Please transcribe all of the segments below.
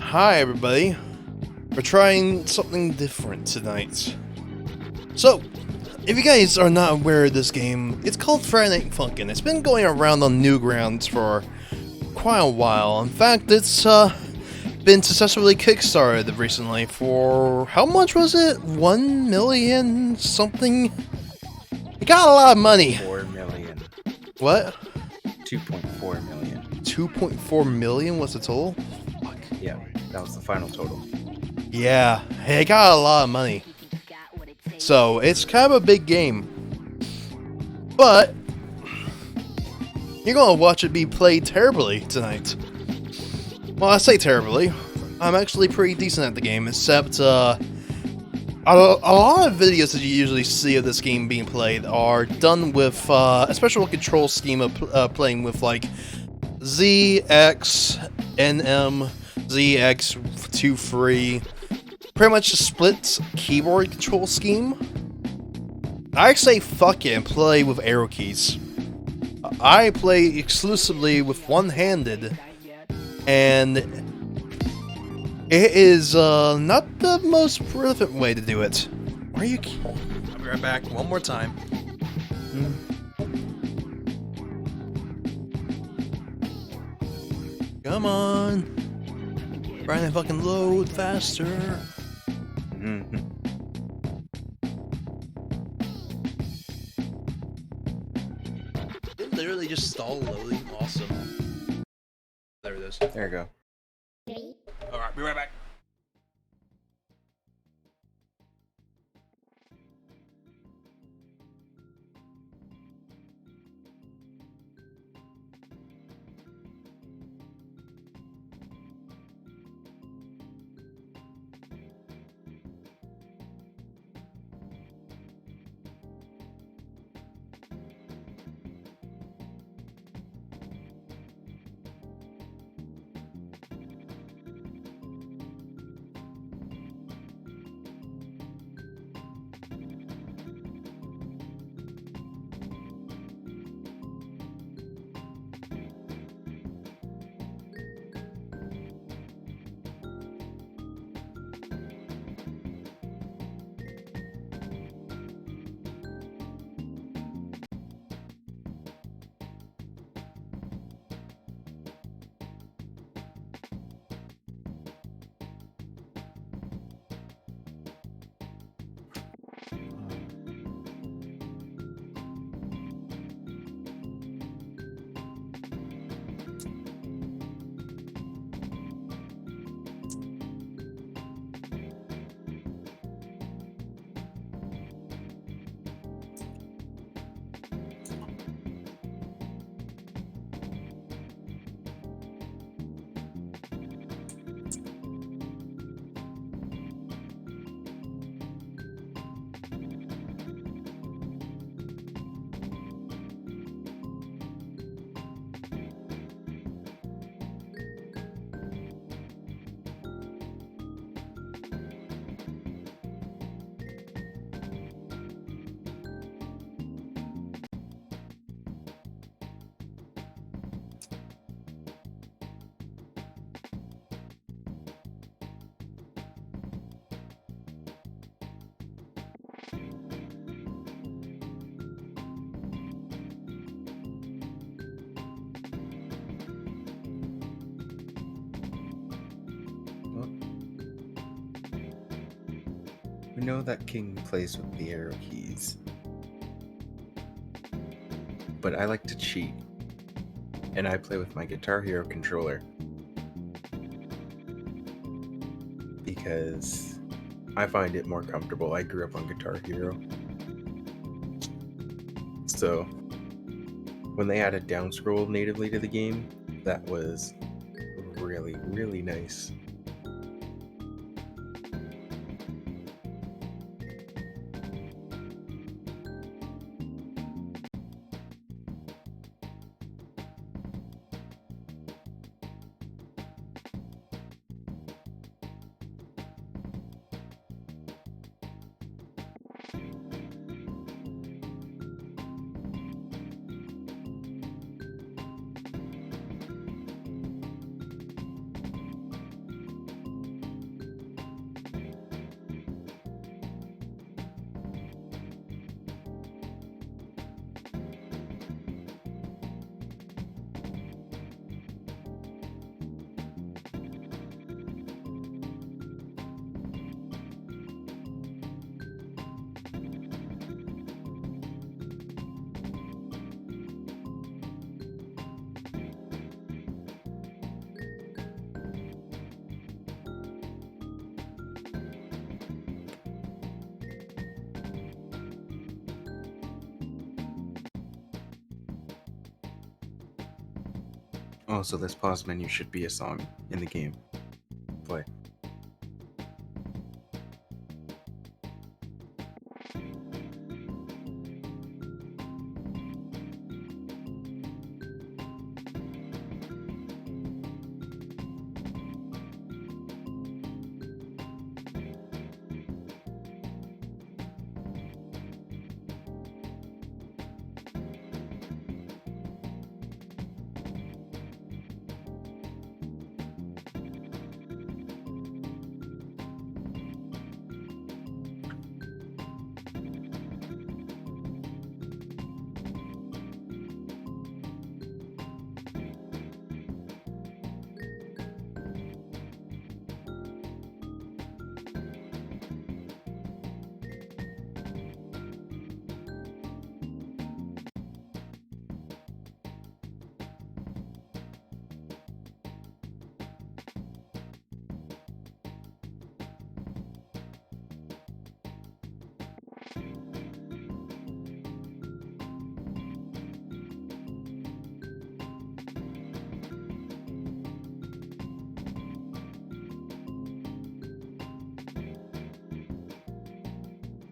Hi, everybody. We're trying something different tonight. So, if you guys are not aware of this game, it's called Friday Night Funkin'. It's been going around on Newgrounds for quite a while. In fact, it's been successfully kickstarted recently for, how much was it? 1 million something? It got a lot of money. 4 million. What? 2.4 million. 2.4 million was the total? Fuck. Yeah, that was the final total. Yeah, it got a lot of money. So, it's kind of a big game. But, you're gonna watch it be played terribly tonight. Well, I say terribly. I'm actually pretty decent at the game, except, a lot of videos that you usually see of this game being played are done with, a special control scheme of playing with, like, Z, X, NM, Z, X, 2, 3. Pretty much a split keyboard control scheme. I say fuck it and play with arrow keys. I play exclusively with one-handed, and it is not the most prolific way to do it. Where are you? I'll be right back one more time. Come on. Trying to fucking load faster. It literally just stall loading. Awesome. There it is. There you go. Alright, be right back. We know that King plays with the arrow keys, but I like to cheat, and I play with my Guitar Hero controller because I find it more comfortable. I grew up on Guitar Hero, so when they added down scroll natively to the game, that was really, really nice. Oh, so this pause menu should be a song in the game. Play.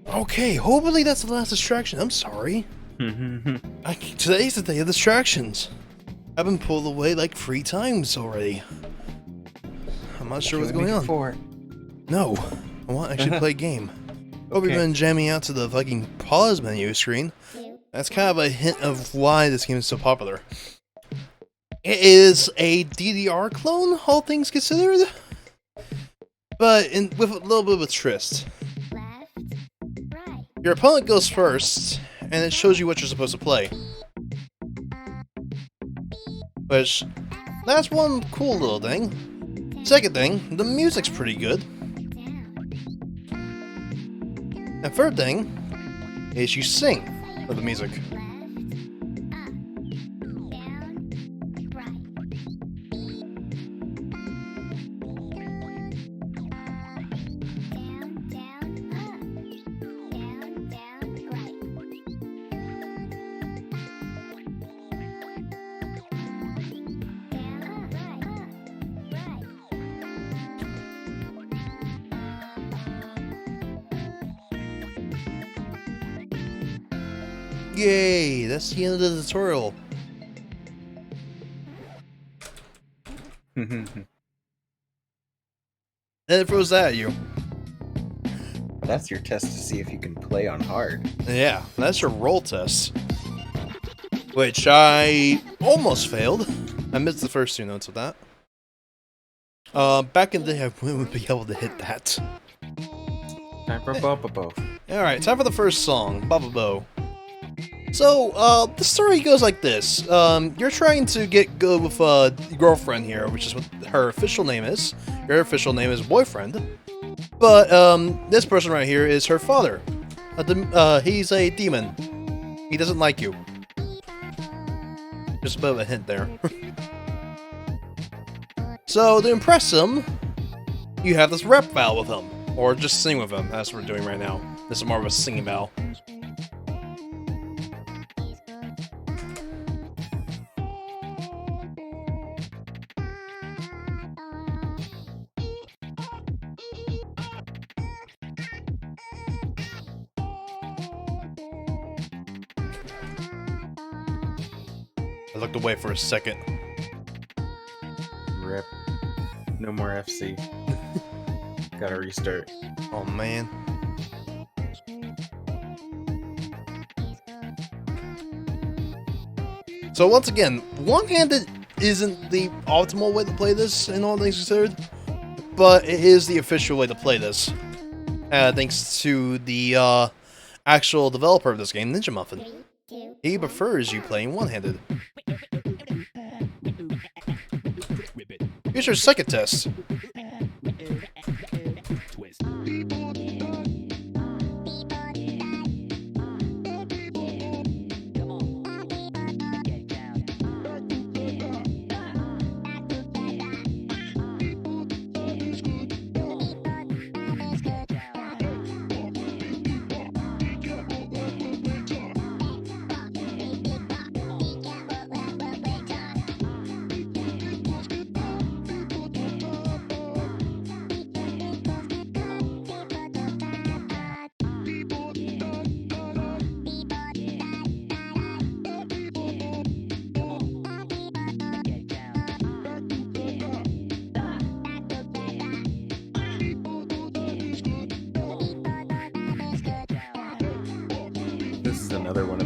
Okay, hopefully that's the last distraction. I'm sorry. Today's the day of distractions. I've been pulled away like 3 times already. I'm not sure what's going on. 4. No, I want to actually play a game. Hope you've been jamming out to the fucking pause menu screen. That's kind of a hint of why this game is so popular. It is a DDR clone, all things considered, but with a little bit of a twist. Your opponent goes first, and it shows you what you're supposed to play. Which, that's one cool little thing. Second thing, the music's pretty good. And third thing, is you sing with the music. Yay, that's the end of the tutorial. Then it throws that at you. That's your test to see if you can play on hard. Yeah, that's your roll test. Which I almost failed. I missed the first 2 notes of that. Back in the day, I wouldn't be able to hit that. Time for Bubba. Alright, time for the first song, Bubba Bo. So, the story goes like this. You're trying to get good with your girlfriend here, which is what her official name is. Your official name is boyfriend. But, this person right here is her father. He's a demon. He doesn't like you. Just a bit of a hint there. So, to impress him, you have this rap battle with him. Or just sing with him. That's what we're doing right now. This is more of a singing battle. I looked away for a second. Rip. No more FC. Gotta restart. Oh man. So once again, one-handed isn't the optimal way to play this in all things considered, but it is the official way to play this. Thanks to the actual developer of this game, Ninja Muffin. He prefers you playing one-handed. Here's your second test.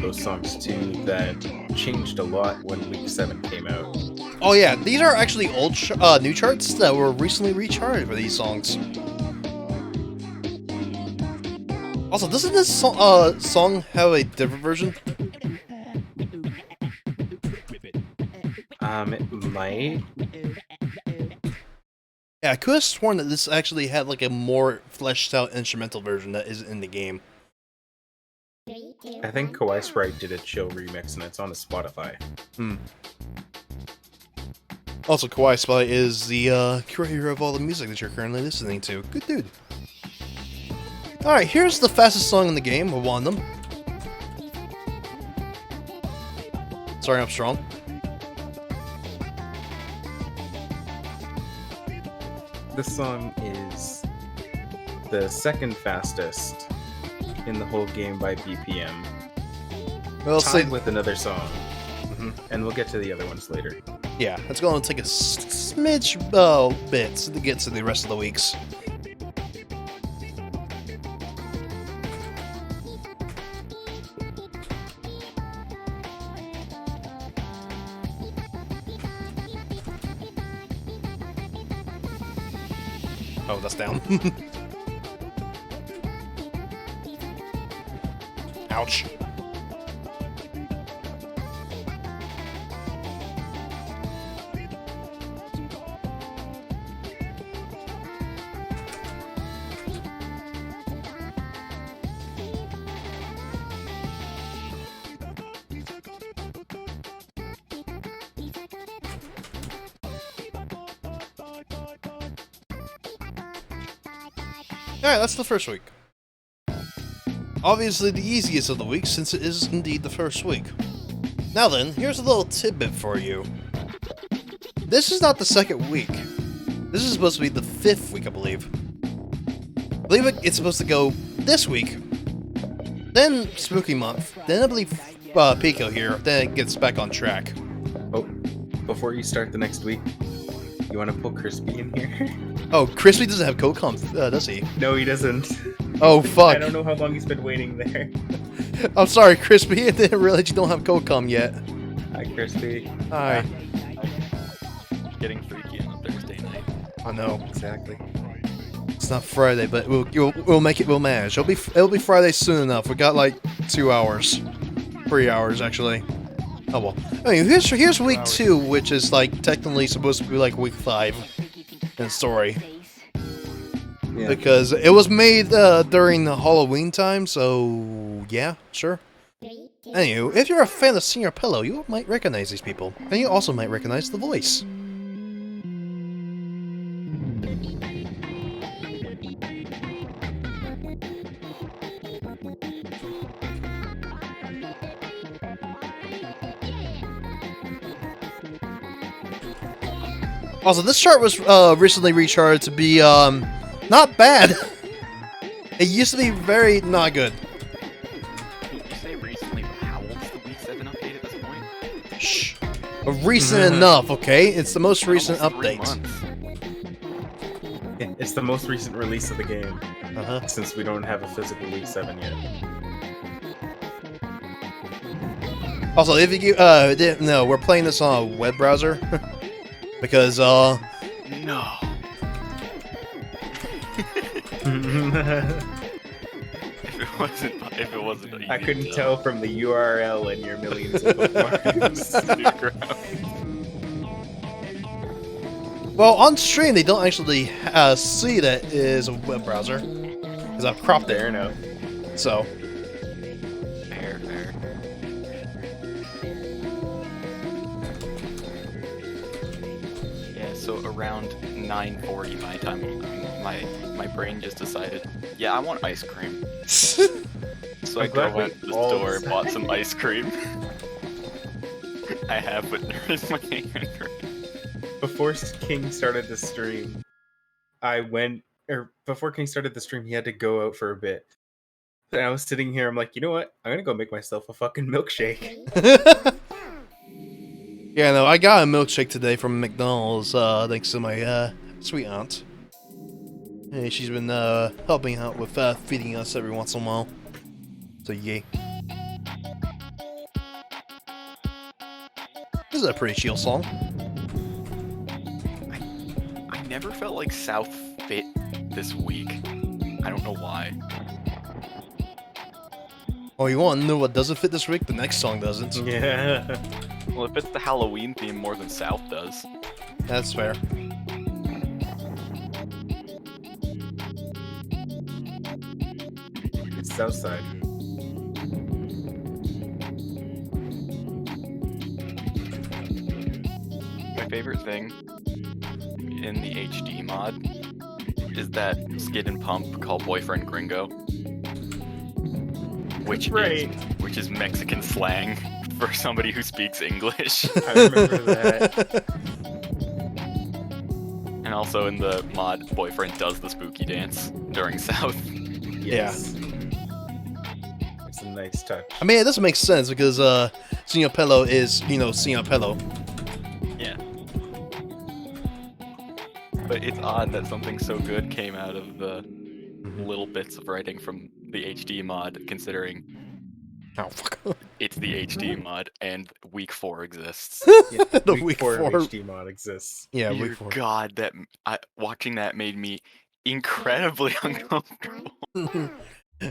of those songs too that changed a lot when Week 7 came out. Oh yeah, these are actually old new charts that were recently recharted for these songs. Also, doesn't this song have a different version? It might. Yeah, I could have sworn that this actually had like a more fleshed out instrumental version that isn't in the game. I think Kawaii Sprite did a chill remix and it's on his Spotify. Also, Kawaii Sprite is the curator of all the music that you're currently listening to. Good dude. Alright, here's the fastest song in the game, or one of them. Starting up strong. This song is the second fastest in the whole game by BPM. Well, Tied with another song. And we'll get to the other ones later. Yeah, it's going to take a smidge bit to get to the rest of the weeks. Oh, that's down. Ouch. Alright, that's the first week. Obviously the easiest of the week, since it is indeed the first week. Now then, here's a little tidbit for you. This is not the second week. This is supposed to be the 5th week, I believe. I believe it's supposed to go this week, then Spooky Month, then I believe Pico here, then it gets back on track. Oh, before you start the next week, you want to pull Crispy in here? Oh, Crispy doesn't have co-comp, does he? No, he doesn't. Oh, fuck. I don't know how long he's been waiting there. I'm sorry, Crispy. I didn't realize you don't have co-com yet. Hi, Crispy. Hi. Getting freaky on a Thursday night. I know. Exactly. It's not Friday, but we'll make it. We'll manage. It'll be Friday soon enough. We got like 2 hours, 3 hours actually. Oh well. I mean, here's week 2, which is like technically supposed to be like week 5 in story. Yeah. Because it was made during the Halloween time, so yeah, sure. Anywho, if you're a fan of Senior Pillow, you might recognize these people, and you also might recognize the voice. Also, this chart was recently recharted to be not bad. It used to be very not good. You say recently, but how old's the Week 7 update at this point? Shh. Recent enough, okay? It's the most recent Almost 3 update. months. It's the most recent release of the game, Uh-huh. since we don't have a physical Week 7 yet. Also, if you didn't know, we're playing this on a web browser. Because, No. If it wasn't I couldn't tell from the URL and your millions of bookmarks. well, on stream they don't actually see that it is a web browser, because I've cropped it. Fair enough. So, Fair. Yeah, so around 9:40 my time, my brain just decided, yeah, I want ice cream. So I I'm glad went to we the all store, decided. bought some ice cream. I have, but there is my hand Before King started the stream, before King started the stream, he had to go out for a bit. And I was sitting here, I'm like, you know what? I'm gonna go make myself a fucking milkshake. yeah, no, I got a milkshake today from McDonald's, thanks to my sweet aunt. Hey, she's been helping out with feeding us every once in a while. So yay. is a pretty chill song. I never felt like South fit this week. I don't know why. Oh, you want to know what doesn't fit this week? The next song doesn't. Yeah. Well, it fits the Halloween theme more than South does. That's fair. It's Southside. My favorite thing in the HD mod is that skid and pump called Boyfriend Gringo. Which is Mexican slang for somebody who speaks English. I remember that. And also in the mod, Boyfriend does the spooky dance during South. Yes. It's a nice touch. I mean, it doesn't make sense because Senor Pello is, Senor Pello. Yeah. But it's odd that something so good came out of the little bits of writing from the HD mod, considering Oh, fuck. it's the HD mod and week 4 exists. Yeah, The week 4 4. HD mod exists. Yeah, Dear week 4. God, watching that made me incredibly uncomfortable.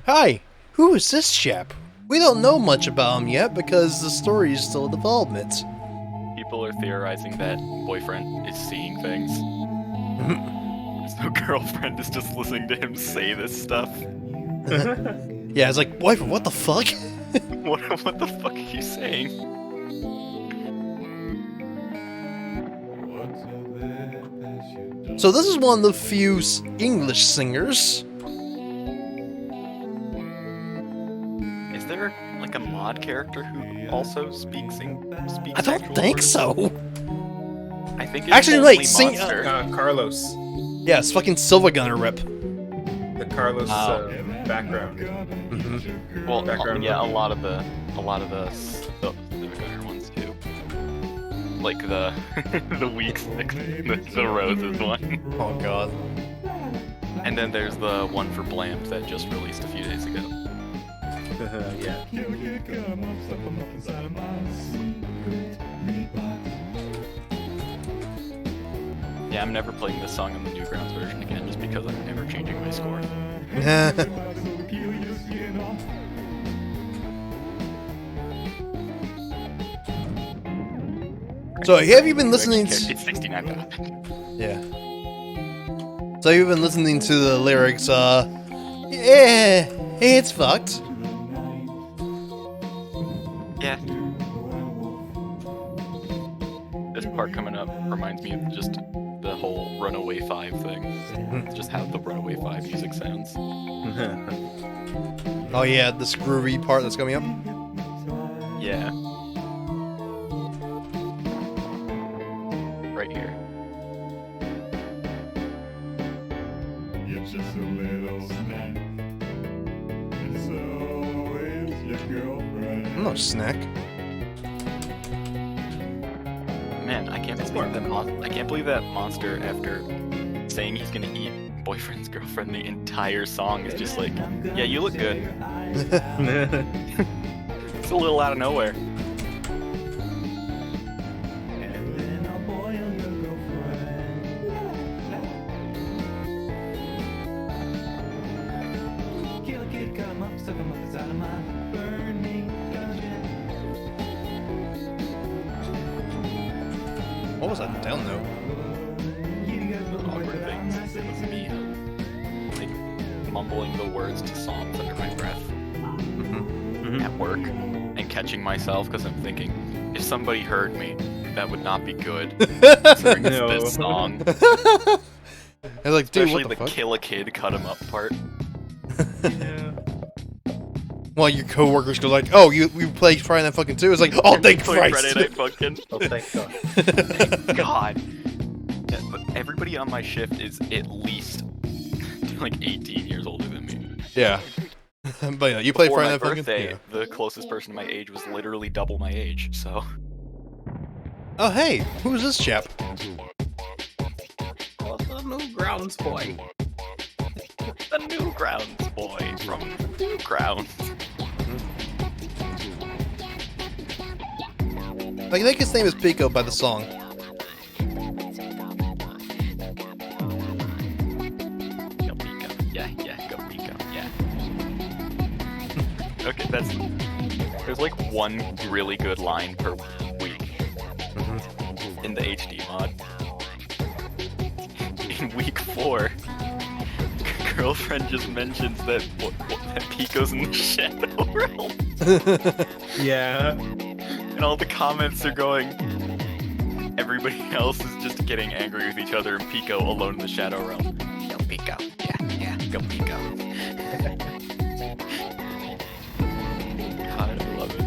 Hi, who is this chap? We don't know much about him yet because the story is still in development. People are theorizing that Boyfriend is seeing things. So girlfriend is just listening to him say this stuff. Yeah, it's like, boyfriend, what the fuck? What the fuck are you saying? So this is one of the few English singers. Is there like a mod character who also speaks I don't actual think words? so. I think it's Actually, only wait, sing- Monster. Carlos. Yeah, it's fucking Silva Gunner rip. The Carlos background. Mm-hmm. Well, background yeah, a vocals. lot of the better ones too. Like the the weak six, the roses one. Oh god. And then there's the one for Blammed that just released a few days ago. Yeah. Yeah, I'm never playing this song on the Newgrounds version again just because I'm never changing my score. So have you been listening to... It's 69,000. Yeah. So you've been listening to the lyrics, yeah, it's fucked. Yeah. This part coming up reminds me of just the whole Runaway 5 thing. It's just how the Runaway 5 music sounds. Oh yeah, this groovy part that's coming up. Yeah. Right here. It's just a little snack. It's always your girlfriend. I'm no snack. Man, I can't believe that Monster, after saying he's gonna eat Boyfriend's girlfriend the entire song, is just like, yeah, you look good. It's a little out of nowhere. What was that down note? Awkward things was me, like, mumbling the words to songs under my breath at work and catching myself because I'm thinking, if somebody heard me, that would not be good. Considering it's No. this song. I was like, dude, Especially what the fuck? kill a kid, cut him up part. Well, your coworkers go like, oh, you played Friday Night Fucking 2? It's like, oh, thank Play Christ! Friday Night Funkin'. Oh, thank God. Thank God. Yeah, but everybody on my shift is at least like 18 years older than me. Yeah. But yeah, you played Before Friday my Night Fucking? birthday, Yeah. the closest person my age was literally double my age, so... Oh, hey, who's this chap? Oh, the new grounds boy. The Newgrounds boy from Newgrounds. Like, I think his name is Pico by the song. Go Pico. Yeah, go Pico. Yeah. Okay, there's like one really good line per week in the HD mod. In week 4, girlfriend just mentions that Pico's in the Shadow Realm. Yeah. And all the comments are going, everybody else is just getting angry with each other, and Pico alone in the Shadow Realm. Go Pico. Yeah, go Pico. God, I love it.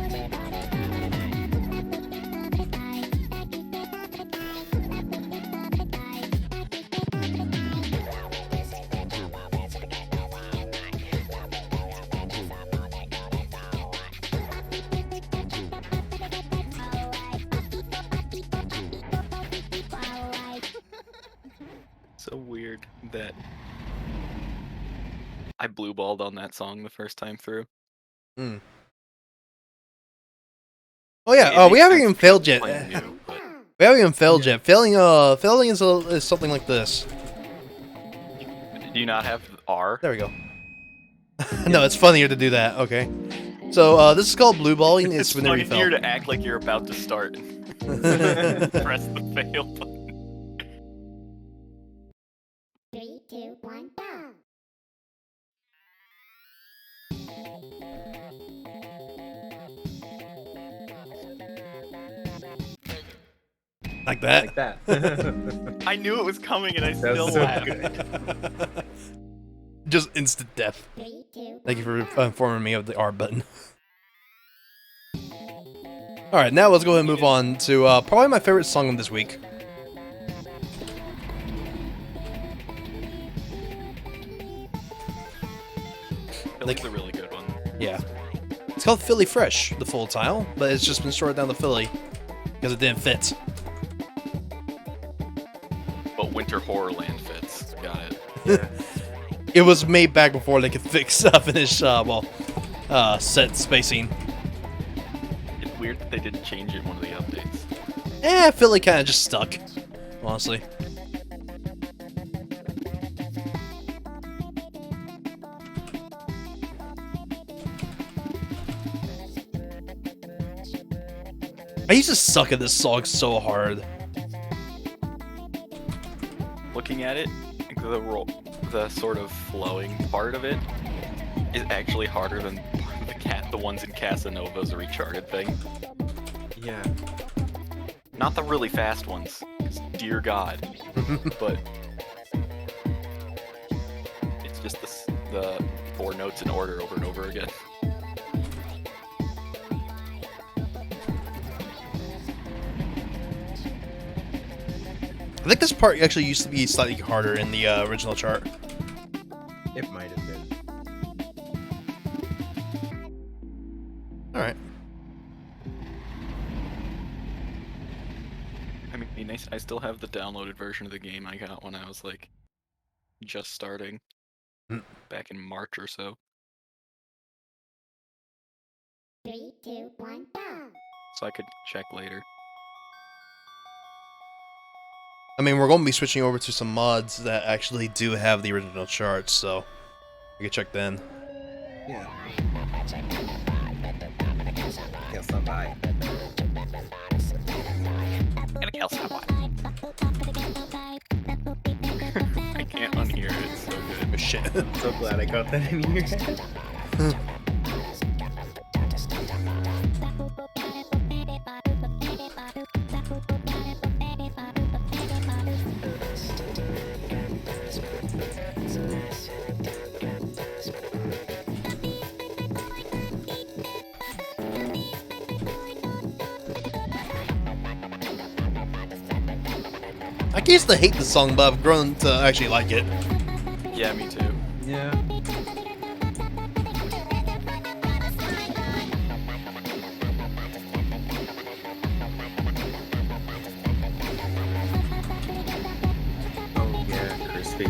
So weird that I blue balled on that song the first time through. Oh yeah, It we makes haven't sense even because failed it's yet. playing new, but We haven't even failed yet. Failing is something like this. do you not have R? There we go. No, it's funnier to do that. Okay. So this is called blue balling. It's It's whenever you funnier fail. to act like you're about to start and press the fail button. 3, 2, 1, go! Like that. Like that. I knew it was coming and I That still was so laughed. good. Just instant death. 3, 2, Thank you for informing me of the R button. Alright, now let's go ahead and move on to probably my favorite song of this week. Philly's a really good one. Yeah. It's called Philly Fresh, the full title, but it's just been shorted down to Philly because it didn't fit. But Winter Horrorland fits. Got it. Yeah. It was made back before they could fix finish set spacing. It's weird that they didn't change it in one of the updates. Philly kind of just stuck, honestly. I used to suck at this song so hard. Looking at it, the sort of flowing part of it is actually harder than the ones in Casanova's Recharted thing. Yeah. Not the really fast ones, 'cause dear God, but it's just the 4 notes in order over and over again. I think this part actually used to be slightly harder in the original chart. It might have been. Alright. I mean, I still have the downloaded version of the game I got when I was like just starting back in March or so. 3, 2, 1, go! So I could check later. I mean, we're going to be switching over to some mods that actually do have the original charts, so you can check then. Yeah. Yeah, stop by. And else have I can't unhear it, it's so good. Oh, shit. I'm so glad I got that in here. I used to hate the song, but I've grown to actually like it. Yeah, me too. Yeah. Oh yeah, crispy.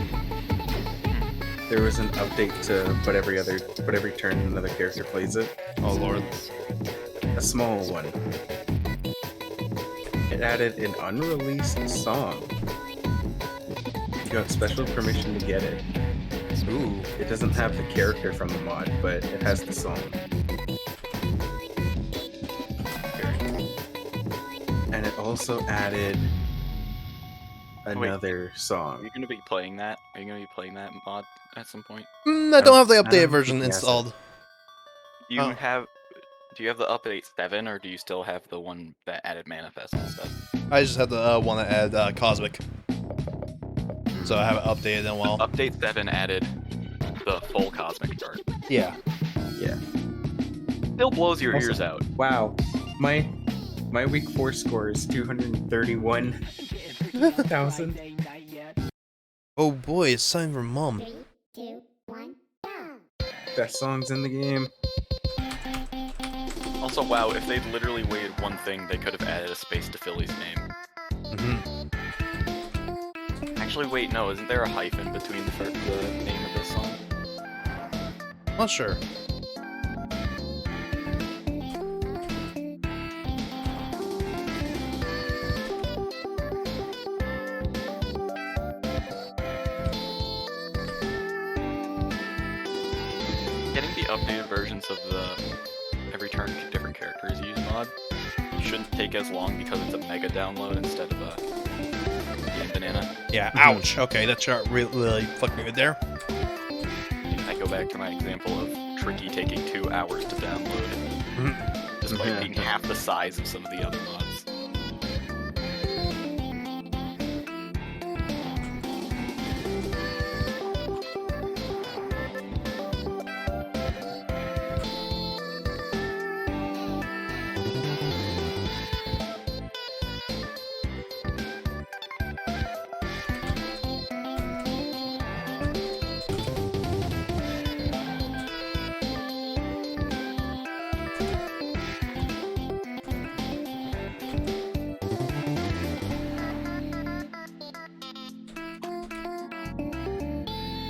There was an update to but every turn another character plays it. Oh lord. A small one. It added an unreleased song. You got special permission to get it. Ooh. It doesn't have the character from the mod, but it has the song. And it also added another Are song. you gonna be playing that? Are you gonna be playing that mod at some point? I don't have the I don't updated version think he has it. installed. Do you Oh. have? Do you have the update 7, or do you still have the one that added manifest and stuff? I just had the one that added Cosmic. So I haven't updated in a while. Update 7 added the full cosmic chart. Yeah. Yeah. Still blows your Also- ears out. Wow. My week 4 score is 231,000. Oh boy, it's time for Mom. 3, 2, 1, go! Best songs in the game. Also, wow, if they'd literally waited one thing, they could have added a space to Philly's name. Mm-hmm. Actually, wait, no, isn't there a hyphen between the name of this song? Not sure. Getting the updated versions of the every turn different characters use mod shouldn't take as long because it's a mega download instead of a game banana. Yeah, ouch. Okay, that chart really fucked me right there. I go back to my example of Tricky taking 2 hours to download, despite being half the size of some of the other mods.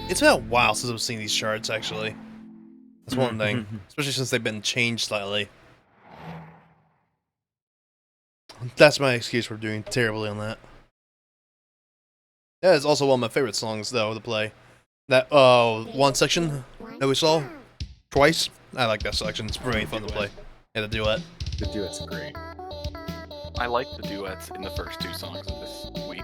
It's been a while since I've seen these charts, actually. That's one thing. Especially since they've been changed slightly. That's my excuse for doing terribly on that. That is also one of my favorite songs, though, to play. That, one section that we saw twice. I like that section. It's really fun to play. Yeah, the duet. The duets are great. I like the duets in the first 2 songs of this week.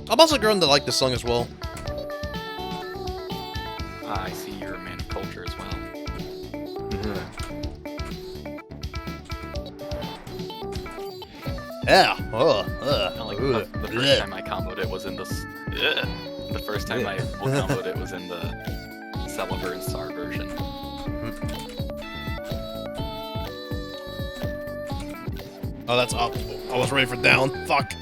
I'm also grown to like this song as well. I see your man culture as well. Yeah. Like the first time I comboed it was in the the first time I full comboed it was in the Celeber and Star version. Oh, that's up. I was ready for down. Fuck.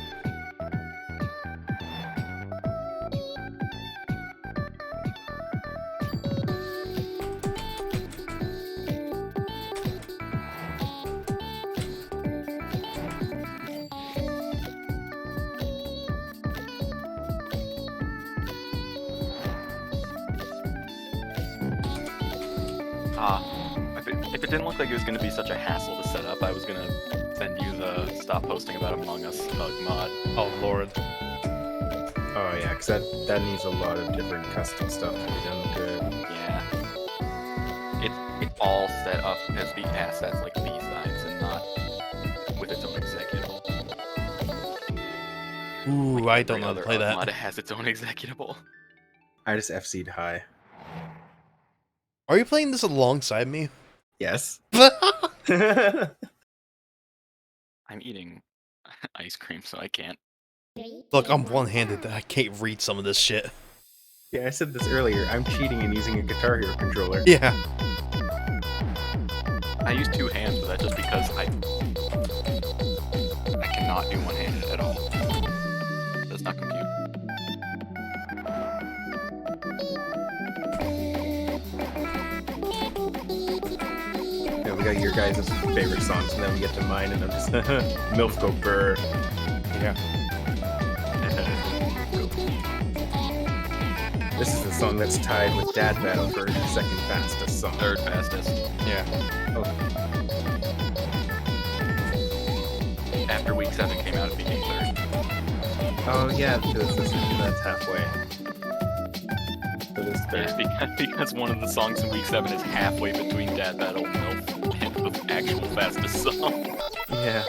If it didn't look like it was going to be such a hassle to set up, I was going to send you the stop posting about Among Us bug mod. Oh, Lord. Oh yeah, because that needs a lot of different custom stuff to be done to it. Yeah. It's all set up as the assets like B-sides and not with its own executable. Ooh, I don't Every know how to other play mod that. has its own executable. I just FC'd high. Are you playing this alongside me? Yes. I'm eating ice cream, so I can't. 3, Look, 2, I'm 1, one-handed. go! I can't read some of this shit. Yeah, I said this earlier. I'm cheating and using a Guitar Hero controller. Yeah. I use 2 hands, but that's just because I cannot do one-handed at all. Does not compute. Yeah, we got your guys' favorite songs, and then we get to mine, and I'm just MILF go burr. Yeah. This is the song that's tied with Dad Battle for second fastest song. Third fastest. Yeah. Oh, After week 7 came out, it became third. oh yeah, that's halfway. So this Yes, third. because one of the songs in week 7 is halfway between Dad Battle and MILF and the actual fastest song. Yeah.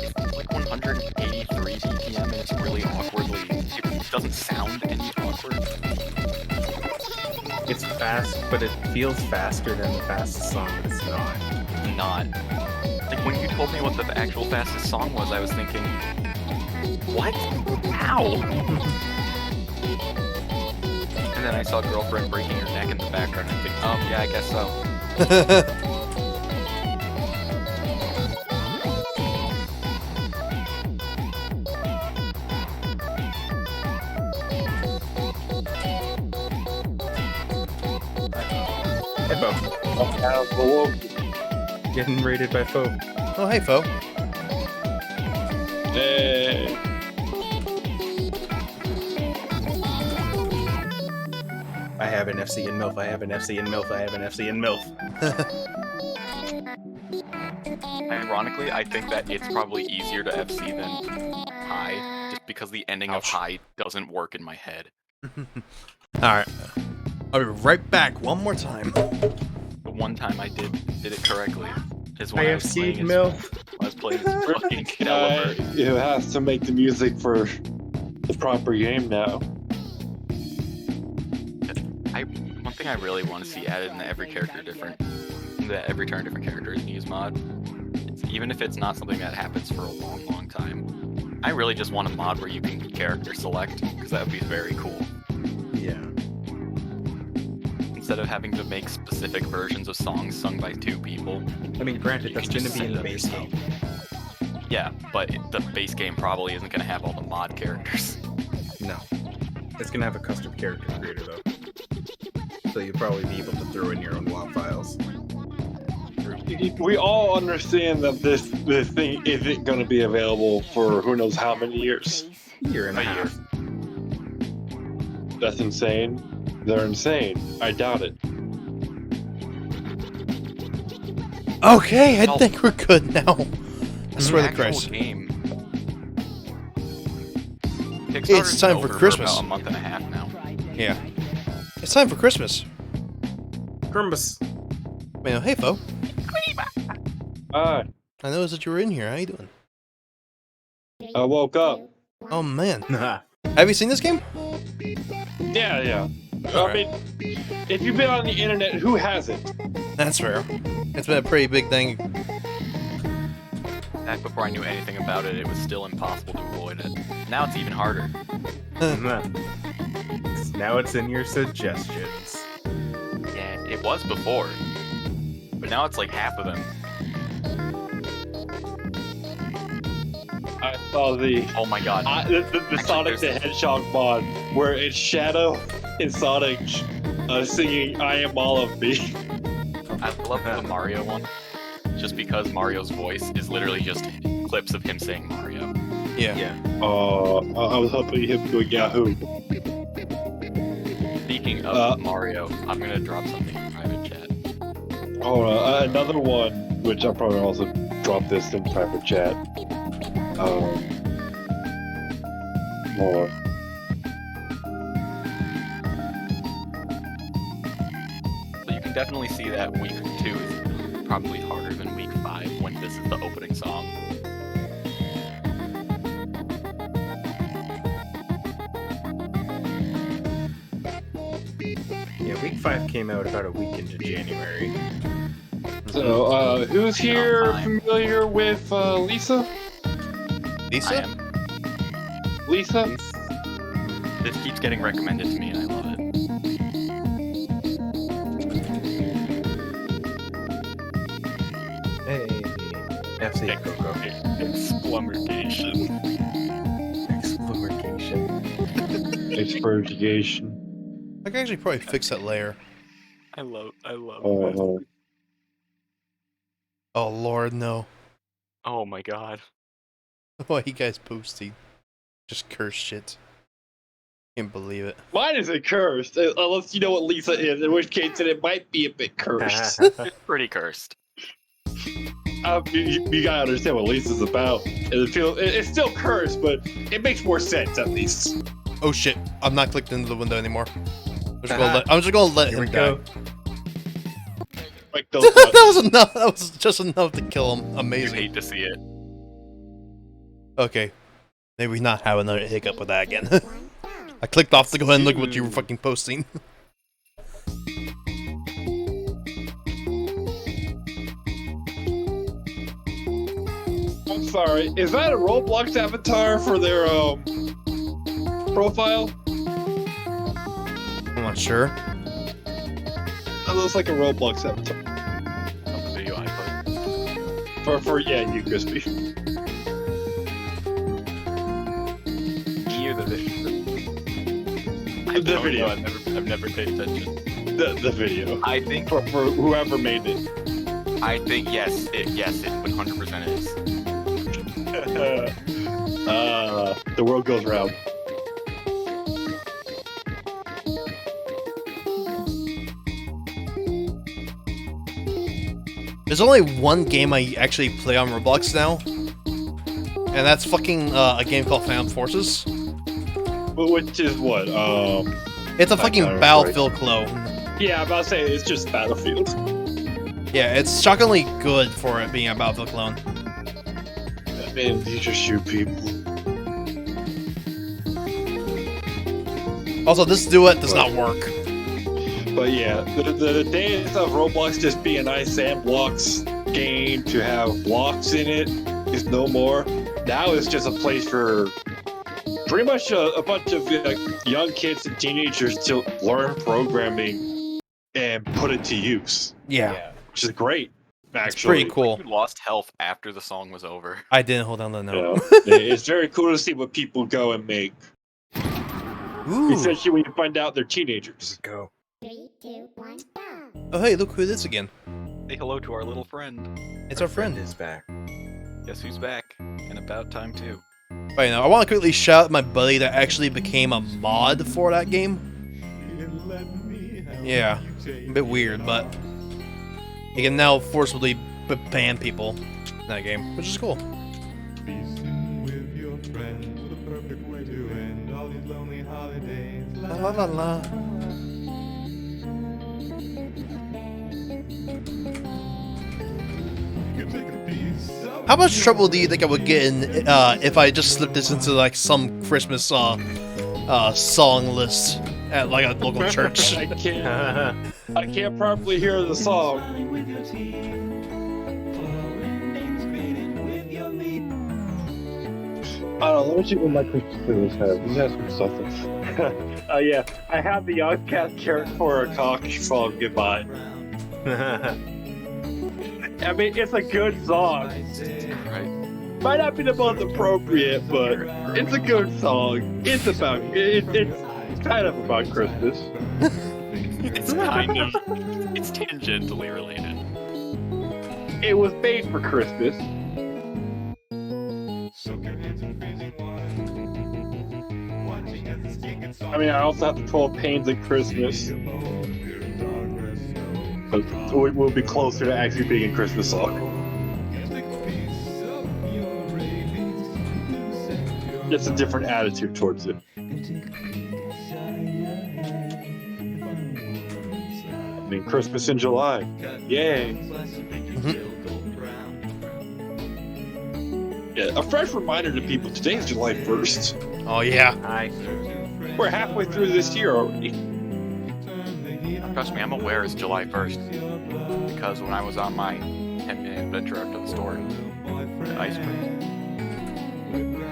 It's like 183 BPM and it's really awkwardly. It doesn't sound any awkward. It's fast, but it feels faster than the fastest song, but it's not. Not. Like when you told me what the actual fastest song was, I was thinking, what? How? And then I saw Girlfriend breaking her neck in the background and I think, oh yeah, I guess so. Hippo. Getting raided by foe. Oh, hey, Fo. Hey. I have an FC in MILF, I have an FC in MILF, I have an FC in MILF. Ironically, I think that it's probably easier to FC than High, just because the ending of Ouch. High doesn't work in my head. Alright. I'll be right back one more time. The one time I did it correctly is when I was IFC playing as, MILF. I was playing as fucking Caliber. It has to make the music for the proper game now. One thing I really want to see added in the every turn different character is Muse mod. Even if it's not something that happens for a long, long time. I really just want a mod where you can character select, because that would be very cool. Yeah. Instead of having to make specific versions of songs sung by 2 people. I mean, granted, You that's can going just to be in the sing base them game. Yeah, but the base game probably isn't going to have all the mod characters. No. It's going to have a custom character creator, though. So you'll probably be able to throw in your own WAP files. We all understand that this thing isn't going to be available for who knows how many years. Year and a A year. half. That's insane. They're insane. I doubt it. Okay, I No. think we're good now. I swear to Actual Christ. game. It's Kickstarter's time been for over Christmas. about a month and a half now. Yeah. It's time for Christmas. Grumbus. Well, hey, Fo. Hi. I noticed that you were in here. How you doing? I woke up. Oh, man. Nah. Have you seen this game? Yeah. Alright. I mean, if you've been on the internet, who hasn't? That's fair. It's been a pretty big thing. Back before I knew anything about it, it was still impossible to avoid it. Now it's even harder. Now it's in your suggestions. Yeah, it was before. But now it's like half of them. I saw the Oh my god. the Actually, Sonic the there's- Hedgehog mod where it's Shadow and Sonic singing "I Am All of Me." I love the Mario one. Just because Mario's voice is literally just clips of him saying Mario. Yeah. Yeah. I was hoping him to Yahoo. Speaking of Mario, I'm gonna drop something in private chat. Another one, which I'll probably also drop this in private chat. More. So you can definitely see that week 2 is probably harder than week 5 when this is the opening song. Yeah, week 5 came out about a week into January. So, who's here Time. familiar with Lisa? I Lisa? am. Lisa? This keeps getting recommended to me and I love it. Hey. FC Coco. Explumigation. Exploration. Expurgation. I can actually probably fix that layer. I love Oh, Oh, Lord, no. Oh my god. Why you guys posting? Just curse shit. Can't believe it. Mine isn't cursed, unless you know what Lisa is, in which case then it might be a bit cursed. It's pretty cursed. You gotta understand what Lisa's about. It's still cursed, but it makes more sense at least. Oh shit! I'm not clicked into the window anymore. I'm just gonna let Here him we die. go. Like those That was enough. That was just enough to kill him. You Amazing. hate to see it. Okay. Maybe not have another hiccup with that again. I clicked off to go ahead and look what you were fucking posting. I'm sorry. Is that a Roblox avatar for their profile? I'm not sure. That looks like a Roblox avatar. Of the video I put. For you, Crispy. You, the video. The video. I've never paid attention. The video. I think For whoever made it. I think yes, it 100% is. The world goes round. There's only one game I actually play on Roblox now, and that's fucking a game called Phantom Forces. Which is what? It's a fucking Counter-Strike. Battlefield clone. Yeah, I'm about to say it's just Battlefield. Yeah, it's shockingly good for it being a Battlefield clone. Man, you just shoot people. Also, this duet does not work. But yeah, the days of Roblox just being a nice sandbox game to have blocks in it is no more. Now it's just a place for pretty much a bunch of young kids and teenagers to learn programming and put it to use, Yeah, which is great. it's Actually, pretty cool. You lost health after the song was over. I didn't hold down the You note. know, it's very cool to see what people go and make, Ooh. especially when you find out they're teenagers. Go. 3, 2, 1, go! Oh hey, look who it is again. Say hello to our little friend. It's our friend. is back. Guess who's back? And about time too. Right now, I want to quickly shout out my buddy that actually became a mod for that game. Yeah, a bit weird, but he can now forcibly ban people in that game, which is cool. Feasting with your friends, the perfect way to end all these lonely holidays. La la la la. You can take a piece of How much trouble do you think I would get in if I just slipped this into like some Christmas song list at like a local church? I can't properly hear the song. I don't know. Let me see what my Christmas playlist has. Let's ask me something. Yeah, I have the Outcast character for a cocky song. Goodbye. I mean, it's a good song. Right. Might not be the most appropriate, but it's a good song. It's kind of about Christmas. It's it's tangentially related. It was made for Christmas. soak your hands in freezing water. Watching as the skin gets I mean, I also have the 12 Pains of Christmas. But we'll be closer to actually being a Christmas song. It's a different attitude towards it. I mean, Christmas in July. Yay. Yeah, a fresh reminder to people, today is July 1st. Oh yeah. Hi. We're halfway through this year already. Trust me, I'm aware it's July 1st. Because when I was on my 10-minute adventure out to the store, the ice cream.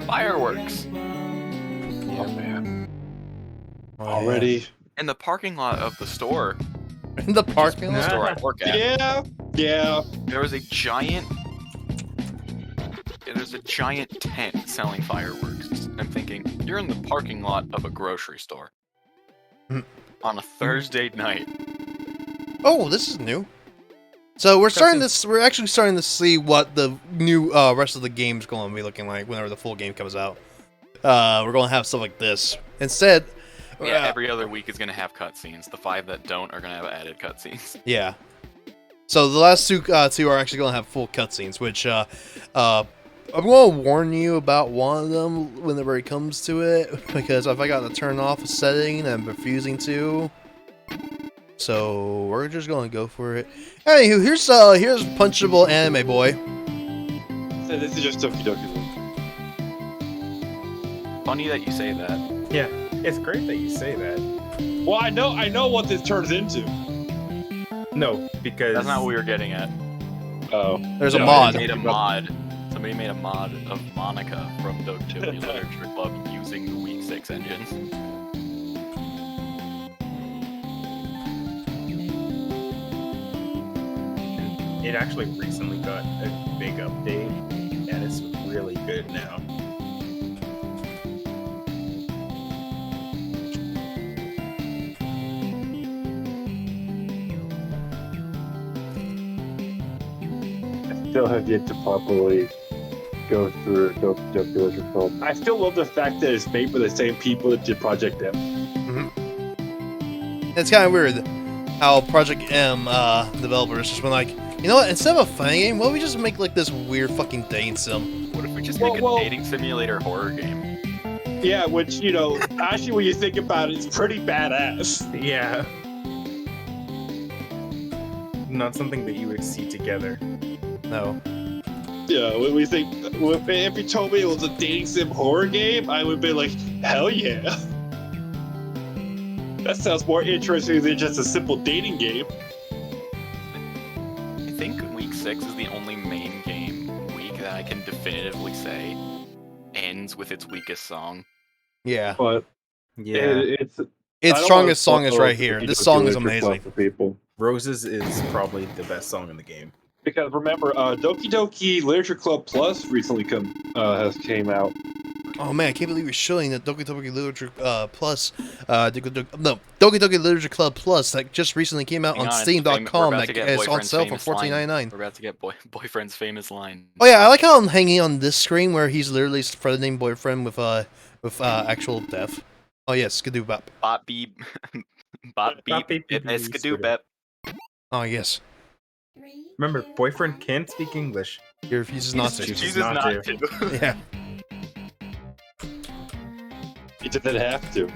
Fireworks! Oh man. Oh, Already? In the parking lot of the store, yeah. In the parking the lot. store I work at, Yeah. there was a giant tent selling fireworks. I'm thinking, you're in the parking lot of a grocery store. On a Thursday night. Oh, this is new. So we're actually starting to see what the new rest of the game's going to be looking like whenever the full game comes out. We're going to have stuff like this. Instead, Yeah, every other week is gonna have cutscenes. The 5 that don't are gonna have added cutscenes. Yeah. So the last two are actually going to have full cutscenes, which I'm going to warn you about one of them whenever it comes to it, because if I got to turn off a setting, I'm refusing to. So we're just going to go for it. Anywho, here's Punchable Anime Boy. So this is just Doki Doki. Funny that you say that. Yeah, it's great that you say that. Well, I know what this turns into. No, because That's not what we were getting at. Oh, There's a No, mod. Somebody made a mod of Monica from Doki Doki Literature Club using the Week 6 engine. it actually recently got a big update, and it's really good now. still have yet to properly go through Doki Doki Literature Club. I still love the fact that it's made by the same people that did Project M. It's kind of weird how Project M developers just went like, you know what? Instead of a funny game, why don't we just make like this weird fucking dating sim? What if we just make a dating simulator horror game? Yeah, which, you know, actually when you think about it, it's pretty badass. Yeah. Not something that you would see together. No. Yeah, when we think, if you told me it was a dating sim horror game, I would be like, hell yeah. That sounds more interesting than just a simple dating game. I think Week 6 is the only main game week that I can definitively say ends with its weakest song. Yeah. But Yeah. Its strongest song is right here. This song is amazing. For people. Roses is probably the best song in the game. Because remember, Doki Doki Literature Club Plus recently has came out. Oh man, I can't believe you're showing that Doki Doki Literature Plus, Doki Doki Literature Club Plus that just recently came out on Steam.com that is on sale for $14.99. We're about to get boyfriend's famous line. Oh yeah, I like how I'm hanging on this screen where he's literally threatening boyfriend with actual death. Oh yes, skidoo bop. Bop beep, bop beep, skidoo bep. Oh yes. Remember, boyfriend can't speak English. He refuses not to. Chooses not to. Yeah. He doesn't have to.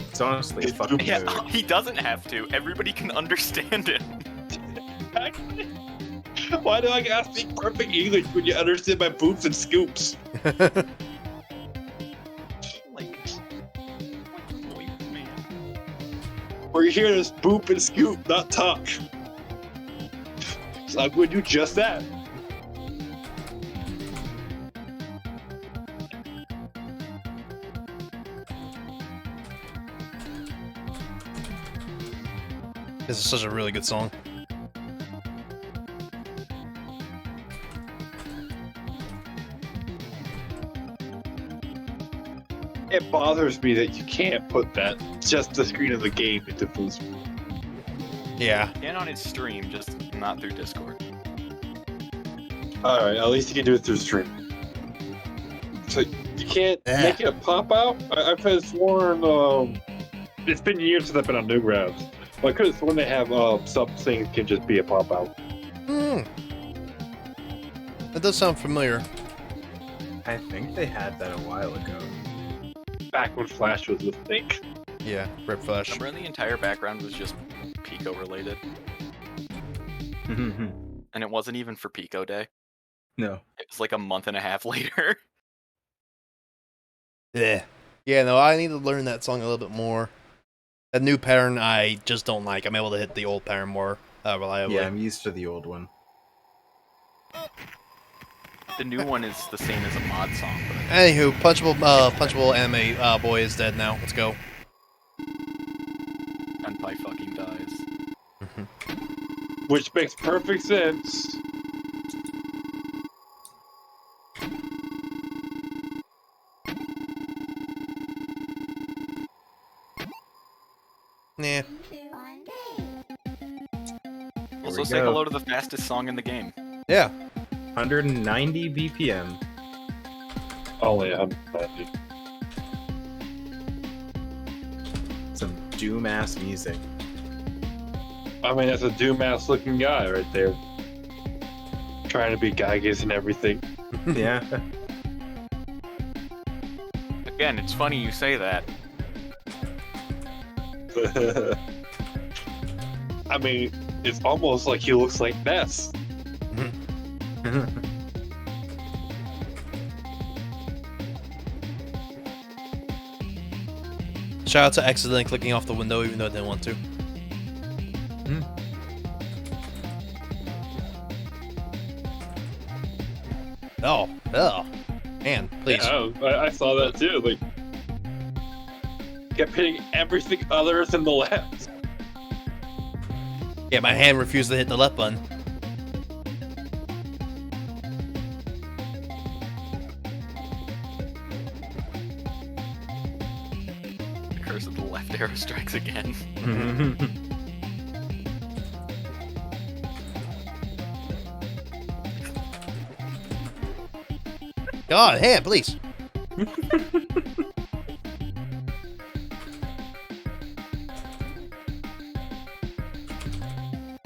It's honestly a fucking Yeah, mood. he doesn't have to. Everybody can understand it. Why do I gotta speak perfect English when you understand my boots and scoops? Man. We're here to boop and scoop, not talk. So I'm going to do just that. This is such a really good song. It bothers me that you can't put that just the screen of the game into full screen. Yeah. And on his stream, just not through Discord. Alright, at least you can do it through stream. So you can't make it a pop out? I could have sworn, it's been years since I've been on Newgrounds. But I could have sworn they have some things can just be a pop out. That does sound familiar. I think they had that a while ago. Back when Flash was a thing. Yeah, Rip Flash. Remember the entire background was just Pico related? And it wasn't even for Pico Day. No. It was like a month and a half later. Yeah. Yeah, no, I need to learn that song a little bit more. That new pattern I just don't like. I'm able to hit the old pattern more reliably. Yeah, I'm used to the old one. The new one is the same as a mod song, but Anywho, Punchable Anime Boy is dead now. Let's go. Gunpei fucking dies. Which makes perfect sense. Nah. Also, say hello to the fastest song in the game. Yeah. 190 BPM. Only 190. Some doom ass music. I mean, that's a doom-ass looking guy right there. Trying to be Gygas and everything. Yeah. Again, it's funny you say that. I mean, it's almost like he looks like Ness. Shout out to accidentally clicking off the window even though I didn't want to. Oh, man, please. Yeah, I saw that too. Like, kept hitting everything other than the left. Yeah, my hand refused to hit the left button. The curse of the left arrow strikes again. God, hand, please.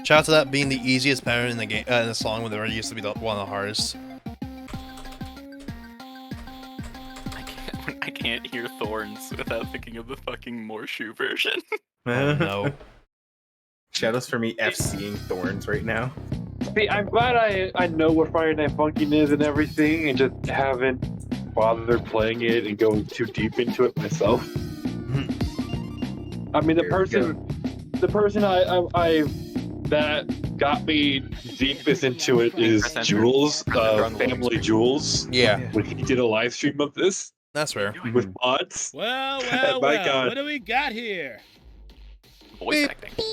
Shout out to that being the easiest pattern in the game, in the song, when there used to be one of the hardest. I can't hear Thorns without thinking of the fucking Morshoe version. Oh no. Shadows for me FCing Thorns right now. See, I'm glad I know what Friday Night Funkin' is and everything, and just haven't bothered playing it and going too deep into it myself. I mean, the person I that got me deepest into it is Jules, Family Jules. Yeah, When he did a live stream of this that's fair. with mods. Well, My God. what do we got here? Voice Beep. acting.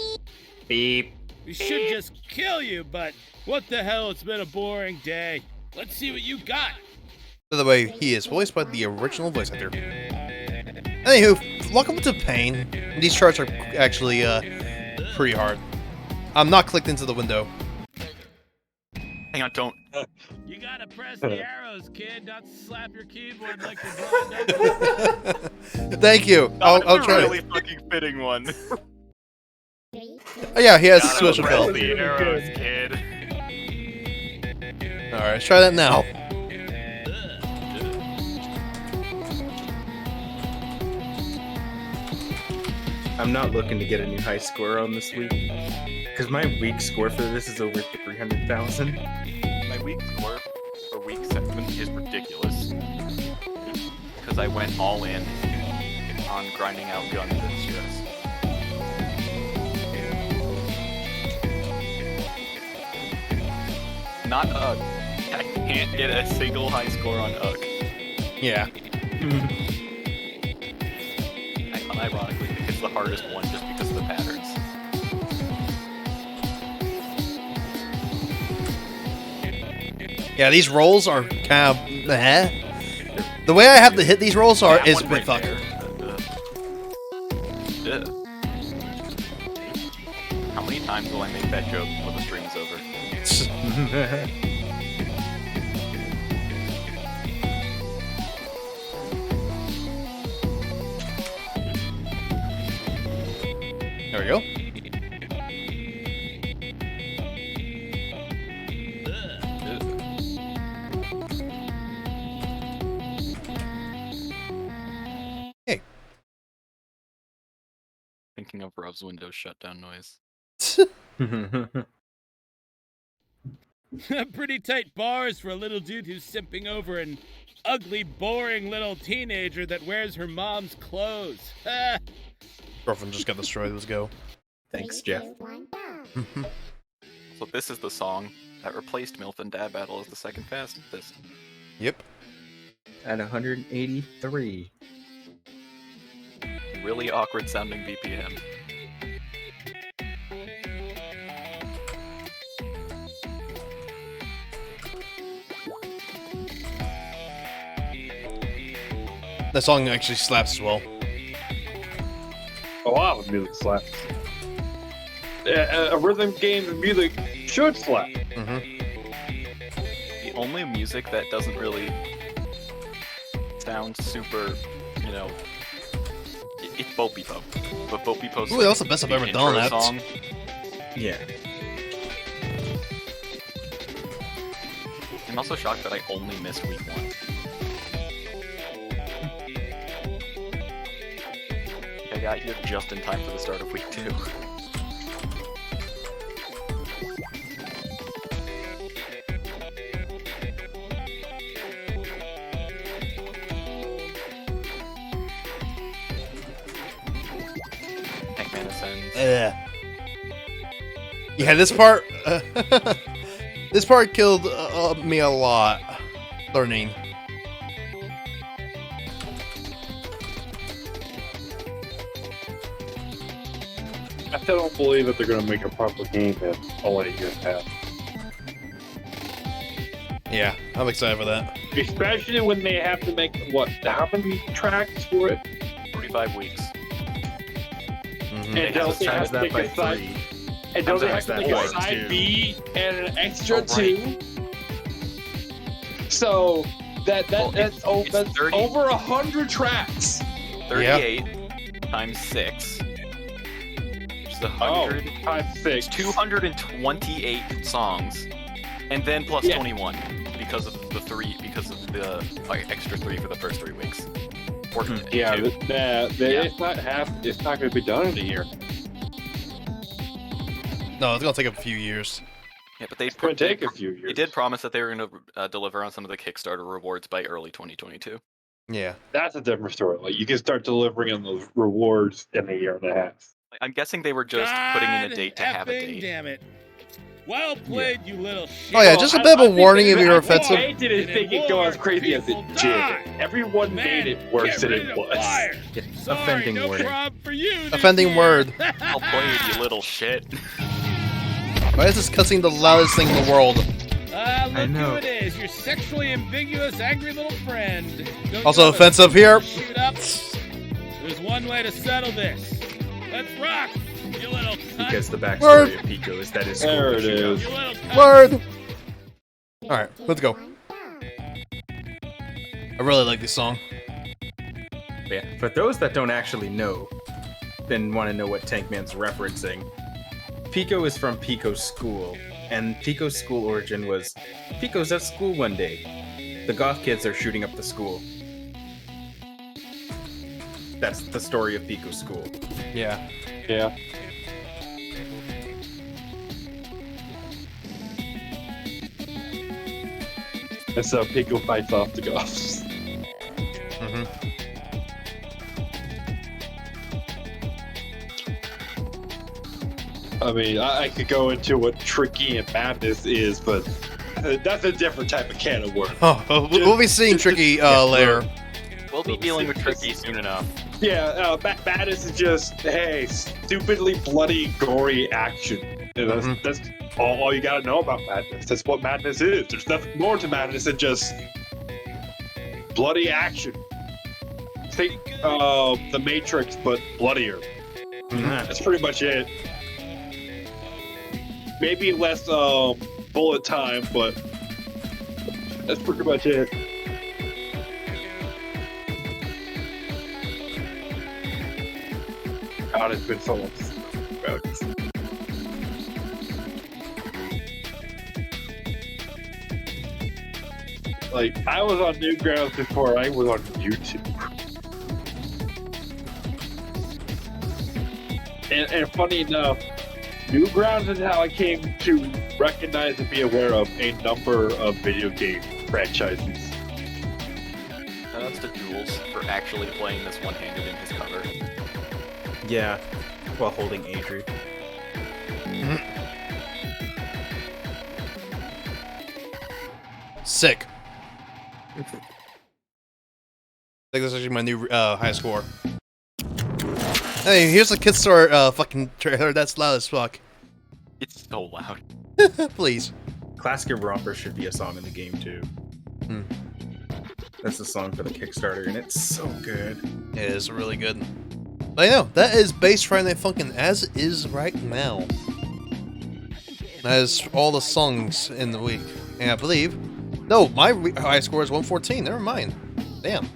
Beep. We should just kill you, but what the hell, it's been a boring day. Let's see what you got. By the way, he is voiced by the original voice actor. Anywho, welcome to Pain. These charts are actually pretty hard. I'm not clicked into the window. Hang on, don't. You gotta press the arrows, kid, not slap your keyboard like you're blind. Thank you. I'll try. really fucking fitting one. 3, 2, Oh, yeah, he has a Gotta switch press ability. the arrows, kid. All right, let's try that now. I'm not looking to get a new high score on this week, because my week score for this is over 300,000. My week score for week 7 is ridiculous. Because I went all in on grinding out guns and stress. Not UG. I can't get a single high score on UG. Yeah. Unironically, it's the hardest one just because of the patterns. Yeah, these rolls are kind of The way I have to hit these rolls is a bit fucked. How many times will I make that joke before the stream is over? There we go. Hey. Thinking of Rob's Windows shutdown noise. Pretty tight bars for a little dude who's simping over an ugly, boring little teenager that wears her mom's clothes. Girlfriend just got destroyed. Let's go. Thanks, 3, Jeff. 2, 1, go. So this is the song that replaced MILF and Dad Battle as the second fastest. Yep. At 183. Really awkward sounding BPM. That song actually slaps as well. A lot of music slaps. A rhythm game music should slap. The only music that doesn't really sound super, it's Bo Beep Bo. But Bopi posted Ooh, that's the best I've ever done that. song. Yeah. I'm also shocked that I only missed week 1. I got here just in time for the start of week 2. Tankman ascends. Yeah, this part, this part killed me a lot. Learning. I still don't believe that they're going to make a proper game in only a year and a half. Yeah, I'm excited for that. Especially when they have to make, what, how many tracks for it? 45 weeks. Mhm. And don't they have Times to that make by a side, 3. and don't they have Times to that make a by side 2. B and an extra Oh, right. two? So that's Well, that's, it's that's 30. over 100 tracks. 38 times 6. Which is 100. Times It's 6. 228 songs, and then plus Yeah. 21 because of the extra 3 for the first 3 weeks. Or Yeah, 2. it's not going to be done in a year. No, it's gonna take a few years. Yeah, but they It's going to take a few years. They did promise that they were going to deliver on some of the Kickstarter rewards by early 2022. Yeah. That's a different story. Like, you can start delivering on those rewards in a year and a half. I'm guessing they were just putting in a God date to have a effing date. Damn it. Well played, you little shit. Oh yeah, just a bit of a warning if you're offensive. They didn't think it go as crazy as it did. Everyone made it worse than it was. Yeah, Sorry, offending no warning. problem for you. this Offending year. word. Well played, you little shit. Why is this cussing the loudest thing in the world? Look I know. who it is, your sexually ambiguous, angry little friend. Don't Also you have a offensive here. shoot up? There's one way to settle this. Let's rock, you little cunt. Because the backstory Word. of Pico is that his There school it shoot is. You little cunt. Word. All right, let's go. I really like this song. Yeah, for those that don't actually know, then want to know what Tankman's referencing, Pico is from Pico's school, and Pico's school origin was Pico's at school one day. The goth kids are shooting up the school. That's the story of Pico's school. Yeah. Yeah. And so Pico fights off the Goths. Mm-hmm. I mean, I could go into what Tricky and Madness is, but that's a different type of can of worms. Oh, we'll be seeing Tricky later. We'll be dealing with Tricky soon enough. Yeah, Madness is just, hey, stupidly bloody, gory action. And that's all you gotta know about Madness. That's what Madness is. There's nothing more to Madness than just bloody action. Think The Matrix, but bloodier. That's pretty much it. Maybe less bullet time, but that's pretty much it. God, it's been so long. Like, I was on Newgrounds before I was on YouTube. And funny enough, Newgrounds is how I came to recognize and be aware of a number of video game franchises. That's to Jules for actually playing this one-handed in his cover. Yeah, while holding Adri. Sick. I think that's actually my new high score. Hey, here's the Kickstarter fucking trailer. That's loud as fuck. It's so loud. Please. Classic Romper should be a song in the game too. Hmm. That's the song for the Kickstarter, and it's so good. It is really good. But I know, that is Base Friday Night Funkin' as is right now. That is all the songs in the week. And I believe... No, my high score is 114. Never mind. Damn.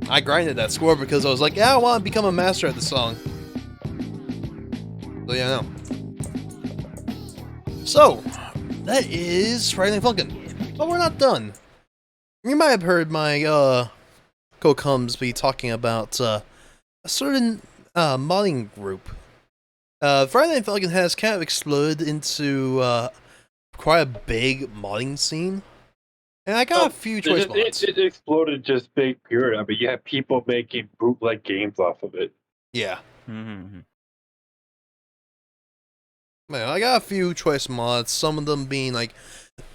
I grinded that score because I was like, yeah, I want to become a master at the song. So yeah, no. So, that is Friday Night Funkin'. But we're not done. You might have heard my co-coms be talking about a certain modding group. Friday Night Funkin' has kind of exploded into quite a big modding scene. And I got a few choice mods. It exploded just big, period. I mean, you have people making bootleg games off of it. Yeah. Mm-hmm. Man, I got a few choice mods, some of them being like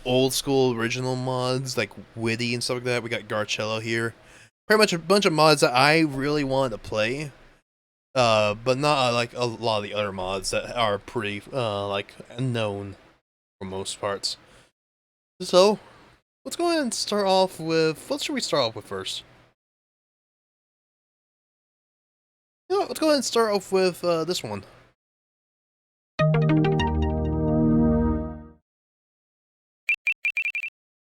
old school original mods, like Witty and stuff like that. We got Garcello here. Pretty much a bunch of mods that I really wanted to play. But not like a lot of the other mods that are pretty like known for most parts. So, let's go ahead and start off with, what should we start off with first? You know what, let's go ahead and start off with this one.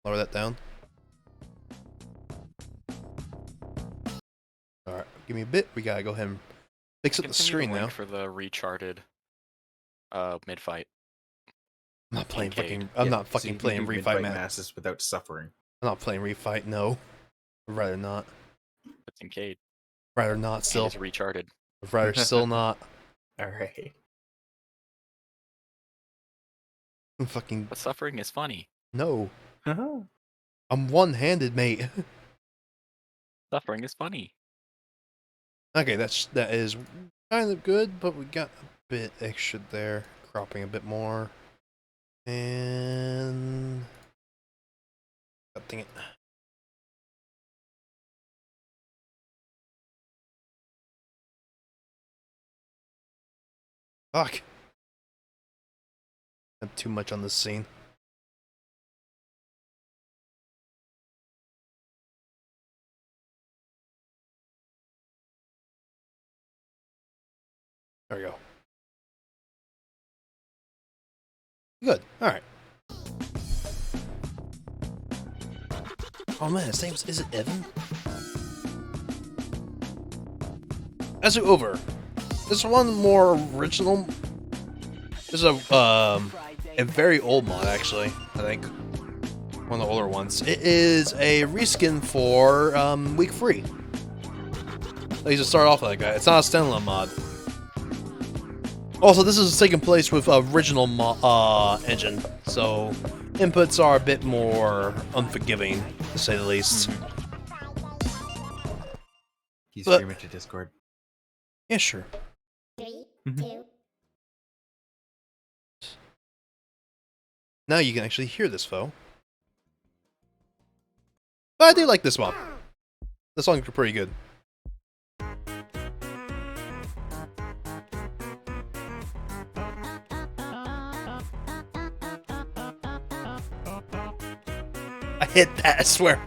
Lower that down. Alright, give me a bit. We gotta go ahead and fix up the screen now. For the recharted mid-fight. I'm not playing Arcade. fucking. I'm Yeah, not so fucking you can playing do Refight mid-fight Max. masses without suffering. I'm not playing Refight. No, I'd rather not. It's in Cade. Rather not. Still, It's recharted. I'd rather still not. Alright. I'm fucking But suffering is funny. no. I'm one-handed, mate. Suffering is funny. Okay, that is kind of good, but we got a bit extra there, cropping a bit more, and God dang it. Fuck. I have too much on this scene. There we go. Good. Alright. Oh man, his name is it Evan? As we over. This one more original. This is a very old mod actually, I think. One of the older ones. It is a reskin for week 3. I used to start off like that. It's not a standalone mod. Also, this is taking place with original engine, so inputs are a bit more unforgiving, to say the least. He's But- very much a Discord. Yeah, sure. 3, Mhm. 2, Now you can actually hear this, foe. But I do like this one. The songs are pretty good. I hit that, I swear.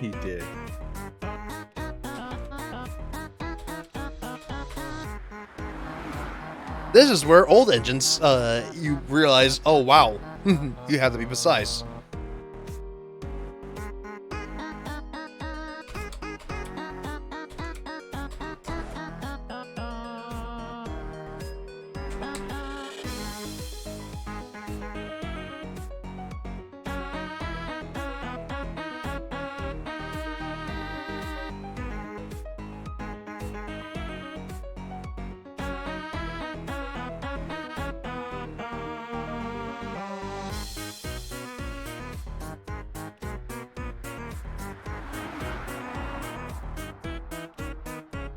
He did. This is where old engines, you realize, oh wow, you have to be precise.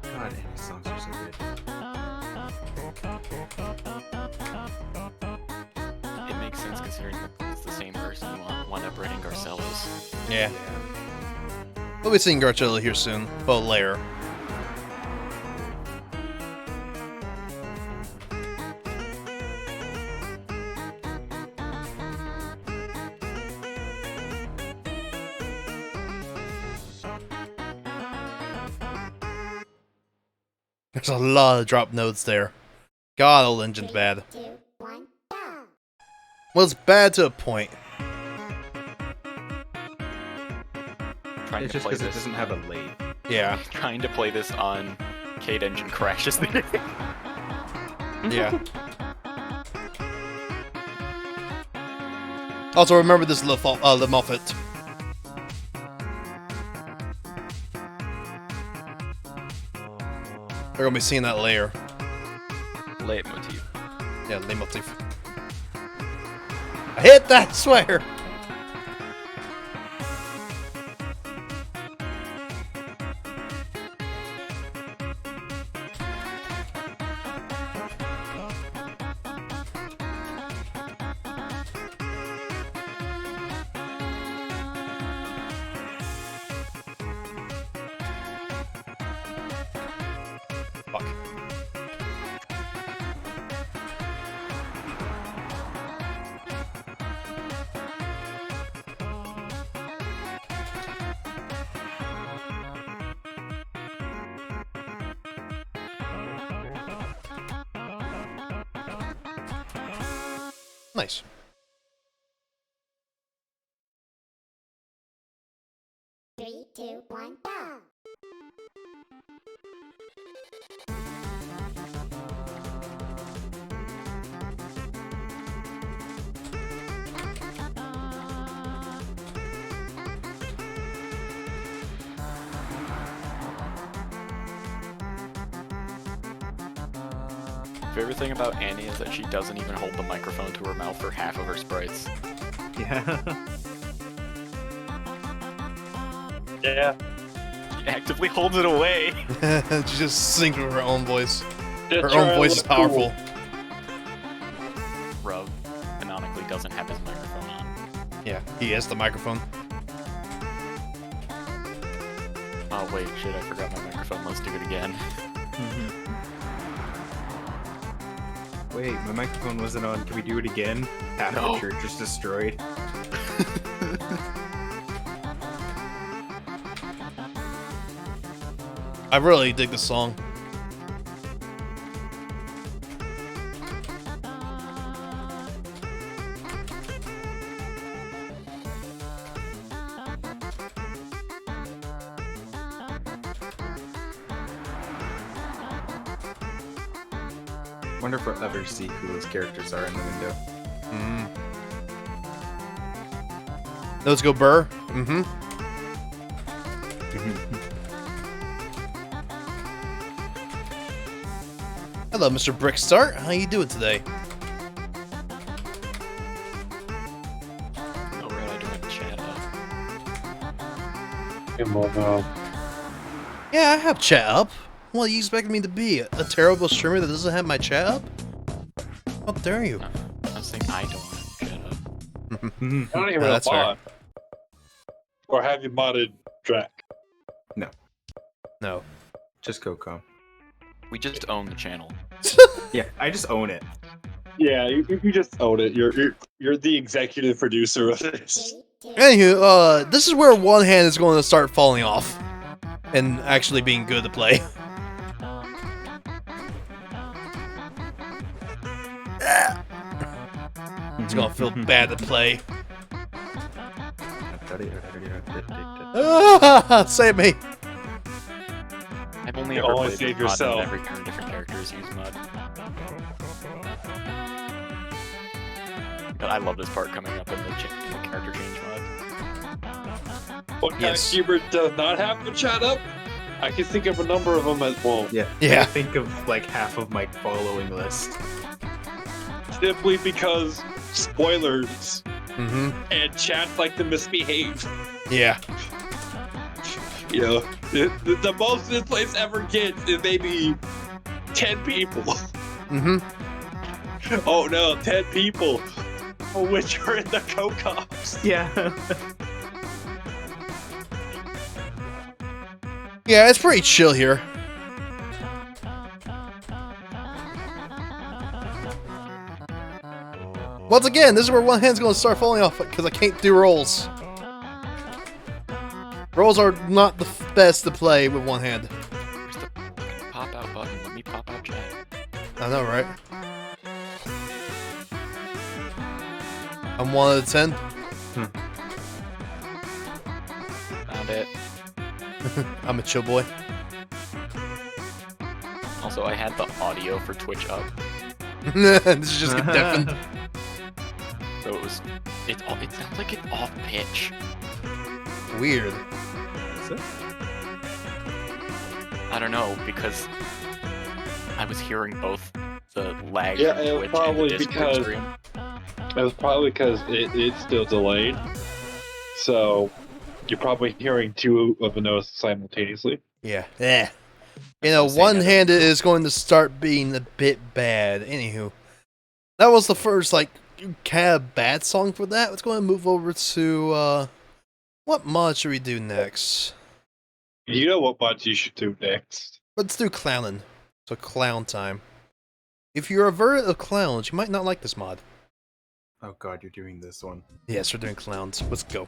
God, Annie's songs are so good. It makes sense considering that it's the same person who wound up writing Garcello's. Yeah. We'll be seeing Garcello here soon. Well, later. There's a lot of drop notes there. God, old engine's bad. 2, 1, go! Well, it's bad to a point. Trying It's to just play because it this. doesn't have a lathe. Yeah. Trying to play this on Cade Engine crashes the game. Yeah. Also, remember this Le Moffat. They're gonna be seeing that later. Leitmotiv. Yeah, leitmotiv. I hit that, I swear! Fuck. Nice. Three, two, one, go. Favorite thing about Annie is that she doesn't even hold the microphone to her mouth for half of her sprites. Yeah. Yeah. She actively holds it away. She just sings with her own voice. Just Her trying own to voice is look cool. powerful. Rub canonically doesn't have his microphone on. Yeah, he has the microphone. Oh wait, shit, I forgot my microphone. Let's do it again. Wait, my microphone wasn't on. Can we do it again? Half No. the church is destroyed. I really dig this song. Wonder if we'll ever see who those characters are in the window. Let's go, Burr. Mm-hmm. Hello, Mr. Brickstart. How you doing today? Oh, right, I do have chat up. Yeah, I have chat up. What, you expected me to be? A terrible streamer that doesn't have my chat up? How dare you? I was saying I don't have chat up. I don't even Oh, know that's fair. mod. Or have you modded Drac? No. Just GoCom. We just own the channel. Yeah, I just own it. Yeah, you just own it. You're the executive producer of this. Three, two, Anywho, this is where one hand is going to start falling off. And actually being good to play. It's gonna feel bad to play. Save me! I've only You ever always played save with mod yourself. and every different characters use mod. But I love this part coming up in the character change mod. What kind Yes. of keyboard does not have the chat up? I can think of a number of them as well. Yeah. Yeah. I think of like half of my following list. Simply because spoilers Mm-hmm. and chat like to misbehave. Yeah. You know, the most this place ever gets is maybe 10 people. Mm-hmm. Oh no, 10 people, which are in the co-cops. Yeah. Yeah, it's pretty chill here. Once again, this is where one hand's gonna start falling off because I can't do rolls. Rolls are not the best to play with one hand. Where's the fucking pop out button? Let me pop out chat. I know, right? I'm 1 out of 10. Found it. I'm a chill boy. Also, I had the audio for Twitch up, This is just get deafened. so it sounds like it's off pitch. Weird. Is it? I don't know, because I was hearing both the lag Yeah, from it was Twitch and the probably Discord because- stream. It was probably because it's still delayed. So you're probably hearing two of the notes simultaneously. Yeah. You what know, I'm saying, I don't one-handed know. is going to start being a bit bad. Anywho, that was the first like kind of bad song for that. Let's go ahead and move over to what mod should we do next? You know what mod you should do next. Let's do clowning. So clown time. If you're averted of clowns, you might not like this mod. Oh god, you're doing this one. Yes, we're doing clowns. Let's go.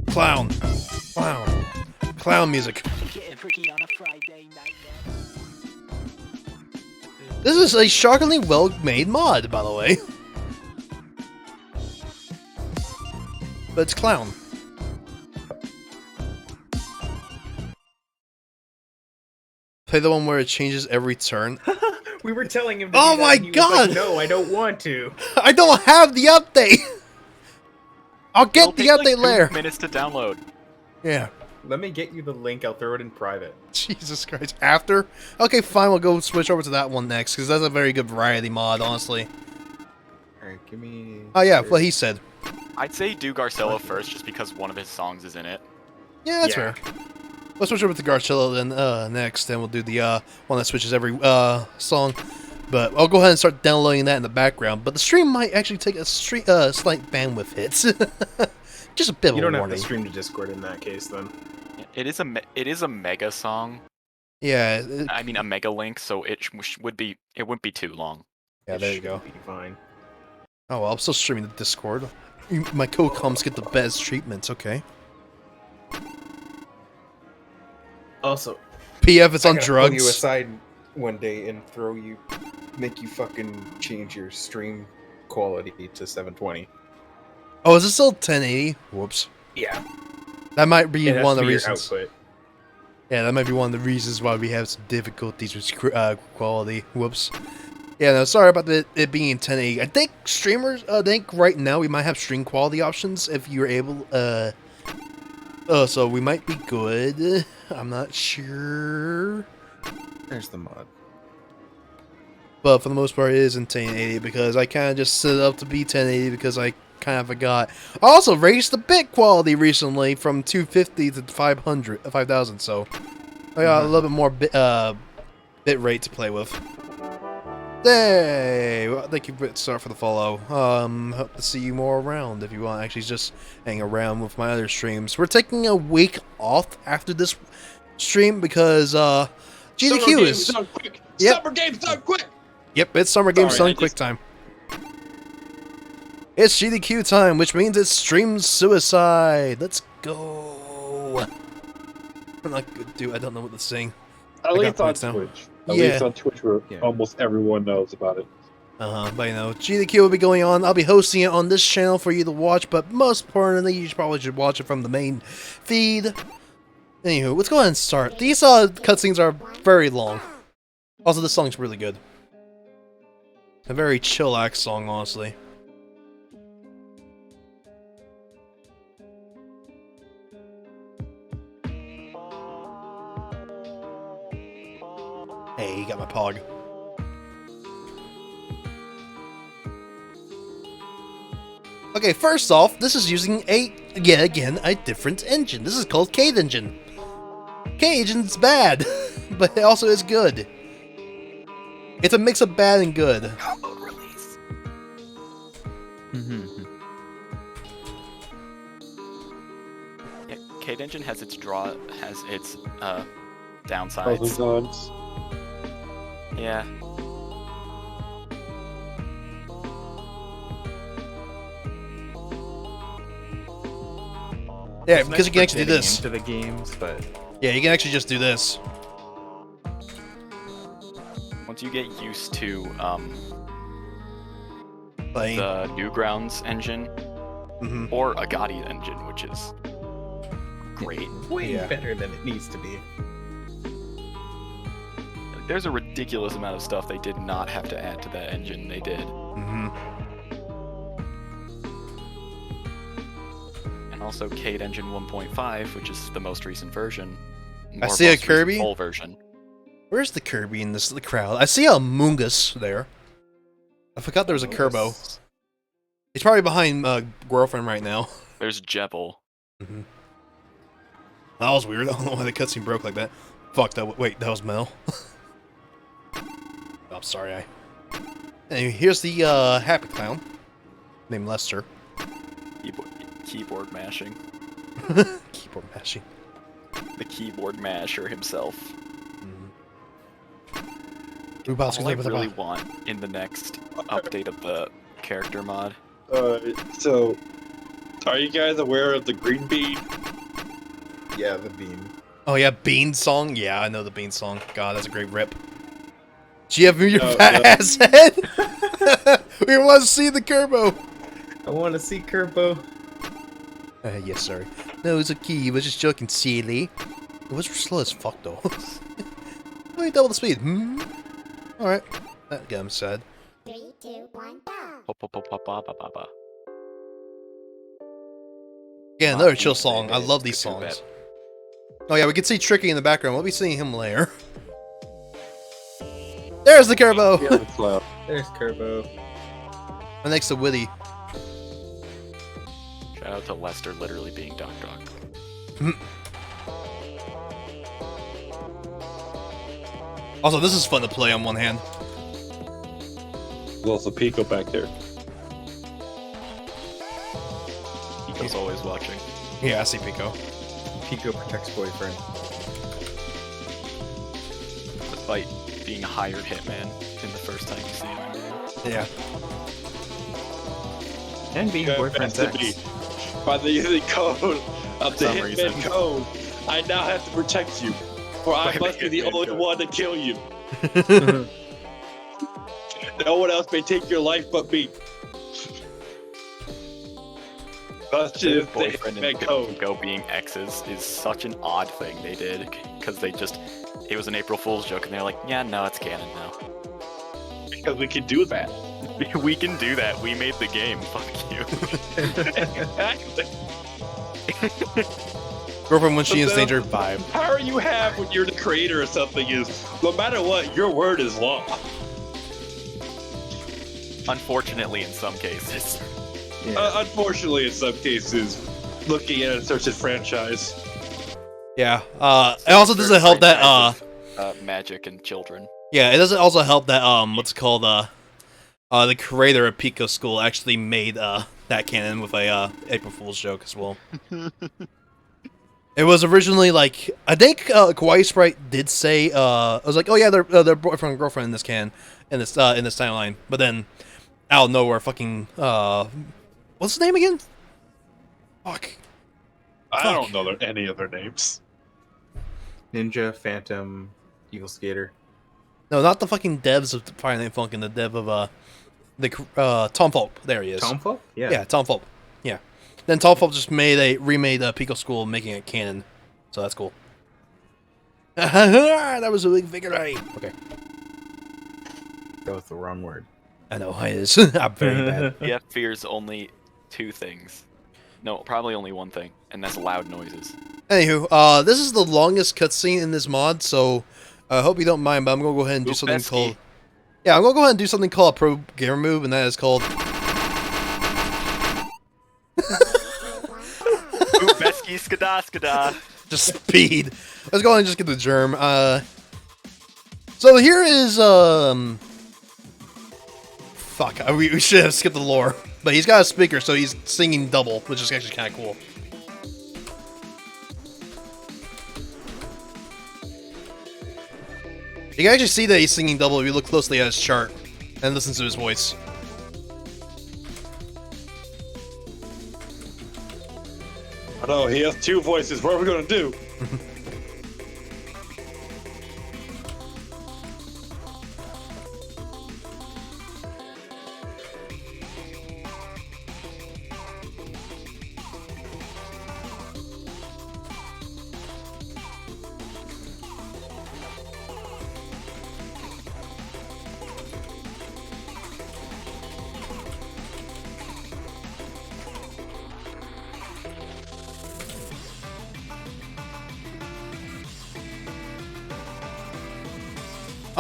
Clown. Clown. Clown music. This is a shockingly well-made mod, by the way. But it's clown. Play the one where it changes every turn. We were telling him to Oh do that, my and he was like, God! no, I don't want to. I don't have the update! I'll get It'll the take, like, update 2 later. minutes to download. Yeah. Let me get you the link, I'll throw it in private. Jesus Christ. After? Okay, fine, we'll go switch over to that one next, because that's a very good variety mod, honestly. Alright, give me... Oh yeah, what he said. I'd say do Garcello first, just because one of his songs is in it. Yeah, that's Yeah. fair. Let's switch over to Garcello then next, then we'll do the one that switches every song. But I'll go ahead and start downloading that in the background. But the stream might actually take a slight bandwidth hits. Just a bit You of a don't have warning. to stream to Discord in that case, then. It is a mega song. Yeah, I mean a mega link, so it wouldn't be too long. yeah, there you go. Be fine. Oh well, I'm still streaming the Discord. My co-coms get the best treatments, okay. Also, PF is I on gotta pull you drugs. aside one day and make you fucking change your stream quality to 720. Oh, is it still 1080? Whoops. Yeah. That might be It has one of to the be your reasons. output. Yeah, that might be one of the reasons why we have some difficulties with quality. Whoops. Yeah, no, sorry about it being 1080. I think streamers, I think right now we might have stream quality options if you're able, so we might be good. I'm not sure. There's the mod. But for the most part, it is in 1080 because I kind of just set it up to be 1080 because I kind of forgot. I also raised the bit quality recently from 250 to 5,000, so I got a little bit more bit rate to play with. Hey, well, thank you for the follow. Hope to see you more around if you want. Actually, just hang around with my other streams. We're taking a week off after this stream because GDQ is. Done quick. Yep. Summer games done quick. Yep, it's summer games Sorry, done quick time. It's GDQ time, which means it's stream suicide. Let's go. I'm not good, dude. I don't know what to sing. At got least on points now. Twitch. At Yeah. least on Twitch, where Yeah. almost everyone knows about it. But you know, GDQ will be going on. I'll be hosting it on this channel for you to watch, but most importantly, you probably should watch it from the main feed. Anywho, let's go ahead and start. These cutscenes are very long. Also, this song's really good. A very chillax song, honestly. Hey, you got my pog. Okay, first off, this is using yet again, a different engine. This is called Cade Engine. Cade Engine's bad, but it also is good. It's a mix of bad and good. Download release. Yeah, Cade Engine has its downsides. Pros and cons. Yeah. Yeah, It's because nice you can for actually do getting this. into the games, but Yeah, you can actually just do this. Once you get used to Playing. the Newgrounds engine Mhm. or a Gotti engine, which is great. Way Yeah. better than it needs to be. Like, there's a ridiculous amount of stuff they did not have to add to that engine. They did. Mm-hmm. And also Cade Engine 1.5, which is the most recent version. I or see a most recent Kirby. Full version. Where's the Kirby in this crowd? I see a Mungus there. I forgot there was a Kerbo. He's probably behind girlfriend right now. There's Jebel. Mm-hmm. That was weird. I don't know why the cutscene broke like that. Fuck that. Wait, that was Mel. I'm sorry. Anyway, here's the Happy Clown named Lester. Keyboard mashing. Keyboard mashing. The keyboard masher himself. All I really want in the next update of the character mod. So, are you guys aware of the green bean? Yeah, the beam. Oh yeah, Bean song. Yeah, I know the Bean song. God, that's a great rip. GF, move your fat ass head. We want to see the Kerbo. I want to see Kerbo. Yes, sorry. No, it's a key. He was just joking, silly. It was slow as fuck, though. Wait, double the speed. Hmm? Alright. That got him sad. 3, 2, 1, go. Yeah, another chill song. I love these songs. Oh yeah, we can see Tricky in the background. We'll be seeing him later. There's the Kerbo! There's Kerbo. And next to Witty. Shout out to Lester literally being Doc Doc. Also, this is fun to play on one hand. There's also Pico back there. Pico's always watching. Yeah, I see Pico. Pico protects boyfriend. Despite being a hired hitman in the first time you see him. Yeah. And being boyfriend's Has to be. ex. By the using code of the some Hitman reason. code, I now have to protect you, for I By the must be the Hitman only code. one to kill you. No one else may take your life but me. That's just the Boyfriend and Hitman code. Pico being exes is such an odd thing they did, because they just, it was an April Fool's joke, and they're like, yeah, no, it's canon now. Because we can do that. We can do that. We made the game. Fuck you. Exactly. Girlfriend when she is So- danger vibe. Power you have when you're the creator of something is, no matter what, your word is law. Unfortunately, in some cases. Yeah. Unfortunately, in some cases, looking at such a franchise. Yeah. It also doesn't help that Magic and children. yeah, it doesn't also help that what's it called the creator of Pico School actually made that canon with a April Fool's joke as well. It was originally like I think Kawaii Sprite did say I was like, oh yeah, they're boyfriend and girlfriend in this timeline, but then out of nowhere, fucking what's his name again? Fuck. I don't know any other names. Ninja, Phantom, Eagle Skater. No, not the fucking devs of Fire Name Funkin', the dev of the Tom Folk. There he is. Tom Folk? Yeah. Yeah, Tom Folk. Yeah. Then Tom Folk just remade Pico School, making it canon. So that's cool. That was a big victory. Okay. That was the wrong word. I know, it is. I'm very bad. BF fears only two things. No, probably only one thing, and that's loud noises. Anywho, this is the longest cutscene in this mod, so I hope you don't mind, but I'm going to go ahead and do something Lupeski. called... Yeah, I'm going to go ahead and do something called a pro gamer move, and that is called... Besky skada skada. Just speed. Let's go ahead and just get the germ. So here is fuck. We should have skipped the lore, but he's got a speaker, so he's singing double, which is actually kind of cool. You can actually see that he's singing double if you look closely at his chart and listen to his voice. I know, he has two voices. What are we gonna do?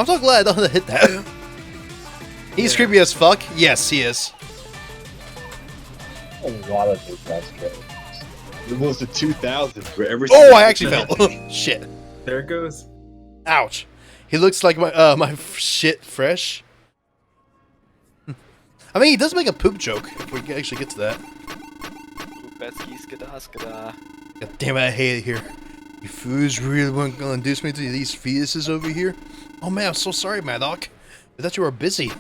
I'm so glad I don't hit that. He's creepy as fuck. Yes, he is. A lot of new cast characters. It was the 2000s where every Oh, I actually fell. Shit. There it goes. Ouch. He looks like my shit fresh. I mean, he does make a poop joke. If we can actually get to that. Oopetsky skada. God damn it, I hate it here. You fools really weren't gonna induce me to these fetuses over here? Oh man, I'm so sorry, Maddock. I thought you were busy.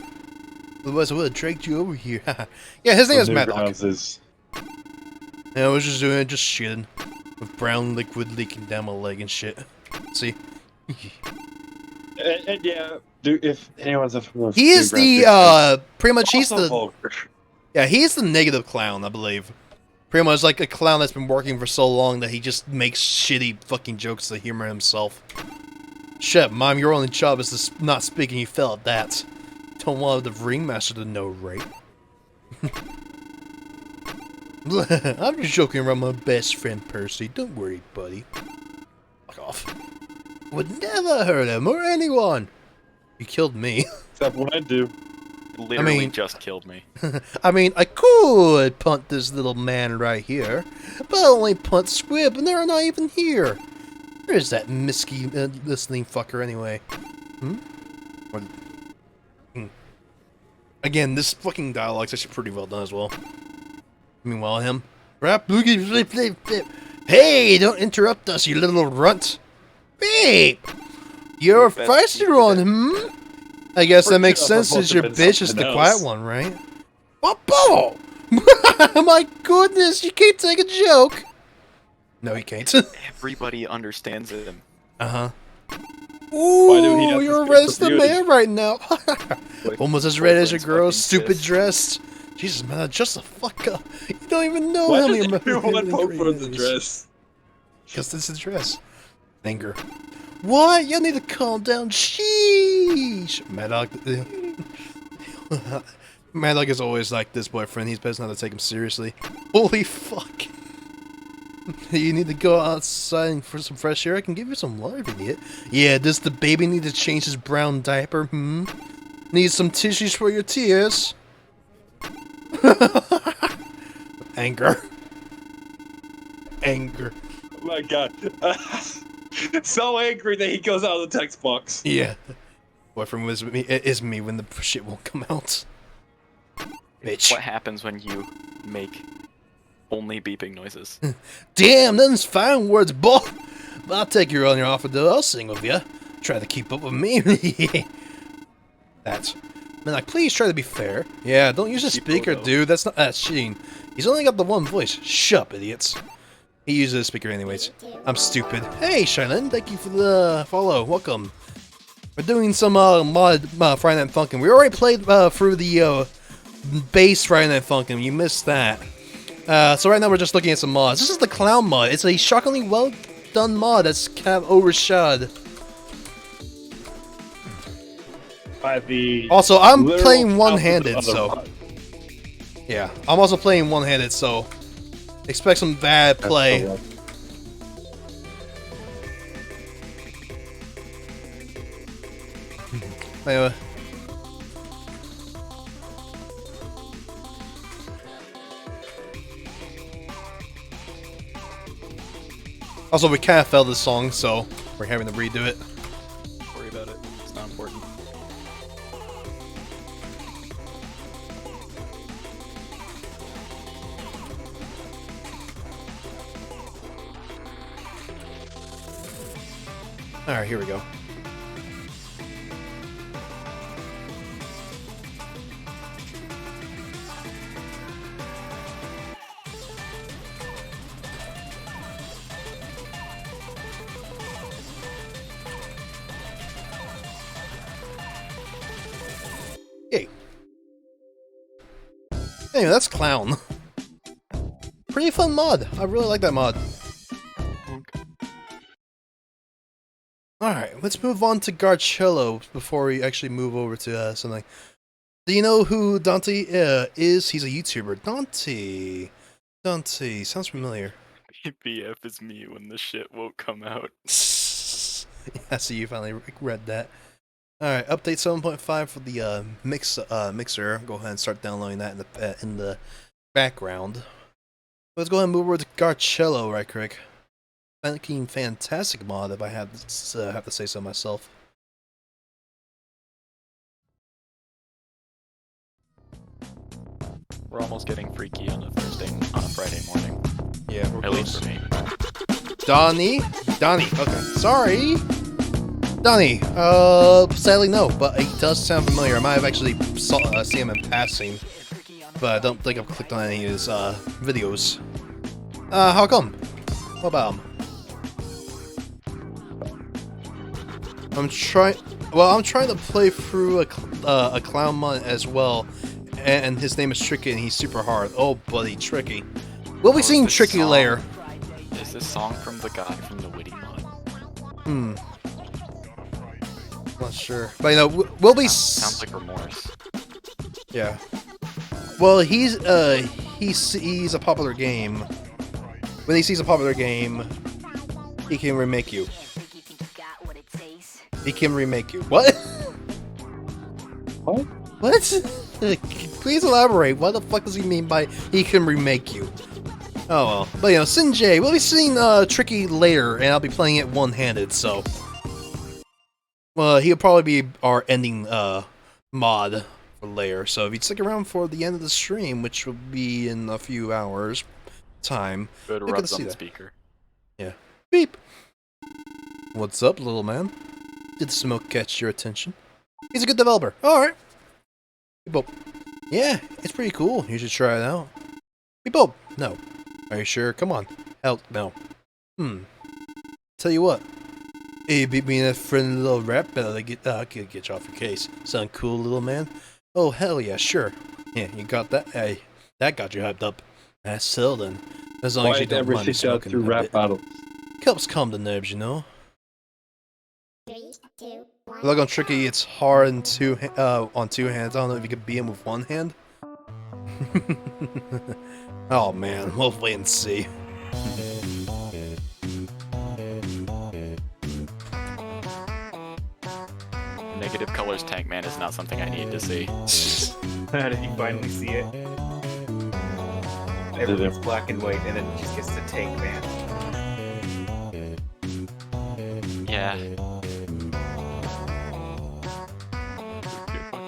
Otherwise, I would have dragged you over here. Yeah, his name is Maddock. Yeah, I was just doing it, just shitting. With brown liquid leaking down my leg and shit. See? and yeah, dude, if anyone's a He is the, pretty much he's also the... vulgar. Yeah, he's the negative clown, I believe. Pretty much like a clown that's been working for so long that he just makes shitty fucking jokes to humor himself. Shit, Mom, your only job is to not speak and you fail at that. Don't want the ringmaster to know, right? I'm just joking around my best friend Percy. Don't worry, buddy. Fuck off. Would never hurt him or anyone. You killed me. Except when I do. Literally just killed me. I mean, I could punt this little man right here, but I only punt Squib, and they're not even here. Where's that misky listening fucker anyway? Or, Again, this fucking dialogue's actually pretty well done as well. Meanwhile, him. Rap boogie flip flip flip. Hey, don't interrupt us, you little runt. Beep! You're a faster one, I guess that makes sense since your bitch is the quiet one, right? Oh, my goodness, you can't take a joke. No, he can't. Everybody understands him. Uh-huh. Why do he have Ooh, to you're speak red as for the beauty? man right now. Almost as red as your boyfriend's girl's fucking stupid sis. dress. Jesus, man, just a fuck up. You don't even know Why how does many everyone vote for the dress? Because this is the dress. Anger. What? You need to calm down. Sheesh. Maddock. Maddock is always like this boyfriend. He's best not to take him seriously. Holy fuck. You need to go outside for some fresh air. I can give you some water if you need it. Yeah, does the baby need to change his brown diaper? Need some tissues for your tears? Anger. Anger. Oh my god. So angry that he goes out of the text box. Yeah. Boyfriend was me. It is me when the shit won't come out. Bitch. What happens when you make only beeping noises? Damn, them's fine words, boy. But I'll take you on your offer, though. I'll sing with you. Try to keep up with me. That's. Man, like, please try to be fair. Yeah, don't use a speaker, dude. That's cheating. He's only got the one voice. Shut up, idiots. He uses a speaker anyways. I'm stupid. Hey, Shailin, thank you for the follow. Welcome. We're doing some mod Friday Night Funkin'. We already played through the base Friday Night Funkin'. You missed that. So right now we're just looking at some mods. This is the clown mod. It's a shockingly well done mod that's kind of overshadowed. By the Also, I'm literal playing one-handed, output of the so mod. yeah, I'm also playing one-handed, so expect some bad play. That's Anyway. Also, we kind of failed this song, so we're having to redo it. Don't worry about it. It's not important. Alright, here we go. Yay. Anyway, that's Clown. Pretty fun mod. I really like that mod. Alright, let's move on to Garcello before we actually move over to something. Do you know who Dante is? He's a YouTuber. Dante, sounds familiar. BF is me when the shit won't come out. Yeah, so you finally read that. Alright, update 7.5 for the mixer. Go ahead and start downloading that in the background. Let's go ahead and move over to Garcello right quick. Fucking fantastic mod, if I have to say so myself. We're almost getting freaky on a Friday morning. Yeah, we're At least for me. Donnie, okay, sorry. Donnie, sadly no, but he does sound familiar. I might have actually seen him in passing, but I don't think I've clicked on any of his videos. How come? What about him? I'm trying to play through a clown mod as well, and his name is Tricky, and he's super hard. Oh, buddy, Tricky. We'll be seeing Tricky song, later. Is this song from the guy from the Witty mod? Not sure, but you know, we'll be. Sounds like Remorse. Yeah. Well, he's a popular game. When he sees a popular game, he can remake you. He can remake you. What? What? What? Please elaborate. What the fuck does he mean by he can remake you? Oh well. But you know, Sinjay, we'll be seeing Tricky later, and I'll be playing it one-handed, so. Well, he'll probably be our ending mod for later. So if you stick around for the end of the stream, which will be in a few hours time, Good you can rubs see on the that. speaker. Yeah. Beep. What's up, little man? Did the smoke catch your attention? He's a good developer. Alright. Beep. Yeah, it's pretty cool. You should try it out. Beep. No. Are you sure? Come on. Hell, no. Tell you what. Hey, you beat me in a friendly little rap battle. I could get you off your case. Sound cool, little man? Oh, hell yeah, sure. Yeah, you got that? Hey, that got you hyped up. That's so then. As long as you don't mind me smoking through a rap bit. battles? Helps calm the nerves, you know. 3, 2, 1. Look on Tricky, it's hard on two hands. I don't know if you could beat him with one hand. Oh man, we'll wait and see. Negative colors Tank Man is not something I need to see. How did you finally see it? Everything's black and white, and then it just gets to Tank Man. Yeah.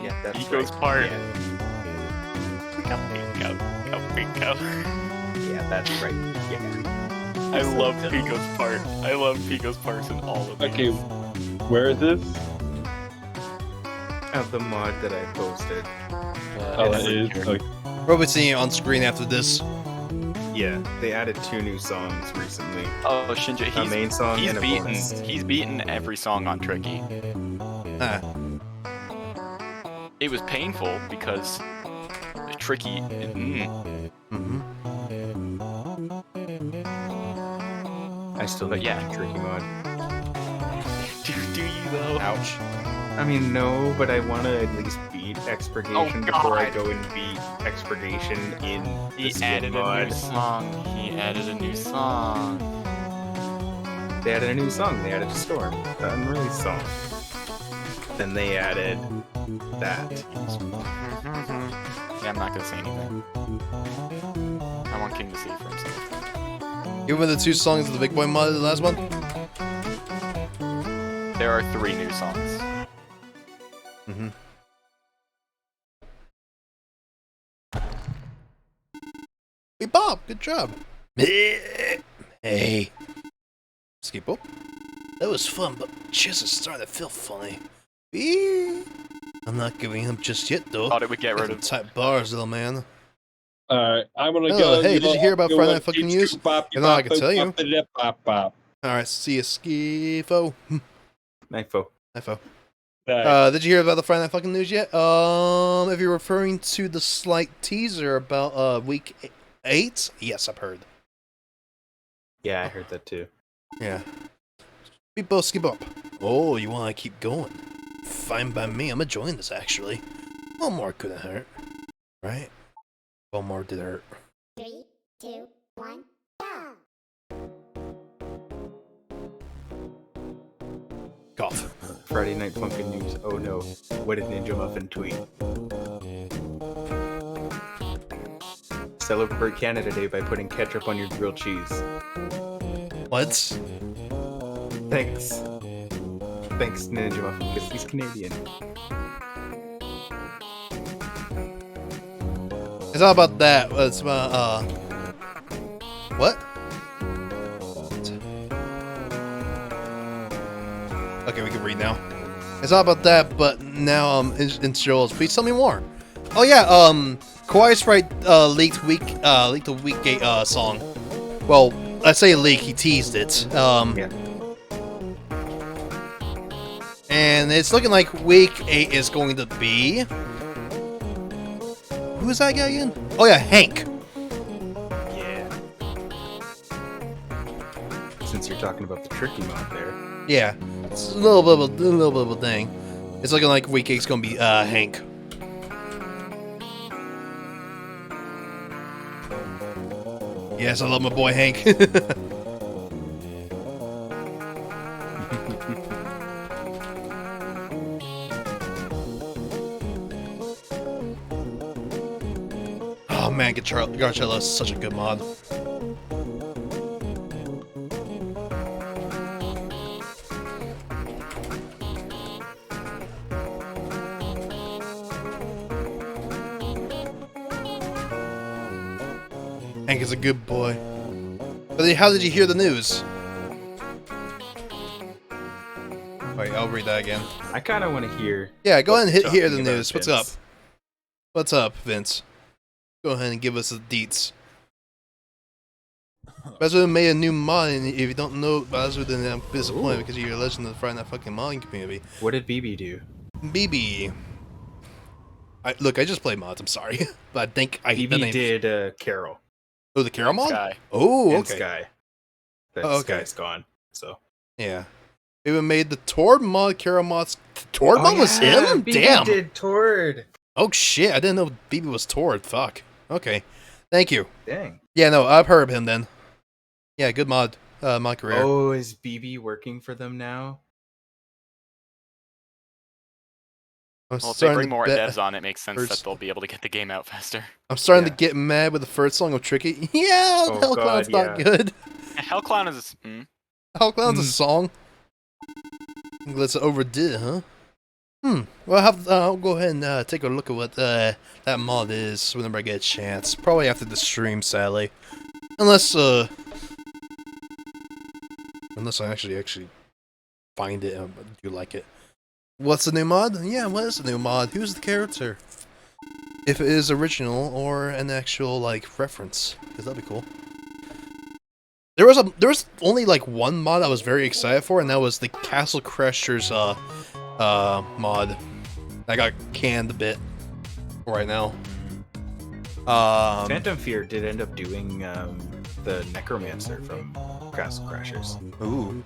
Yeah, that's Pico's right. part. Yeah. Pico. Yeah, that's right. Yeah. I love Pico's part. I love Pico's parts in all of these. Okay, where is this? Of the mod that I posted. Oh, that is. Okay. We'll be seeing it on screen after this. Yeah, they added 2 new songs recently. Oh, Shinja, A main song and a bonus. he's beaten every song on Tricky. It was painful because Tricky. I still like the Tricky mod. Do you though? Ouch. I mean, no, but I want to at least beat Expurgation before I go and beat Expurgation in the He skin added a mod. new song. He added a new song. They added a new song. They added a Storm, the unreleased song. Then they added that. Yeah, I'm not gonna say anything. I want King to see for himself. Even the 2 songs of the Big Boy mod, the last one. There are 3 new songs. Hey Bob, good job. Hey. Skip up. That was fun, but chest is starting to feel funny. I'm not giving him just yet, though. Thought it would get rid Some of. tight bars, little man. Alright, I'm gonna Oh, go. hey, did you hear about Friday Night Fucking News? You know, I can tell you. Alright, see you, Skifo. Knifo. Did you hear about the Friday Night Fucking News yet? If you're referring to the slight teaser about week 8, yes, I've heard. Yeah, I heard that too. Yeah. Skip up. Oh, you want to keep going? Fine by me. I'm enjoying this actually. One more couldn't hurt, right? One more did hurt. 3, 2, 1, go! Cough. Friday Night Funkin' News. Oh no, what did Ninja Muffin tweet? Celebrate Canada Day by putting ketchup on your grilled cheese. What? Thanks. Thanks, Ninja Muffin, because he's Canadian. It's not about that. It's about, what? Okay, we can read now. It's not about that, but now, in Joel's, please tell me more. Oh yeah, Kawaii Sprite, leaked the Weekgate, song. Well, I say leak, he teased it. Yeah. And it's looking like week 8 is going to be... Who's that guy again? Oh yeah, Hank. Yeah. Since you're talking about the tricky mod there. Yeah, it's a little bit of a thing. It's looking like week 8's gonna be Hank. Yes, I love my boy Hank. Oh man, Garchella is such a good mod. Hank is a good boy. But how did you hear the news? Wait, I'll read that again. I kind of want to hear. Yeah, go ahead and what hear talking the about news. What's Vince. up? What's up, Vince? Go ahead and give us the deets. Bowser made a new mod, and if you don't know Bowser, then I'm disappointed because you're a legend of the Friday Night Fucking modding community. What did BB do? BB. Look, I just play mods, I'm sorry. But I think I BB did Carol. Oh, the Carol mod? Sky. Oh, And okay. Sky. That Oh, okay. Sky's gone. So. Yeah. Even made the Tord mod, Carol mods. Tord mod was him? BB Damn. did Tord. Oh shit, I didn't know BB was Tord. Fuck. Okay. Thank you. Dang. Yeah, no, I've heard of him then. Yeah, good mod. Mod career. Oh, is BB working for them now? I'm Well, if they starting bring to more bet- devs on, it makes sense that first- they'll be able to get the game out faster. I'm starting Yeah. to get mad with the first song of Tricky. Yeah, Oh, Hell God, Clown's not yeah. good. Hell Clown is. Hell Clown's a Mm. song. Let's overdid, huh? Well, I'll go ahead and take a look at what that mod is whenever I get a chance. Probably after the stream, sadly. Unless I actually find it and do like it. What's the new mod? Yeah, what is the new mod? Who's the character? If it is original or an actual like reference, because that'd be cool. There was only like one mod I was very excited for, and that was the Castle Crashers mod. I got canned a bit right now. Phantom Fear did end up doing the Necromancer from Castle Crashers. Ooh.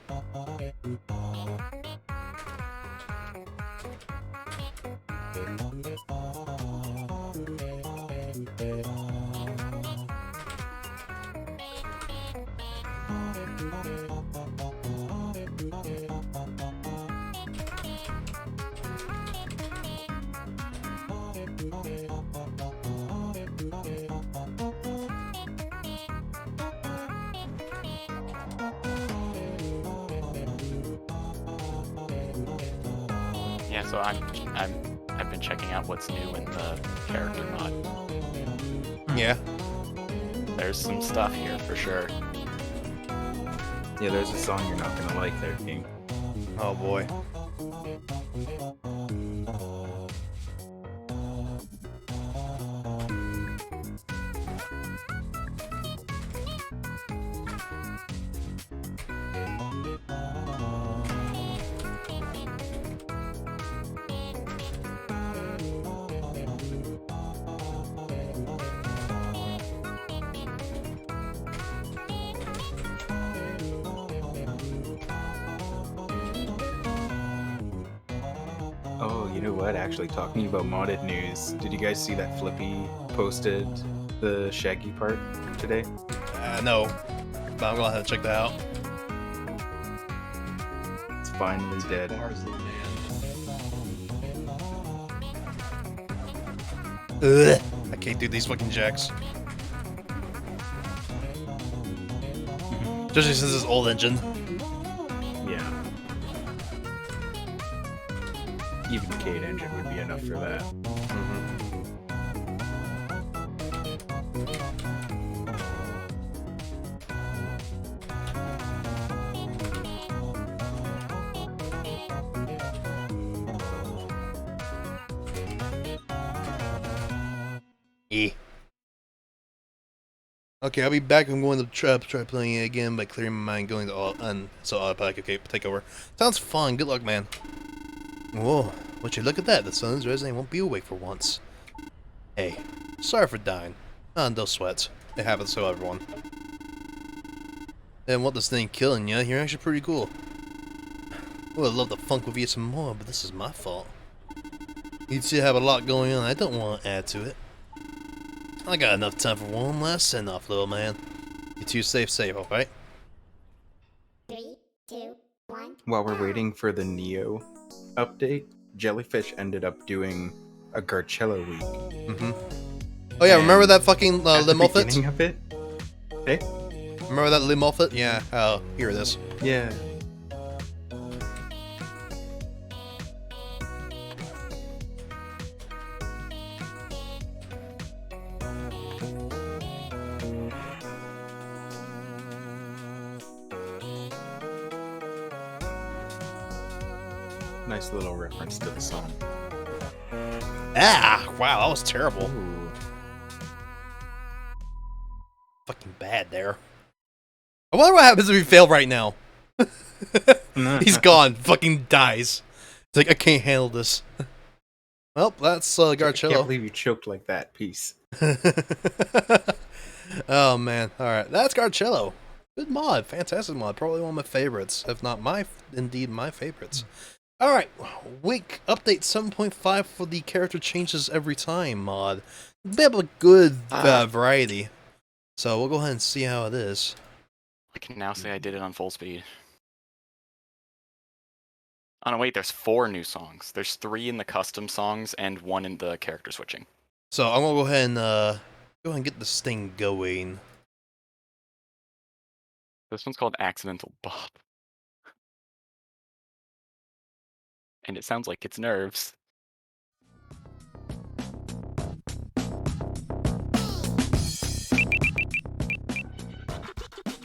Yeah, so I've been checking out what's new in the character mod. Yeah. There's some stuff here for sure. Yeah, there's a song you're not gonna like there, King. Oh boy. Oh, you know what? Actually, talking about modded news, did you guys see that Flippy posted the Shaggy part today? No. But I'm gonna have to check that out. It's finally dead. Ugh, I can't do these fucking jacks. Especially since it's old engine. Yeah. Even the Cade engine would be enough for that. Yeah. Okay, I'll be back. I'm going to try playing it again by clearing my mind, going to autopilot. Okay, take over. Sounds fun. Good luck, man. Whoa, would you look at that? The sun's rising. Won't be awake for once. Hey, sorry for dying. No sweats. It happens to everyone. And what this thing killing you? You're actually pretty cool. Well, I'd love to funk with you some more, but this is my fault. You two have a lot going on. I don't want to add to it. I got enough time for one last send-off, little man. You two safe, alright? 3, 2, 1. While we're waiting for the Neo update, Jellyfish ended up doing a Garcello week. Mm-hmm. Oh yeah, remember that fucking At the limo fit? beginning of it? Hey? Remember that limo fit? Yeah, here it is. Yeah. Nice little reference to the song. Ah! Wow, that was terrible. Ooh. Fucking bad there. I wonder what happens if we fail right now. He's gone. Fucking dies. It's like, I can't handle this. Well, that's I can't Garcello. believe you choked like that. Peace. Oh man, alright. That's Garcello. Good mod. Fantastic mod. Probably one of my favorites. If not indeed my favorites. Alright, week update 7.5 for the character changes every time mod. They have a good variety. So we'll go ahead and see how it is. I can now say I did it on full speed. Oh no, wait, there's 4 new songs. There's 3 in the custom songs and 1 in the character switching. So I'm gonna go ahead and get this thing going. This one's called Accidental Bob. And it sounds like it's nerves.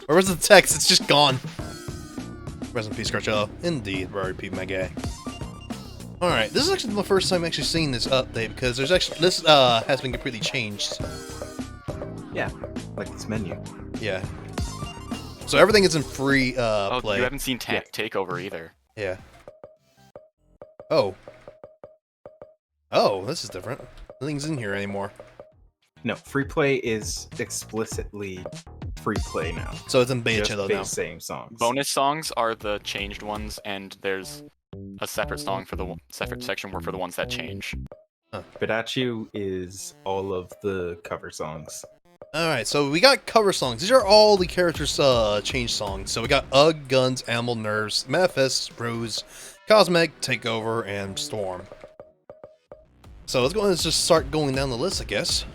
Where was the text? It's just gone. Rest in peace, Garcello. Indeed, R.I.P. my guy. Alright, this is actually the first time I'm actually seeing this update because there's actually this has been completely changed. Yeah, like this menu. Yeah. So everything is in free play. You haven't seen Takeover either. Yeah. Oh. Oh, this is different. Nothing's in here anymore. No, free play is explicitly free play now. So it's in beta Just channel the now. same songs. Bonus songs are the changed ones, and there's a separate song for the separate section for the ones that change. Bidachu is all of the cover songs. Alright, so we got cover songs. These are all the characters' change songs. So we got Ugg, Guns, Animal Nerves, Manifest, Rose, Cosmic, Takeover, and Storm. So let's go ahead and just start going down the list, I guess.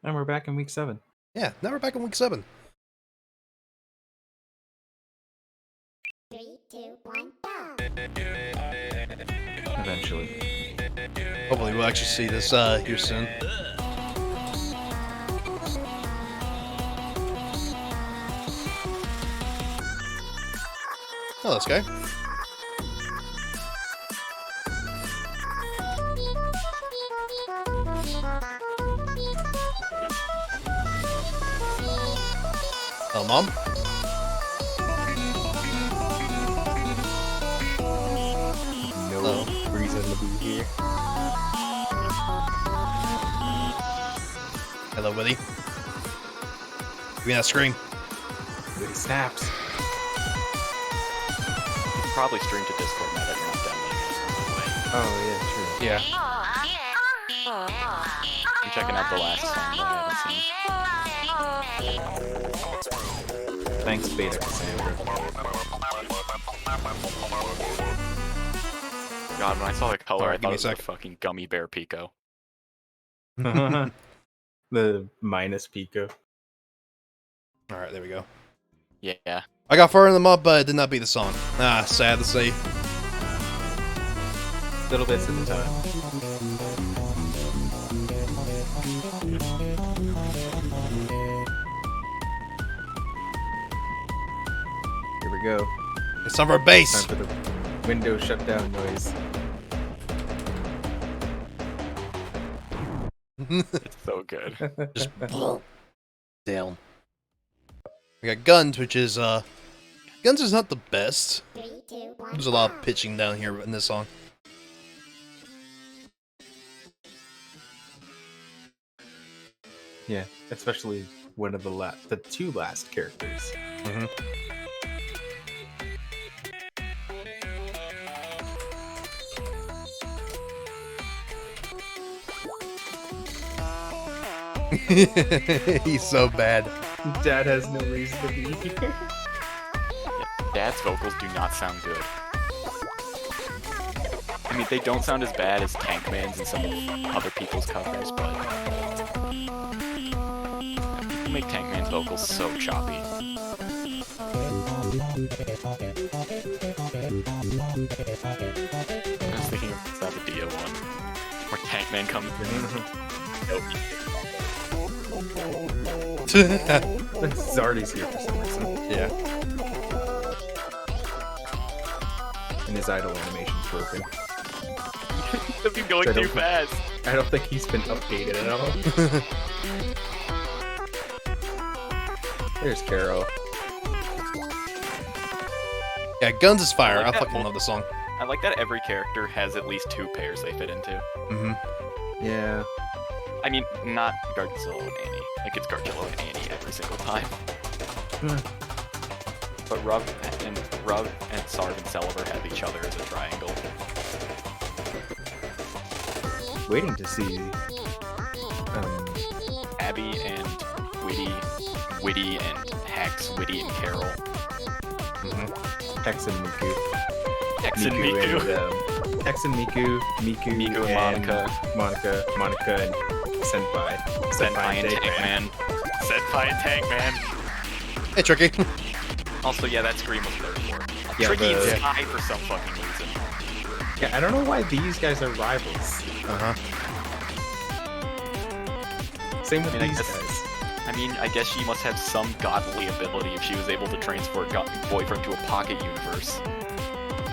And we're back in week 7. Yeah, now we're back in week 7. 3, 2, 1. Eventually. Hopefully we'll actually see this here soon. Oh, this guy. Oh, Mom? No reason to be here. Hello, Willie. Give me that scream. With snaps. You can probably stream to Discord now that you're not downloading it. Oh, yeah, true. Yeah. I'm checking out the last song that I haven't seen. Thanks, Beta Cassandra. God, when I saw the color, Alright, I give me thought a it was a fucking gummy bear Pico. The minus Pico. Alright, there we go. Yeah. I got far in the mud, but it did not beat the song. Ah, sad to say. Little bits at a time. Here we go. It's time for a bass! Time for the window shutdown noise. It's so good. Just down. We got guns, which is guns is not the best. 3, 2, 1. There's a lot of pitching down here in this song. Yeah, especially one of the two last characters. He's so bad. Dad has no reason to be here. Dad's vocals do not sound good. I mean, they don't sound as bad as Tankman's and some of other people's covers, but people make Tankman's vocals so choppy. I was thinking of that the Dio one, where Tankman comes Zardy's here for some reason. Yeah. And his idle animation's broken. Because he's going I too don't- fast. I don't think he's been updated at all. There's Carol. Yeah, guns is fire. I like I that fucking one. love the song. I like that every character has at least 2 pairs they fit into. Yeah. I mean, not Godzilla and Annie. Like, it's Godzilla and Annie every single time. But Rub and Sarv and Celeber have each other as a triangle. Waiting to see. Abby and Witty and Hex, Witty and Carol. Hex and Miku. Hex and Miku. And, Hex and Miku Miku and Monica and Senpai. Senpai and Tankman. Senpai and Tankman. Hey, Tricky. Also, yeah, that Scream was third for. Yeah, Tricky and the- Sky for some fucking reason. Yeah, I don't know why these guys are rivals. Same with I mean, I these guess- guys. I mean, I guess she must have some godly ability if she was able to transport boyfriend to a pocket universe.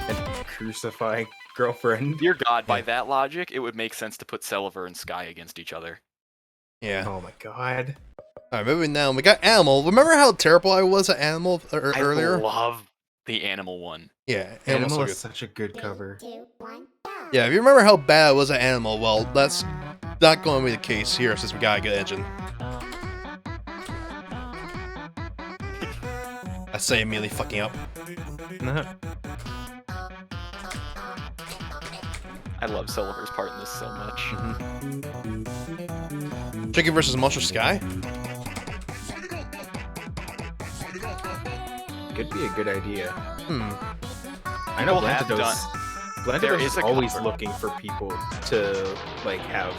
And crucifying girlfriend. Dear God, by that logic, it would make sense to put Celeber and Sky against each other. Yeah. Oh my god. Alright, moving down. We got Animal. Remember how terrible I was at Animal earlier? I love the animal one. Yeah, Animal's Animal so is good. such a good cover. 2, 1, go. Yeah, if you remember how bad I was at Animal, well, that's not going to be the case here since we got a good engine. I say immediately fucking up. I love Celeber's part in this so much. Tricky versus Monster Sky? Could be a good idea. I know People have Blantados There is is a always cover. looking for people to like have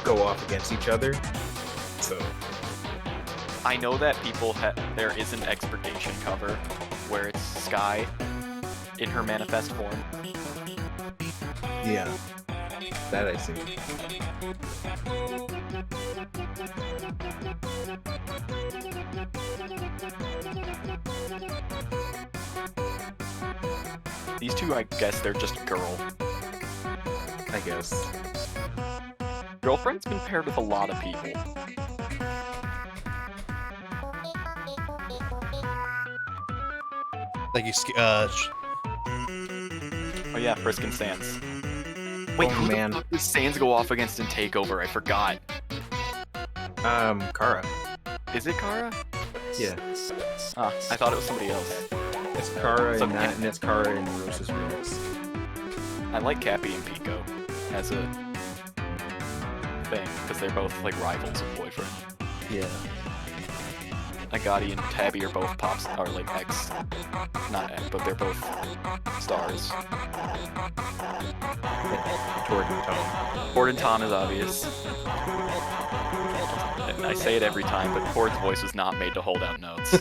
go off against each other. So I know that there is an Expurgation cover where it's Sky in her manifest form. yeah, that I see. These two, I guess they're just girl. I guess. Girlfriend's been paired with a lot of people. Like you, Oh yeah, Frisk and Sans. Wait, Oh, who man. the fuck does Sans go off against in Takeover? I forgot. Kara. Is it Kara? Yeah, Ah, I thought it was somebody else. it's Kara So- in that, and it's Kara in Rose's remix. I like Cappy and Pico as a thing, because they're both like rivals of boyfriend. Yeah. Agati and Tabby are both pops, or like X, not X, but they're both stars. Toward the tone. Tord and Tom is obvious. I say it every time, but Tord's voice was not made to hold out notes.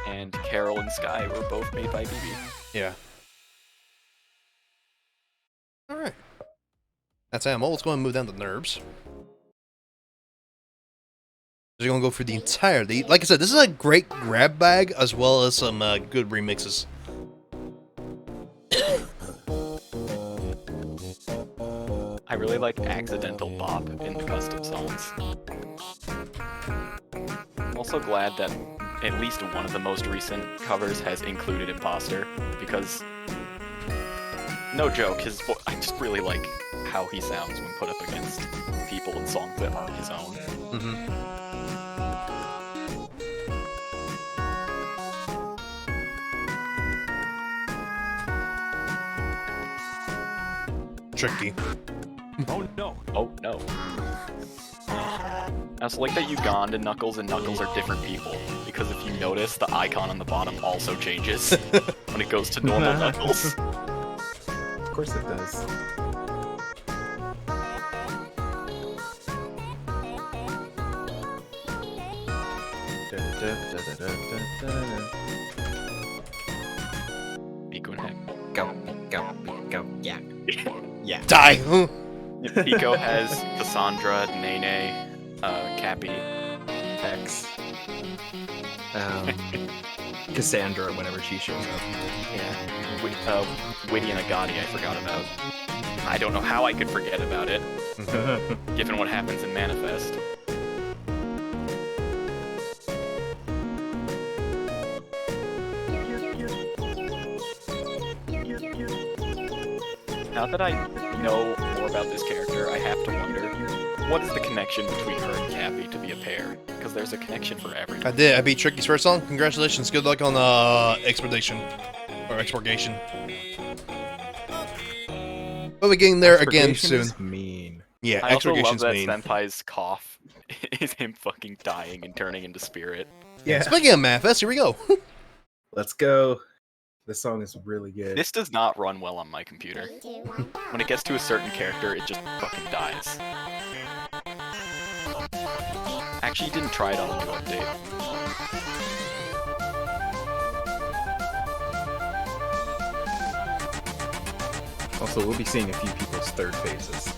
And Carol and Sky were both made by BB. Yeah. Alright. That's Animal. Let's go and move down to Nerves. We're going to go through the entirety. Like I said, this is a great grab bag as well as some good remixes. I really like Accidental Bop in the custom songs. I'm also glad that at least one of the most recent covers has included Imposter, because, no joke, I just really like how he sounds when put up against people in songs that aren't his own. Tricky. Oh no. Oh no. I also like that Uganda Knuckles and Knuckles are different people, because if you notice, the icon on the bottom also changes when it goes to normal Knuckles. Of course it does. Pico and Heck. Go. Yeah. Yeah. Die! Pico has Cassandra, Nene, Cappy. X. Cassandra whenever she shows up. Yeah. Witty and Agati I forgot about. I don't know how I could forget about it, given what happens in Manifest. Now that I know more about this character, I have to wonder, what is the connection between her and Cappy to be a pair? Because there's a connection for everyone. I did. I beat Tricky's first song. Congratulations. Good luck on expedition. Or expurgation. We'll be getting there again Expurgation soon. is mean. Yeah, I also love expurgation's that mean. Senpai's cough is him fucking dying and turning into spirit. Yeah. Speaking of Manifest, here we go. Let's go. This song is really good. This does not run well on my computer. 3, 2, 1. When it gets to a certain character, it just fucking dies. Actually, you didn't try it on the new update. Also, we'll be seeing a few people's third phases.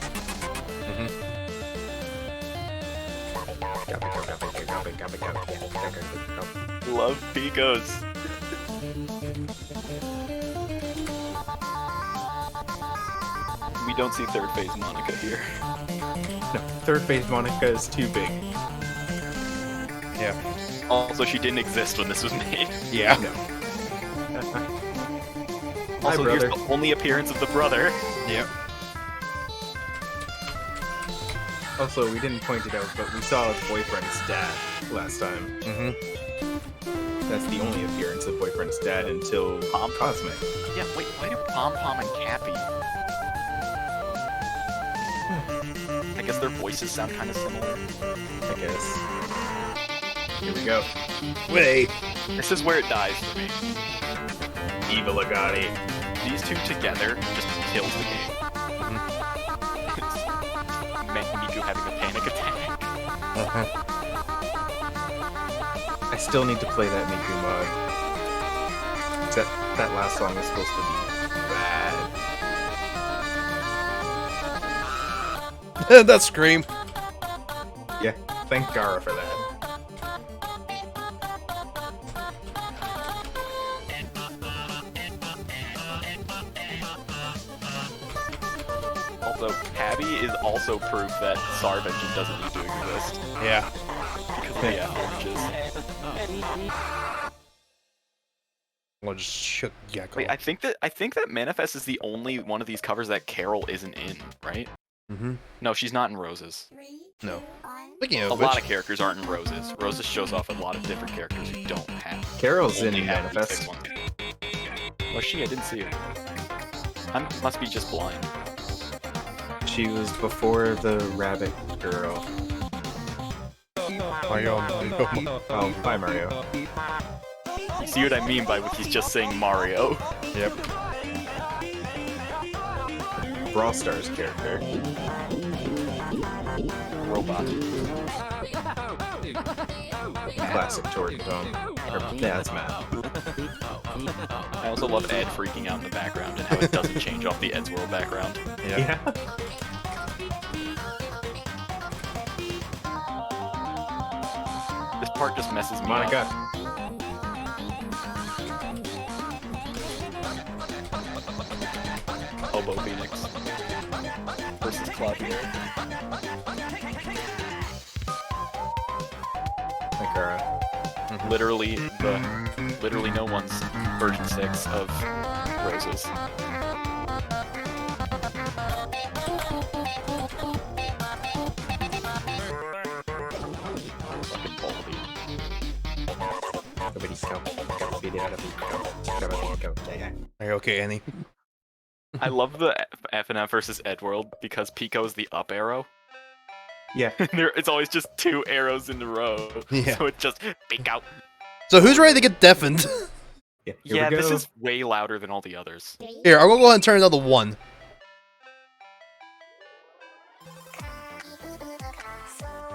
Love Picos. We don't see third phase Monica here. No, third phase Monica is too big. Yeah. Also, she didn't exist when this was made. Yeah. No. Also, here's brother. the only appearance of the brother. Yep. Also, we didn't point it out, but we saw his boyfriend's dad last time. That's the only appearance of boyfriend's dad until Cosmic. Yeah, wait, why do Pom Pom and Cappy? I guess their voices sound kind of similar. I guess. Here we go. Wait. This is where it dies for me. Evil Agati. These two together just kills the game. Miku having a panic attack. I still need to play that Miku mod. That last song is supposed to be bad. That scream. Yeah, thank Gara for that. Also, Tabby is also proof that Sarvention doesn't need to exist. Yeah. Because of the oranges. I'll just shook Gecko. Wait, I think that Manifest is the only one of these covers that Carol isn't in, right? No, she's not in Roses. 3, No. 1. Speaking A of lot which, of characters aren't in Roses. Roses shows off a lot of different characters who don't have. Carol's only in have these Manifest. 6 ones. Was she? I didn't see her. I must be just blind. She was before the rabbit girl. Mario. Oh, bye Mario. You see what I mean by he's just saying Mario. Yep. Brawl Stars character. Robot. Classic Jordan tone. Yeah, that's Matt. I also love Ed freaking out in the background and how it doesn't change off the Ed's World background. Yeah. This part just messes me My up. god. Hobo Phoenix versus Claudia. Makara. Literally no one's version 6 of Roses. Fucking baldy. Are you okay, Annie? I love the FNF versus Edworld because Pico's the up arrow. Yeah. It's always just 2 arrows in a row. Yeah. So it's just peek out. So who's ready to get deafened? Yeah, Yeah, this is way louder than all the others. Here, I'm gonna go ahead and turn another 1.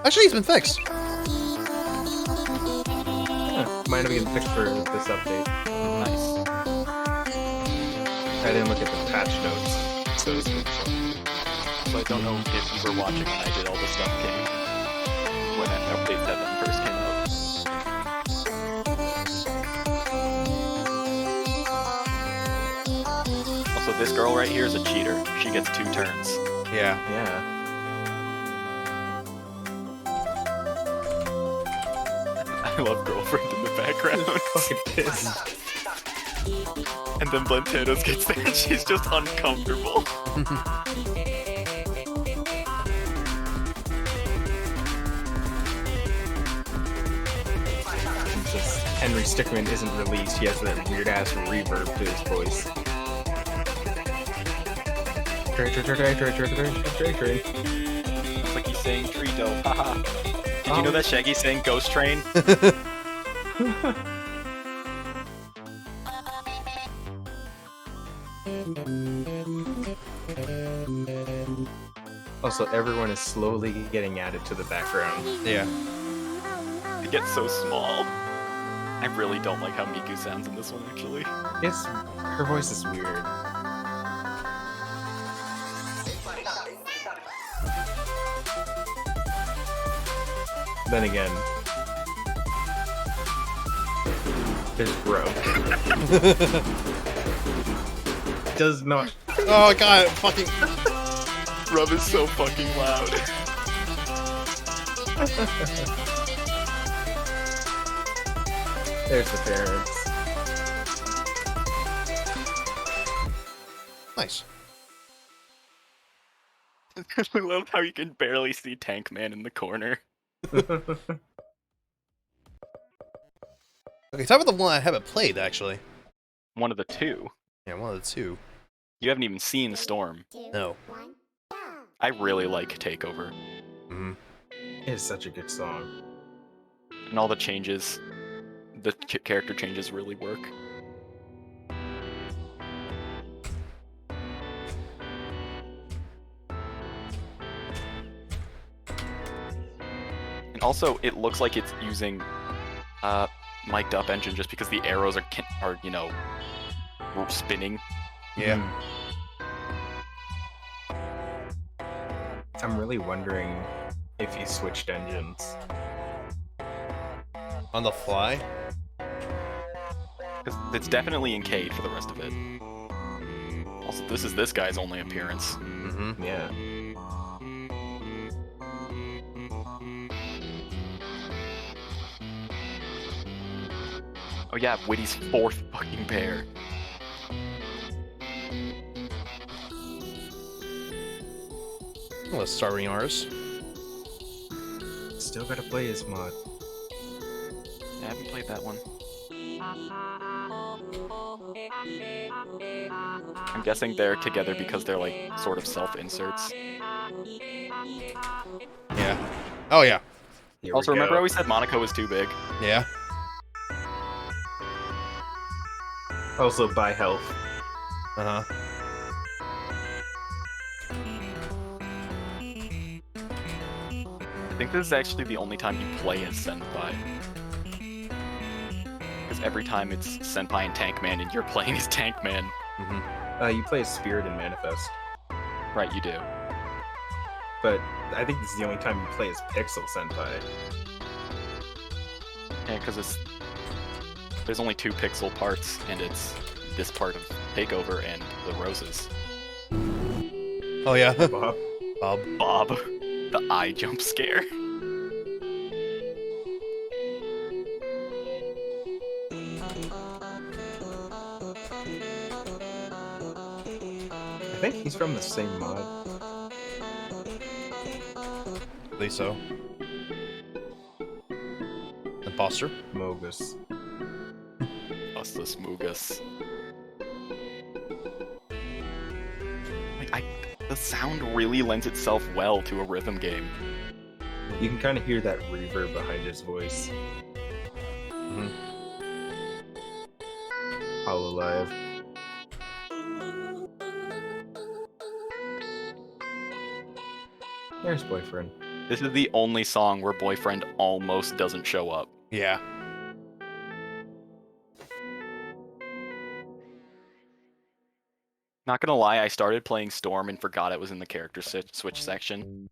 Actually, it's been fixed. Might have been fixed for this update. Nice. I didn't look at the patch notes, so it's good. So I don't know if you were watching when I did all the stuff when that update 7 first came out. Also, this girl right here is a cheater. She gets 2 turns. Yeah. Yeah. I love girlfriend in the background. Fucking pissed. And then Blenteros gets there and she's just uncomfortable. Just Henry Stickmin isn't released. He has that weird ass reverb to his voice. Train. It's like he's saying Trito. Haha. Did you know that Shaggy's saying Ghost Train? Also, everyone is slowly getting added to the background. Yeah. It gets so small. I really don't like how Miku sounds in this one, actually. Her voice is weird. Then again, there's Bro. Does not. Oh god, fucking. Rub is so fucking loud. There's the parents. Nice. I love how you can barely see Tank Man in the corner. Okay, talk about the one I haven't played, actually. One of the 2. Yeah, one of the 2. You haven't even seen Storm. No. I really like Takeover. Mm-hmm. It's such a good song. And all the changes, the character changes really work. And also, it looks like it's using mic'd up engine just because the arrows are you know, spinning. Yeah. I'm really wondering if he switched engines. On the fly? Because it's definitely in Cade for the rest of it. Also, this is this guy's only appearance. Mm-hmm. Yeah. Oh yeah, Witty's 4th fucking pair. Let's start reading ours. Still gotta play his mod. I haven't played that one. I'm guessing they're together because they're like sort of self-inserts. Yeah. Oh, yeah. Here Also, we remember go. how we said Monaco was too big? Yeah. Also, buy health. Uh huh. I think this is actually the only time you play as Senpai. Because every time it's Senpai and Tankman, and you're playing as Tankman. You play as Spirit and Manifest. Right, you do. But I think this is the only time you play as Pixel Senpai. Yeah, because there's only 2 pixel parts, and it's this part of Takeover and the roses. Oh yeah. Bob. Bob. The eye jump scare. I think he's from the same mod. At least so. Imposter. Mogus. Bustless Moogus. Like, the sound really lends itself well to a rhythm game. You can kind of hear that reverb behind his voice. Hololive. There's Boyfriend. This is the only song where Boyfriend almost doesn't show up. Yeah. Not gonna lie, I started playing Storm and forgot it was in the character switch section.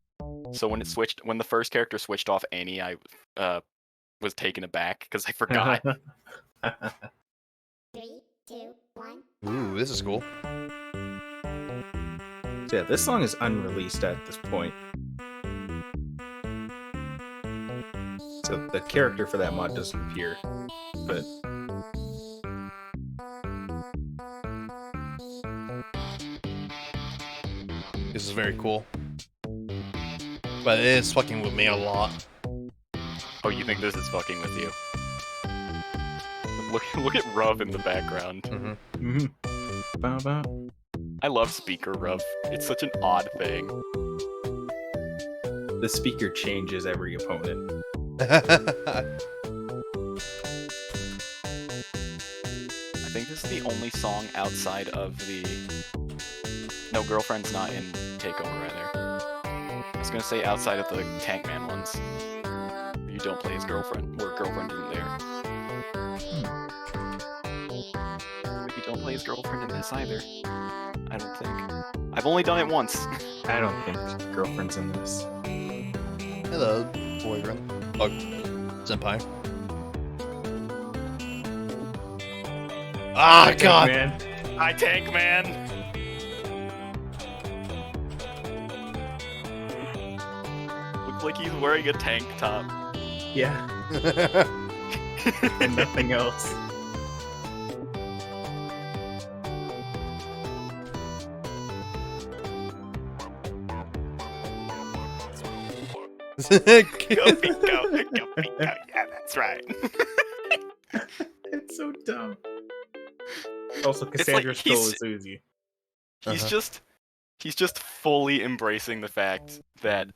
So when the first character switched off Annie, I was taken aback because I forgot. 3, 2, 1. Ooh, this is cool. So yeah, this song is unreleased at this point. So the character for that mod doesn't appear. But This is very cool. But it is fucking with me a lot. Oh, you think this is fucking with you? Look at Ruv in the background. Bow, bow. I love speaker Ruv. It's such an odd thing. The speaker changes every opponent. I think this is the only song outside of the... No, Girlfriend's not in Takeover either. I was gonna say outside of the Tankman ones. You don't play as Girlfriend, or Girlfriend isn't there. But you don't play as Girlfriend in this either. I don't think. I've only done it once. I don't think Girlfriend's in this. Hello, boyfriend. Oh, senpai. Ah, God! Man. Hi, Tankman! Looks like he's wearing a tank top. Yeah. And nothing else. Go, Pico! Go, Pico! Yeah, that's right. It's so dumb. Also, like Cassandra stole he's- his Uzi. He's just fully embracing the fact that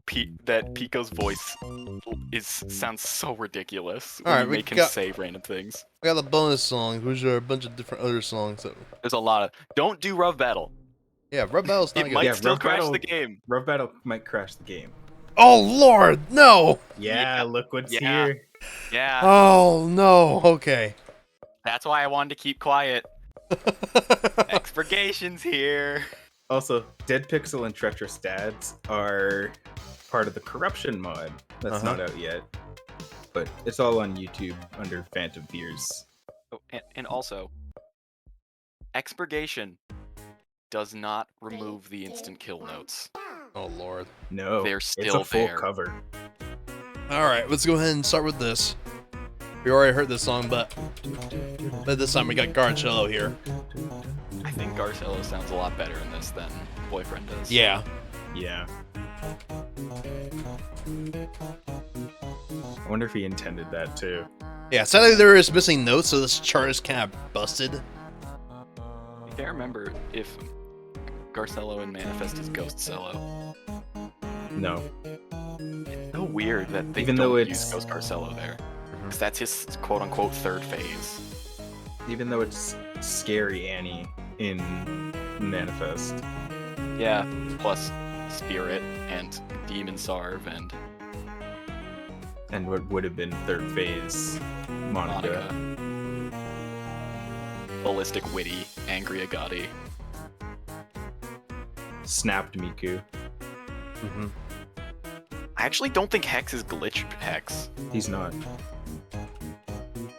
Pico's voice sounds so ridiculous when Alright, you we make him got- say random things. We got a bonus song, which are a bunch of different other songs. That... There's a lot of don't do Ruv Battle. Yeah, Red Battle's not It good. might Yeah, still Ruv crash Battle- the game. Rough Battle might crash the game. Oh, Lord, no! Yeah, look what's Yeah. here. Yeah, Oh, no, okay. that's why I wanted to keep quiet. Expurgation's here. Also, Dead Pixel and Treacherous Dads are part of the Corruption mod. That's Uh-huh. not out yet. But it's all on YouTube under Phantom Fears. Oh, and also, Expurgation does not remove the instant kill notes. Oh, Lord. No, They're it's still a full there. cover. Alright, let's go ahead and start with this. We already heard this song, but this time we got Garcello here. I think Garcello sounds a lot better in this than Boyfriend does. Yeah. Yeah. I wonder if he intended that too. Yeah, sadly there is missing notes, so this chart is kind of busted. I can't remember if Garcello and Manifest is Ghost Cello. No. It's so weird that they Even don't though use it's- Ghost Garcello there. Because that's his quote-unquote third phase. Even though it's Scary Annie in Manifest. Yeah, plus Spirit and Demon Sarv and And what would have been third phase, Monica. Ballistic Witty, Angry Agati. Snapped Miku. Mm-hmm. I actually don't think Hex is glitch Hex. He's not.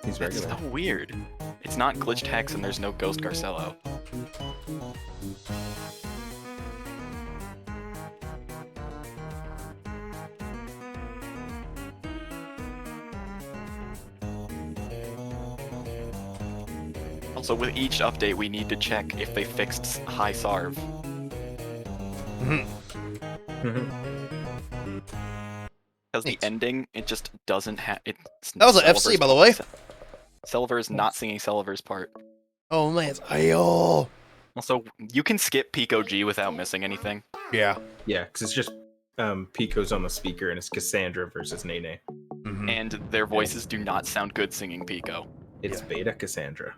He's That's regular. so weird. It's not glitched Hex and there's no Ghost Garcello. Also, with each update, we need to check if they fixed High Sarv. Because the Neat. ending, it just doesn't have. That was an FC, by the way. Selver is not singing Selver's part. Oh man, ayo. Also, you can skip Pico G without missing anything. Yeah. Yeah, because it's just Pico's on the speaker and it's Cassandra versus Nene. Mm-hmm. And their voices do not sound good singing Pico. It's Yeah. Beta Cassandra.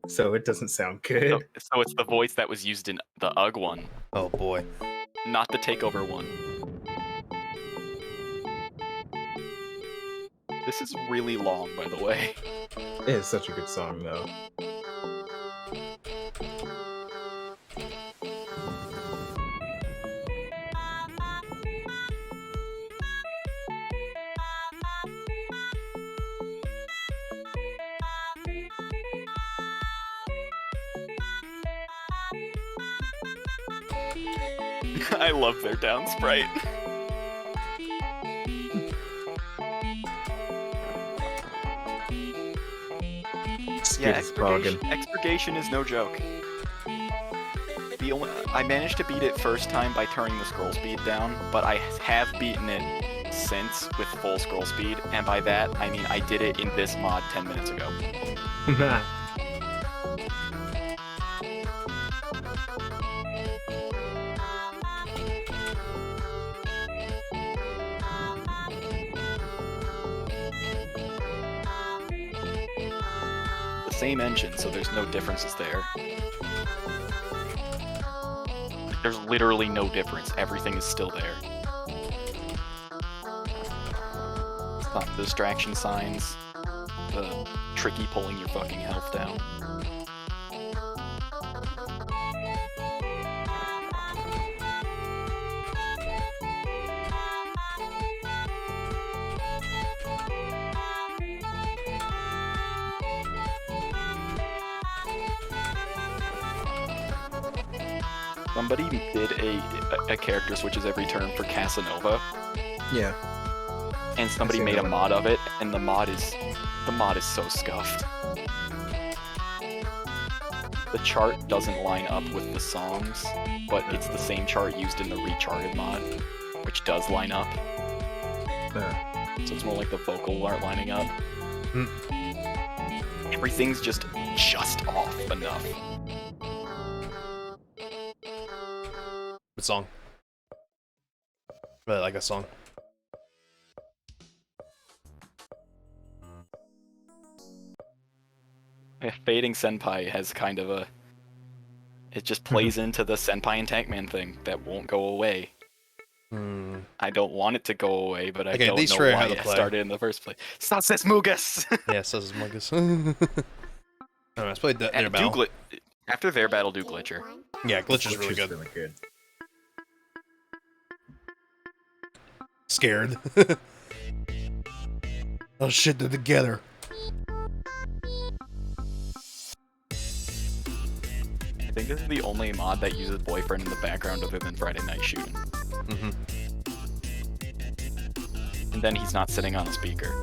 So it doesn't sound good. So it's the voice that was used in the UG one, Oh boy. not the Takeover one. This is really long, by the way. It is such a good song, though. I love their down sprite. Yeah, expurgation is no joke. I managed to beat it first time by turning the scroll speed down, but I have beaten it since with full scroll speed, and by that I mean I did it in this mod 10 minutes ago. The same engine, so there's no differences there. There's literally no difference. Everything is still there. Stop the distraction signs, the tricky pulling your fucking health down. Somebody did a character switches every turn for Casanova, Yeah. and somebody seen made that a one. mod of it, and the mod is so scuffed. The chart doesn't line up with the songs, but it's the same chart used in the recharted mod, which does line up. So it's more like the vocals aren't lining up. Everything's just off enough. Good song. Really like that song. Fading Senpai has kind of a... It just plays into the Senpai and Tankman thing that won't go away. I don't want it to go away, but I Okay, don't these know three are why how to it play. started in the first place. Sases Mugus! Yeah, so is Marcus. Alright, let's play their And battle. after their battle, do Glitcher. Yeah, Glitch is really good. Really good. Scared. Oh shit, they're together. I think this is the only mod that uses boyfriend in the background other than Friday Night Shooting. And then he's not sitting on a speaker.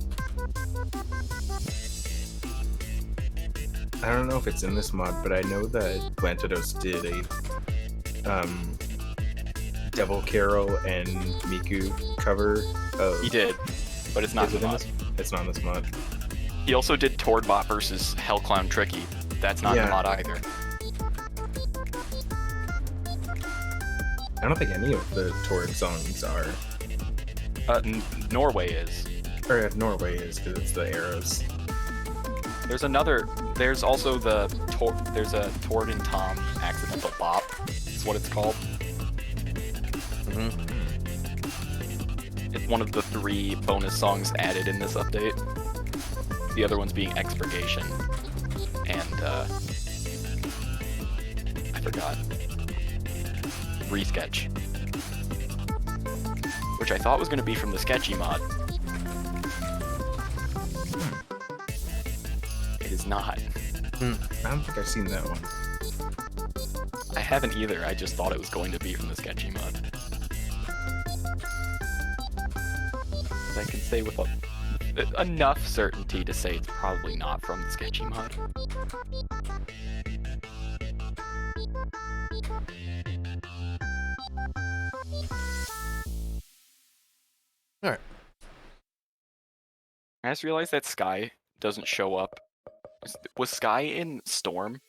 I don't know if it's in this mod, but I know that Plantados did a Devil Carol and Miku cover of... He did, but it's not Is the it in mod. this? It's not in this mod. He also did Tordbot versus Hellclown Tricky. That's not Yeah. the mod either. I don't think any of the Tord songs are. Norway is. Or Norway is, because it's the arrows. There's also there's a Tord and Tom accidental bop. Is what it's called. It's one of the 3 bonus songs added in this update. The other ones being Expurgation and I forgot. Resketch. Which I thought was going to be from the Sketchy mod. It is not. I don't think I've seen that one. I haven't either, I just thought it was going to be from the Sketchy mod. I can say with enough certainty to say it's probably not from the Sketchy mod. Alright. I just realized that Sky doesn't show up. Was Sky in Storm?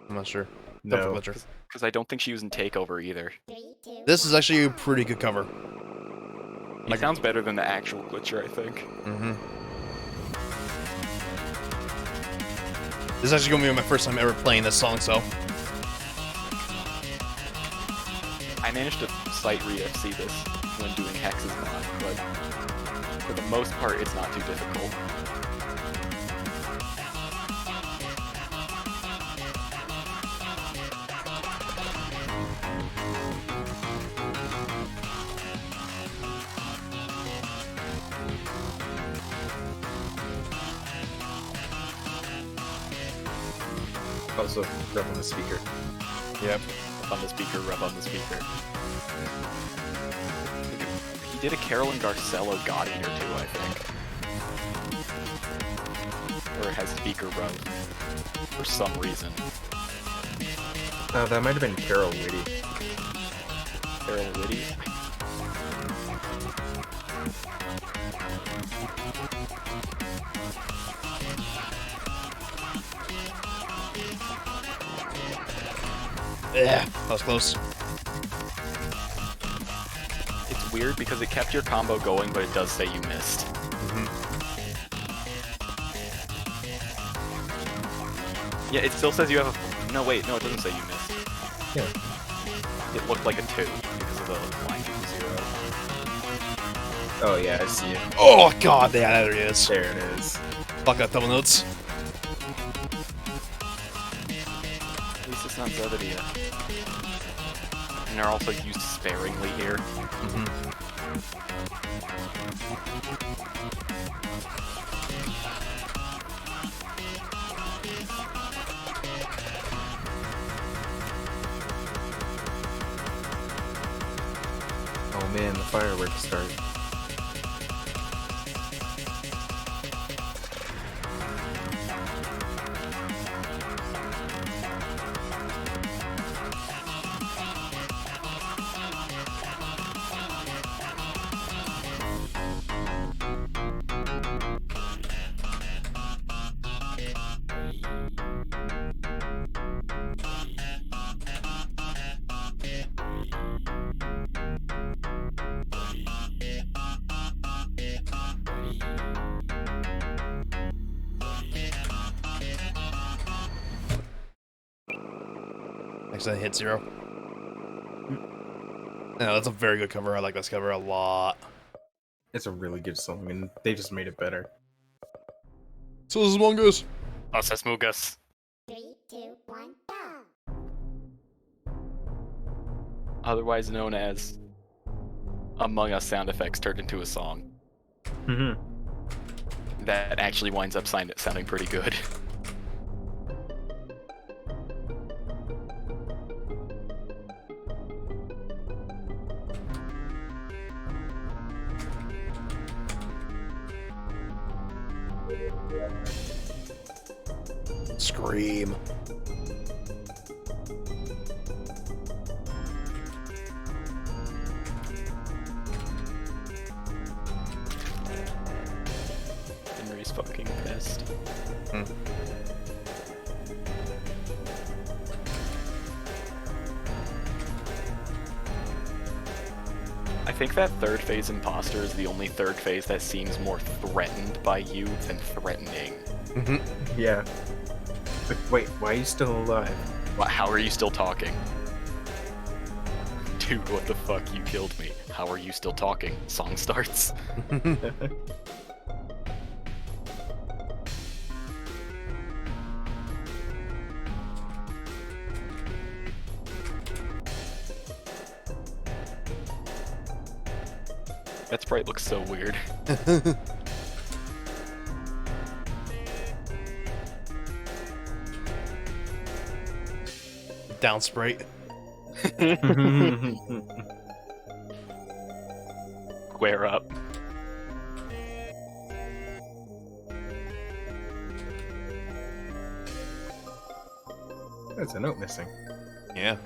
I'm not sure. No. Because I don't think she was in Takeover either. 3, 2, This is actually a pretty good cover. It sounds better than the actual Glitcher, I think. This is actually going to be my first time ever playing this song, so... I managed to sight read FC this when doing Hex's mod, but for the most part, it's not too difficult. Also, rub on the speaker. Yep. Rub on the speaker, rub on the speaker. He did a Carolyn Garcello God Eater too, I think. Or it has speaker rub. For some reason. That might have been Carol Whitty. Carol Whitty. Yeah, that was close. It's weird because it kept your combo going, but it does say you missed. Yeah, it still says you have a... No, wait, no, it doesn't say you missed. Yeah. It looked like a 2 because of the line to 0. Oh yeah, I see it. Oh god, yeah, there he is. There it is. Fuck up double notes. At least it's not Zebedia. And they're also used sparingly here. Oh man, the fireworks start. Actually, hit 0. No, that's a very good cover. I like this cover a lot. It's a really good song, and they just made it better. So this is Mongoose. Us Mugas. 3, 2, 1, go! Otherwise known as Among Us sound effects turned into a song. That actually winds up sounding pretty good. Scream. Henry's fucking pissed. I think that third phase imposter is the only third phase that seems more threatened by you than threatening. Yeah. But wait, why are you still alive? How are you still talking? Dude, what the fuck? You killed me. How are you still talking? Song starts. That sprite looks so weird. Down sprite. Square up. There's a note missing. Yeah.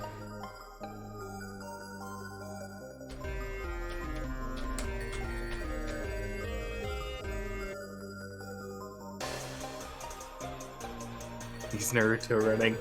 He's Naruto running.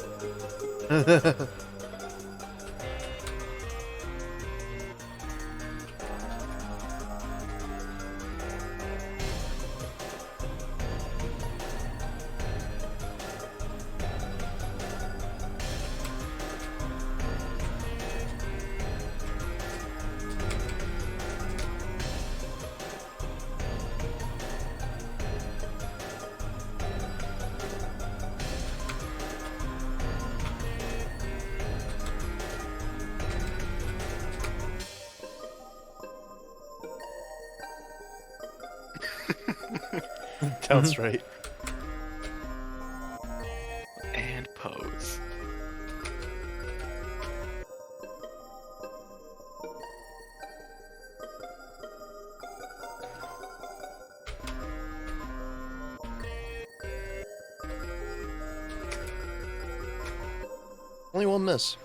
Down straight. And pose. Only one miss.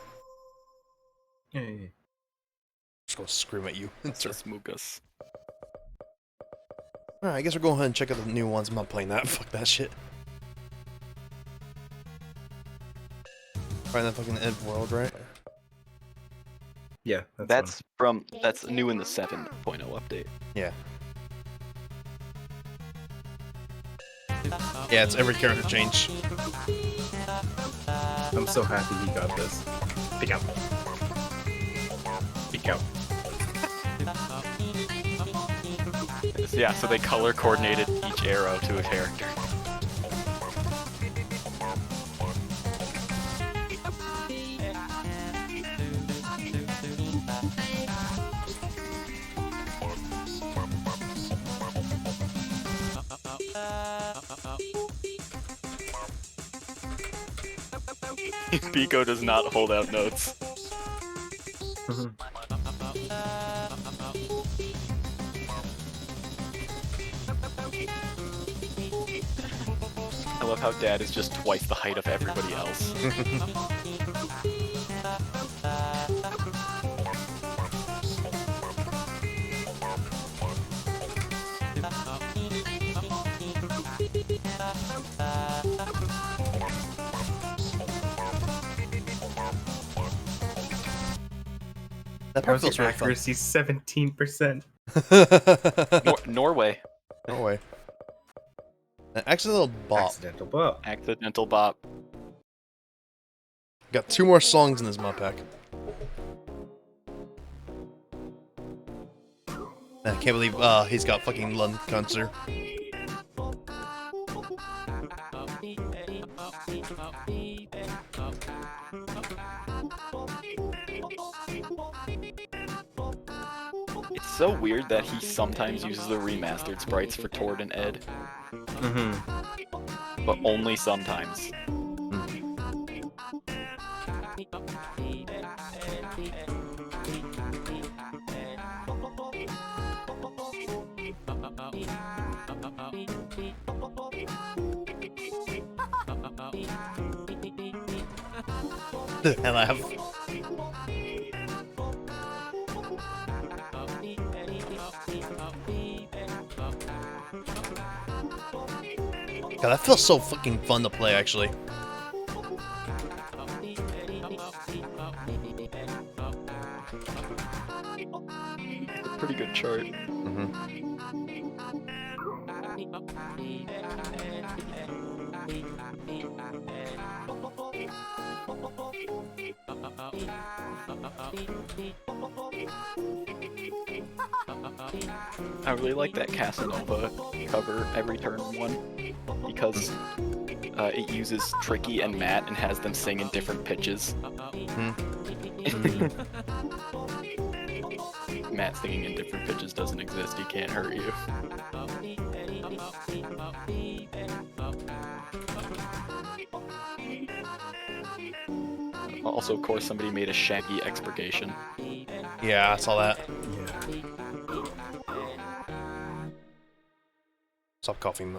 Hey. Just gonna scream at you. Just Mugas. Alright, I guess we're going ahead and check out the new ones. I'm not playing that. Fuck that shit. Find that fucking Ed world, right? Yeah, that's That's new in the 7.0 update. Yeah. Yeah, it's every character change. one. I'm so happy he got this. Pick out. Pick out. Yeah, so they color coordinated each arrow to a character. Pico does not hold out notes. I love how Dad is just twice the height of everybody else. That part feels How's your really fun. accuracy? 17%. Norway. No way. An accidental bop. Accidental bop. Accidental bop. Got 2 more songs in this mod pack. I can't believe he's got fucking Lund concert. It's so weird that he sometimes uses the remastered sprites for Tord and Ed, but only sometimes. The hell I have. God, that feels so fucking fun to play, actually. Pretty good chart. I really like that Casanova cover every turn one because it uses Tricky and Matt and has them sing in different pitches. Matt singing in different pitches doesn't exist. He can't hurt you. Also, of course, somebody made a Shaggy expurgation. Yeah, I saw that. Yeah. Stop coughing.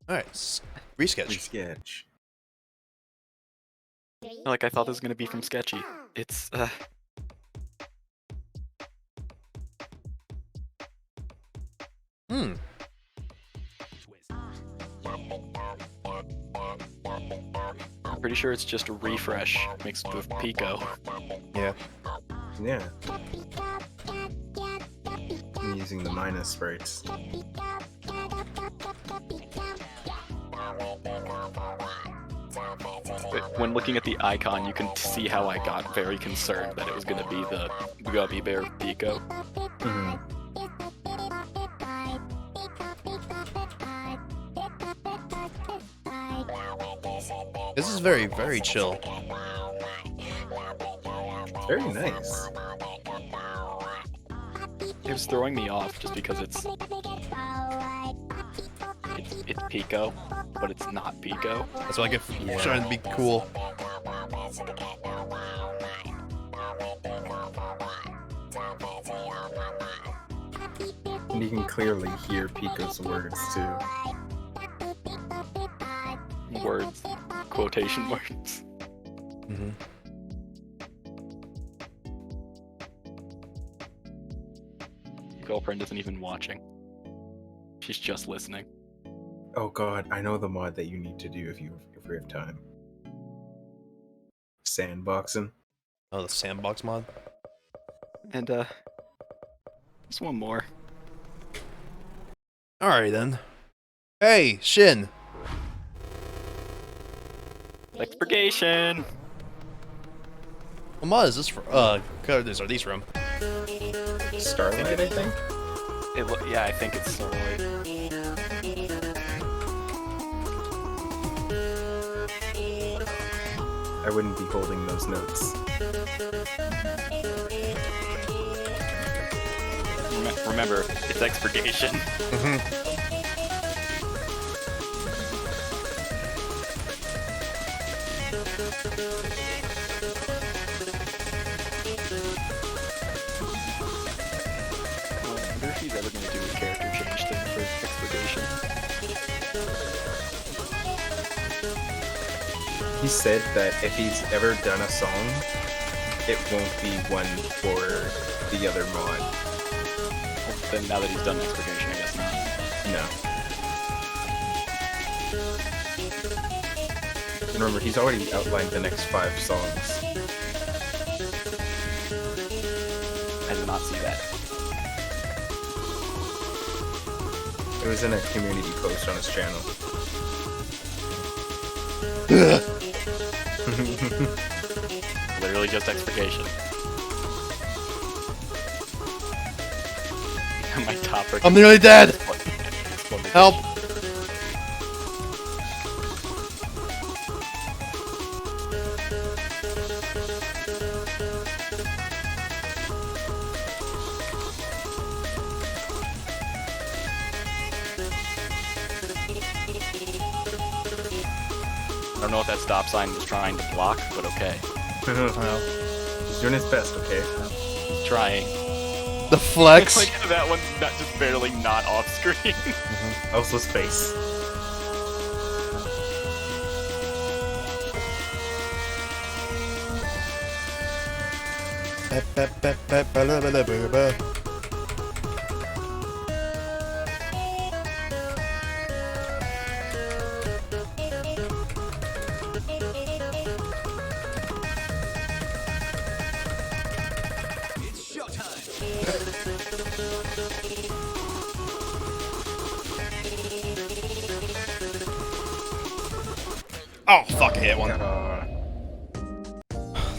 Alright, resketch. Sketch. Like, I thought this was gonna be from Sketchy. It's, Hmm. I'm pretty sure it's just a refresh mixed with Pico. Yeah. Yeah. I'm using the minus sprites. But when looking at the icon, you can see how I got very concerned that it was gonna be the Gummy Bear Pico. Mhm. This is very, very chill. Very nice. It was throwing me off just because it's Pico, but it's not Pico. That's like if Yeah. trying to be cool. And you can clearly hear Pico's words too. Words, quotation marks. Mm-hmm. Girlfriend isn't even watching. She's just listening. Oh god, I know the mod that you need to do if we have time. Sandboxing. Oh, the sandbox mod? And just one more. Alright then. Hey, Shin! Expurgation. What mod is this from? Characters are these from? Starlight, I think? Yeah, I think it's Starlight. I wouldn't be holding those notes. Remember, it's expurgation. I wonder if he's ever going to do a character change thing for expurgation. He said that if he's ever done a song, it won't be one for the other mod. Well, then now that he's done expurgation, I guess not. No. Remember, he's already outlined the next 5 songs. I did not see that. It was in a community post on his channel. Literally just expurgation. My topic. I'm nearly dead! Help! I don't know what that stop sign was trying to block, but okay. Well, He's doing his best, okay? He's trying. the flex! Like that one's not just barely not off screen. Also space. Oh, fuck, I hit one. Uh,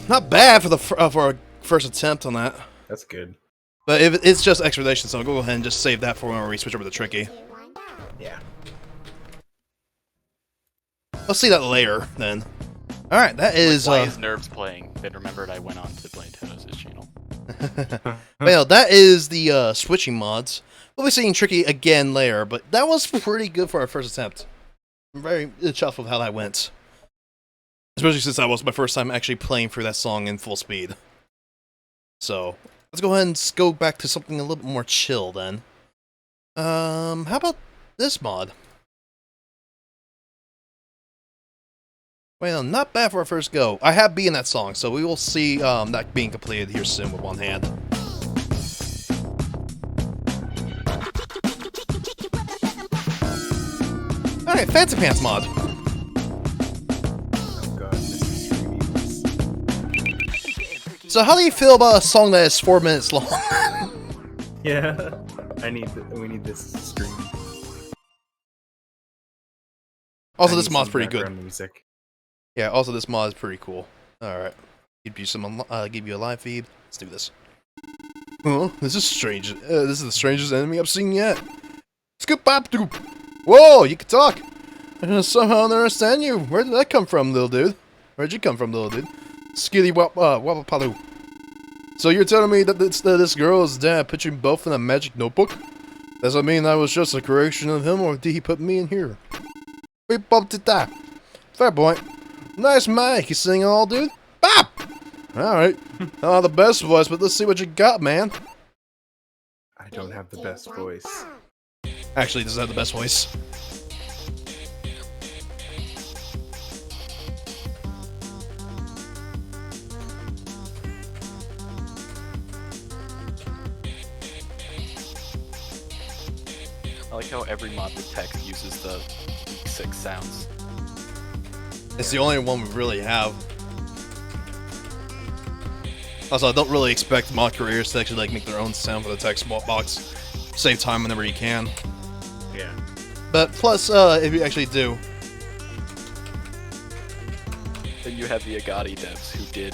Not bad for the for a first attempt on that. that's good. But if it's just expedition, so I'll go ahead and just save that for when we switch over to tricky. 2, 1, go. Yeah. I'll see that later, then. Alright, that is... Why is Nerves playing? Then remembered I went on to play Tennis' channel. well, that is the switching mods. We'll be seeing tricky again later, but that was pretty good for our first attempt. I'm very chuffed with how that went. Especially since that was my first time actually playing through that song in full speed. So, let's go ahead and go back to something a little bit more chill then. How about this mod? Well, not bad for our first go. I have beaten that song, so we will see that being completed here soon with one hand. Alright, Fancy Pants mod. Oh god, Mr. Streamy. So how do you feel about a song that is 4 minutes long? Yeah. We need this stream. Also, I this need mod's some pretty good. background Music. Yeah, also this mod is pretty cool. Alright. Give you some give you a live feed. Let's do this. Oh, this is strange. This is the strangest enemy I've seen yet. Scoop bop doop. Whoa, you can talk. I somehow don't understand you. Where did that come from, little dude? Where'd you come from, little dude? Skitty wapapaloo. So you're telling me that this girl's dad put you both in a magic notebook? Does that mean that was just a correction of him, or did he put me in here? We bumped it that. Fair point. Nice mic, you singing all, dude? Bop! Alright. Not the best voice, but let's see what you got, man. I don't have the best voice. Actually, does have the best voice. I like how every mod with text uses the weak 6 sounds. It's the only one we really have. Also, I don't really expect mod creators to actually make their own sound for the text box. Save time whenever you can. Yeah. But plus, if you actually do, Then you have the Agati devs who did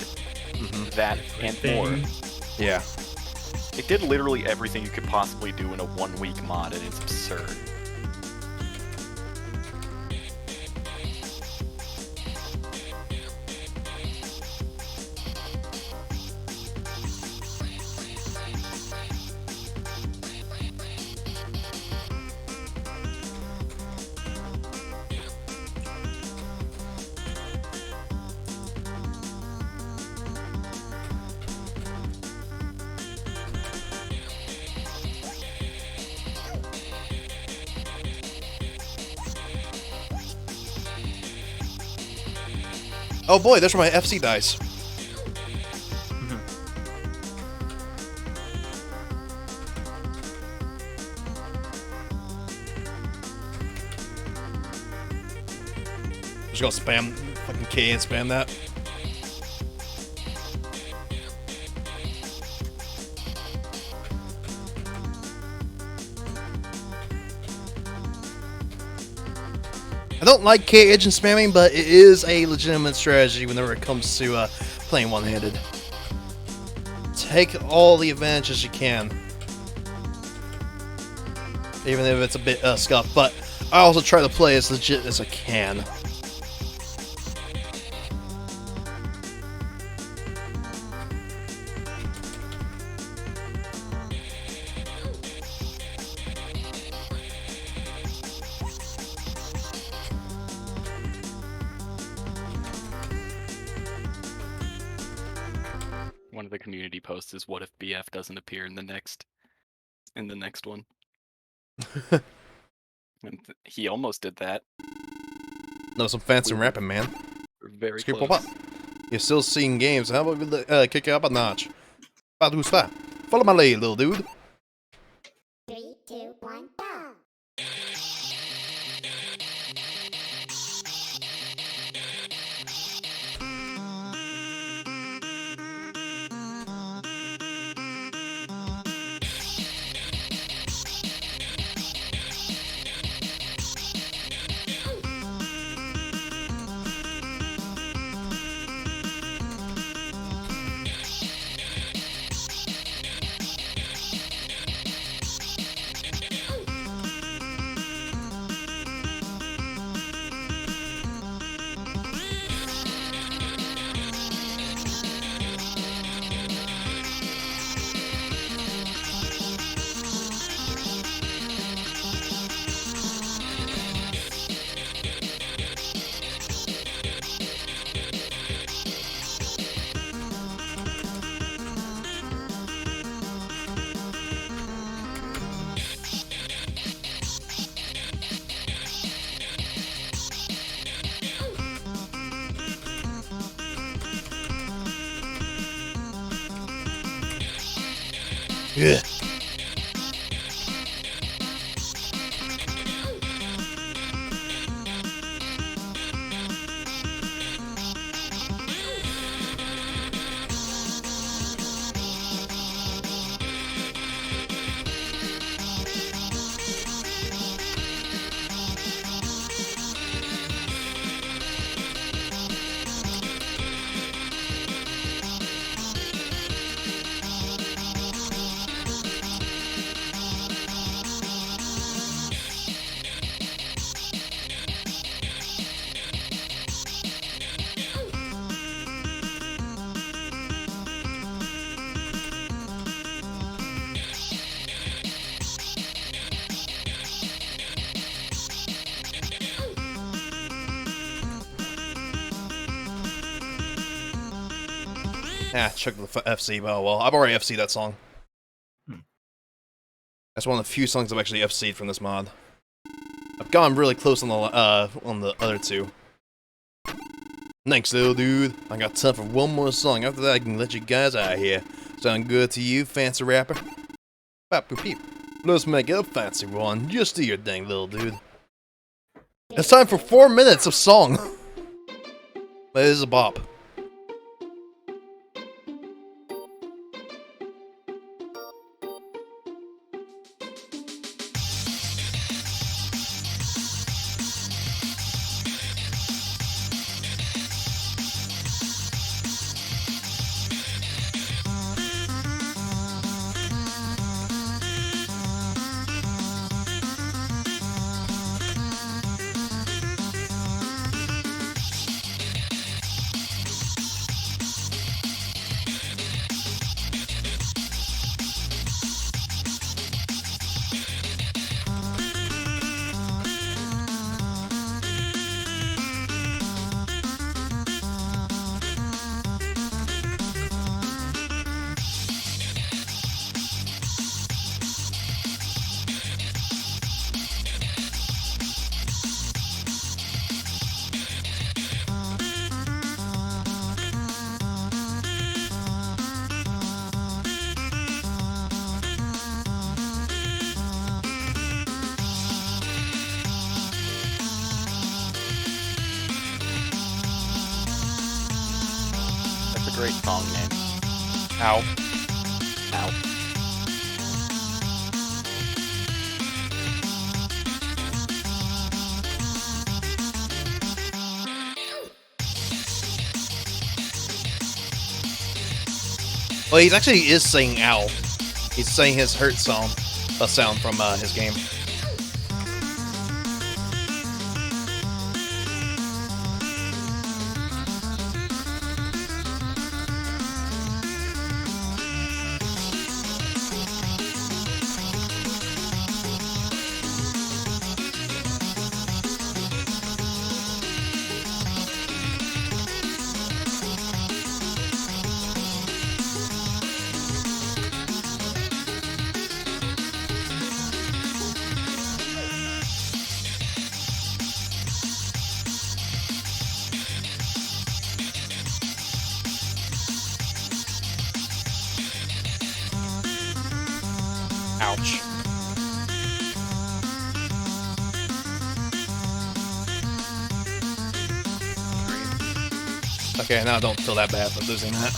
that and more. yeah. It did literally everything you could possibly do in a 1-week mod, and it's absurd. Oh boy, those are my FC dice. Just gonna spam fucking K and spam that. I don't like K edge and spamming, but it is a legitimate strategy whenever it comes to playing one-handed. Take all the advantages you can, even if it's a bit scuffed. But I also try to play as legit as I can. One of the community posts is what if BF doesn't appear in the next one. And he almost did that. No, some fancy rapping, man. We're very Skip close. up. You're still seeing games. How about we kick it up a notch? Who's fat? Follow my lead, little dude. 3, 2, 1, go. Ugh. Ah, chuck the FC, but oh well. I've already FC'd that song. That's one of the few songs I've actually FC'd from this mod. I've gotten really close on the other two. Thanks, little dude. I got time for one more song. After that, I can let you guys out of here. Sound good to you, fancy rapper? Bop boop peep. Let's make it a fancy one. Just do your thing, little dude. It's time for 4 minutes of song. But it is a bop. Great song name. Ow. Ow. Well, he actually is saying ow. He's saying his hurt sound from his game. Ouch. Okay, now I don't feel that bad for losing that.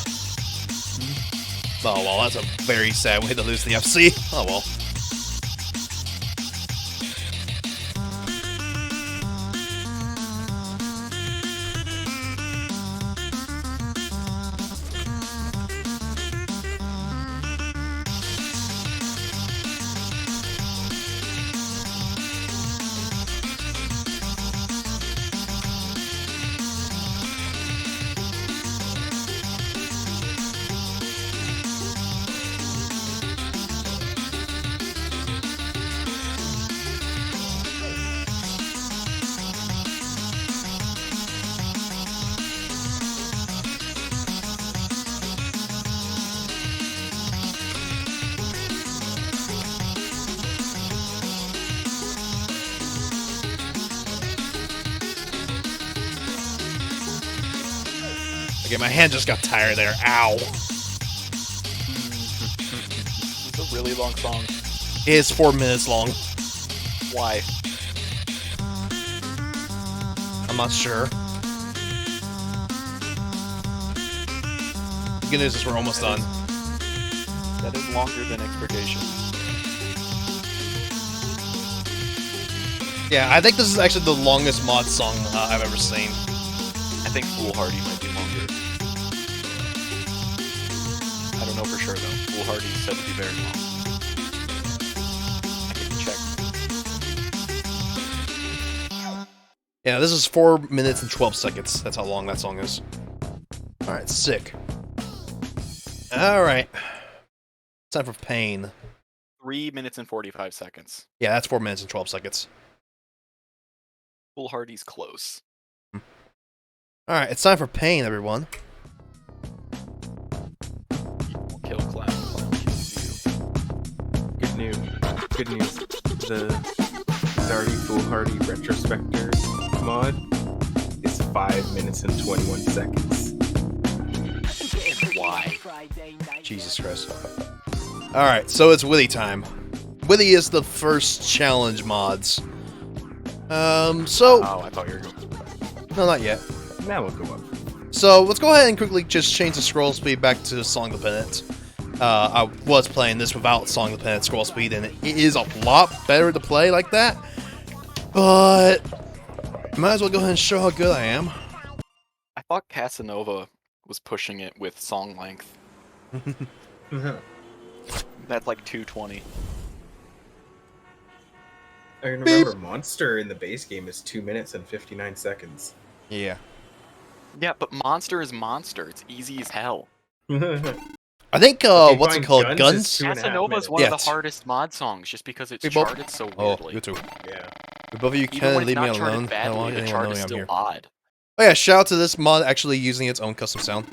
Oh well, that's a very sad way to lose the FC. Oh well. Okay, my hand just got tired there. Ow. It's a really long song. It is 4 minutes long. Why? I'm not sure. The good news is we're almost done. That is longer than expectation. Yeah, I think this is actually the longest mod song I've ever seen. I think Foolhardy might be longer. I don't know for sure though. Foolhardy is said to be very long. I can check. Yeah, this is 4 minutes and 12 seconds. That's how long that song is. Alright, sick. Alright. Time for Pain. 3 minutes and 45 seconds. Yeah, that's 4 minutes and 12 seconds. Foolhardy's close. Alright, it's time for Pain, everyone. Kill clown. Clown kills you. Good news. Good news. The Zardy Foolhardy Retrospector mod is 5 minutes and 21 seconds. Why? Jesus Christ. Alright, so it's Witty time. Witty is the first challenge mods. So... Oh, I thought you were going. No, not yet. Now we'll go up. So, let's go ahead and quickly just change the scroll speed back to Song of the Penance. I was playing this without Song of the Penance scroll speed, and it is a lot better to play like that. But... might as well go ahead and show how good I am. I thought Casanova was pushing it with song length. That's like 220. I remember Monster in the base game is 2 minutes and 59 seconds. Yeah. Yeah, but Monster is Monster. It's easy as hell. I think, Okay, what's it fine, called? Guns Guns? is 2.5 Casanova's one Yeah, of the it's- hardest mod songs just because it's Hey, Bob. charted so Oh, weirdly. you too. Yeah. Both of you Even can when it's leave me not charted alone. I don't badly, want the anyone chart knowing is I'm still here. odd. Oh yeah, shout out to this mod actually using its own custom sound.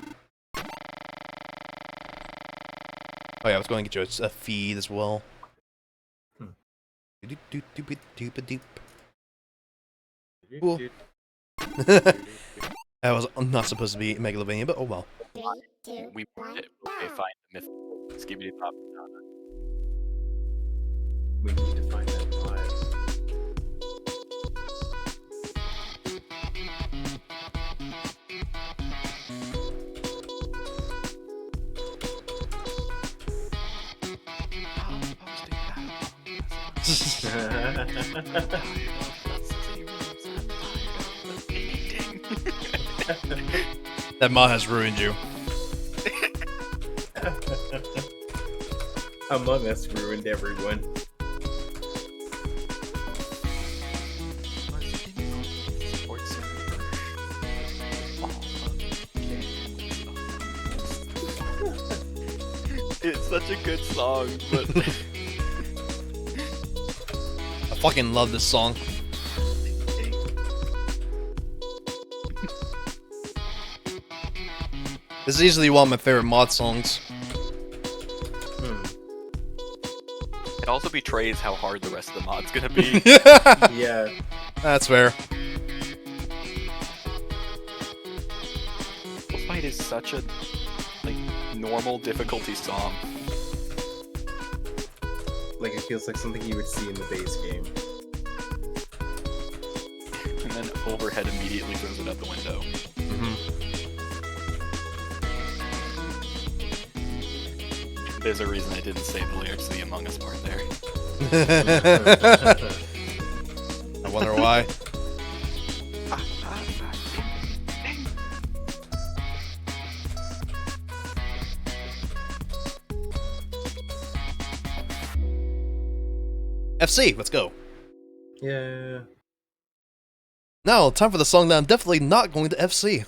Oh yeah, I was going to get you a feed as well. Doop-a-doop-doop-a-doop. Cool. That was not supposed to be Megalovania, but oh well. 3, 2, We 1, okay, go. fine. Myth. Skibidi pop. We need to find that mod. That mod has ruined you. Among Us ruined everyone. It's such a good song, but I fucking love this song. This is easily one of my favorite mod songs. it also betrays how hard the rest of the mod's gonna be. Yeah. That's fair. This fight is such a like normal difficulty song. Like it feels like something you would see in the base game. And then Overhead immediately throws it out the window. There's a reason I didn't save the lyrics to the Among Us part there. I wonder why. FC, let's go. Yeah. Now, time for the song that I'm definitely not going to FC.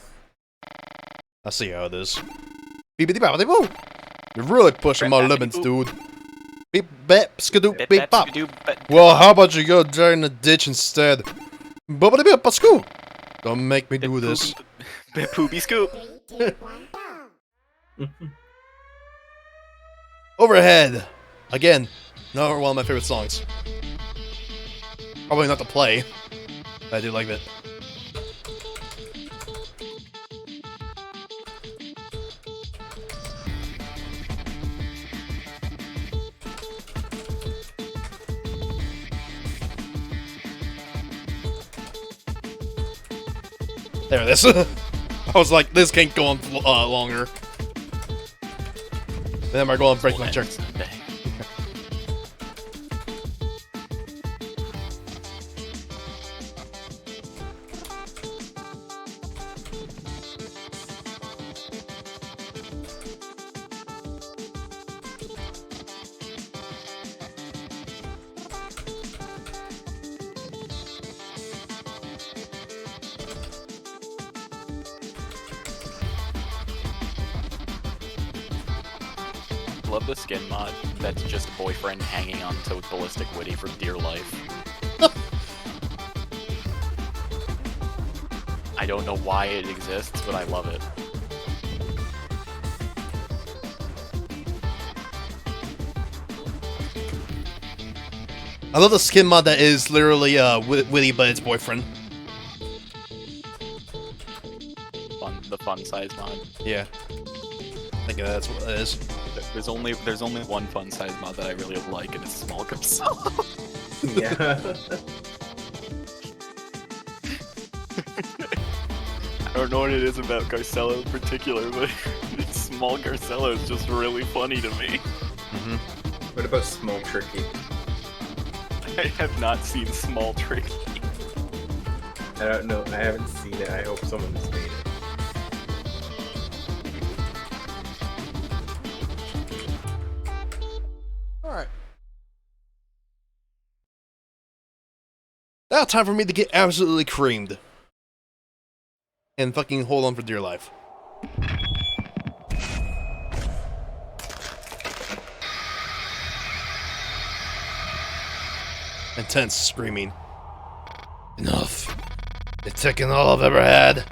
I see how it is. Beep-a-dee-bop-a-dee-boo. You're really pushing my limits, dude. Beep bap skadoo beep bop. Well, how about you go down in the ditch instead? Bobbity beep a scoop. Don't make me do this. Poopy scoop. 3, 2, 1, go. Overhead. Again, another one of my favorite songs. Probably not to play, but I do like it. There it is. I was like, this can't go on longer. Then I'm going to break my chair. Love the skin mod that's just boyfriend hanging on to Ballistic Witty for dear life. I don't know why it exists, but I love it. I love the skin mod that is literally Witty, but it's boyfriend. The fun size mod. Yeah. I think that's what it is. There's only one fun size mod that I really like, and it's Small Garcella. Yeah. I don't know what it is about Garcella in particular, but Small Garcella is just really funny to me. Mm-hmm. What about Small Tricky? I have not seen Small Tricky. I don't know. I haven't seen it. I hope someone's made it. Alright. Now time for me to get absolutely creamed. And fucking hold on for dear life. Intense screaming. Enough. It's taken all I've ever had.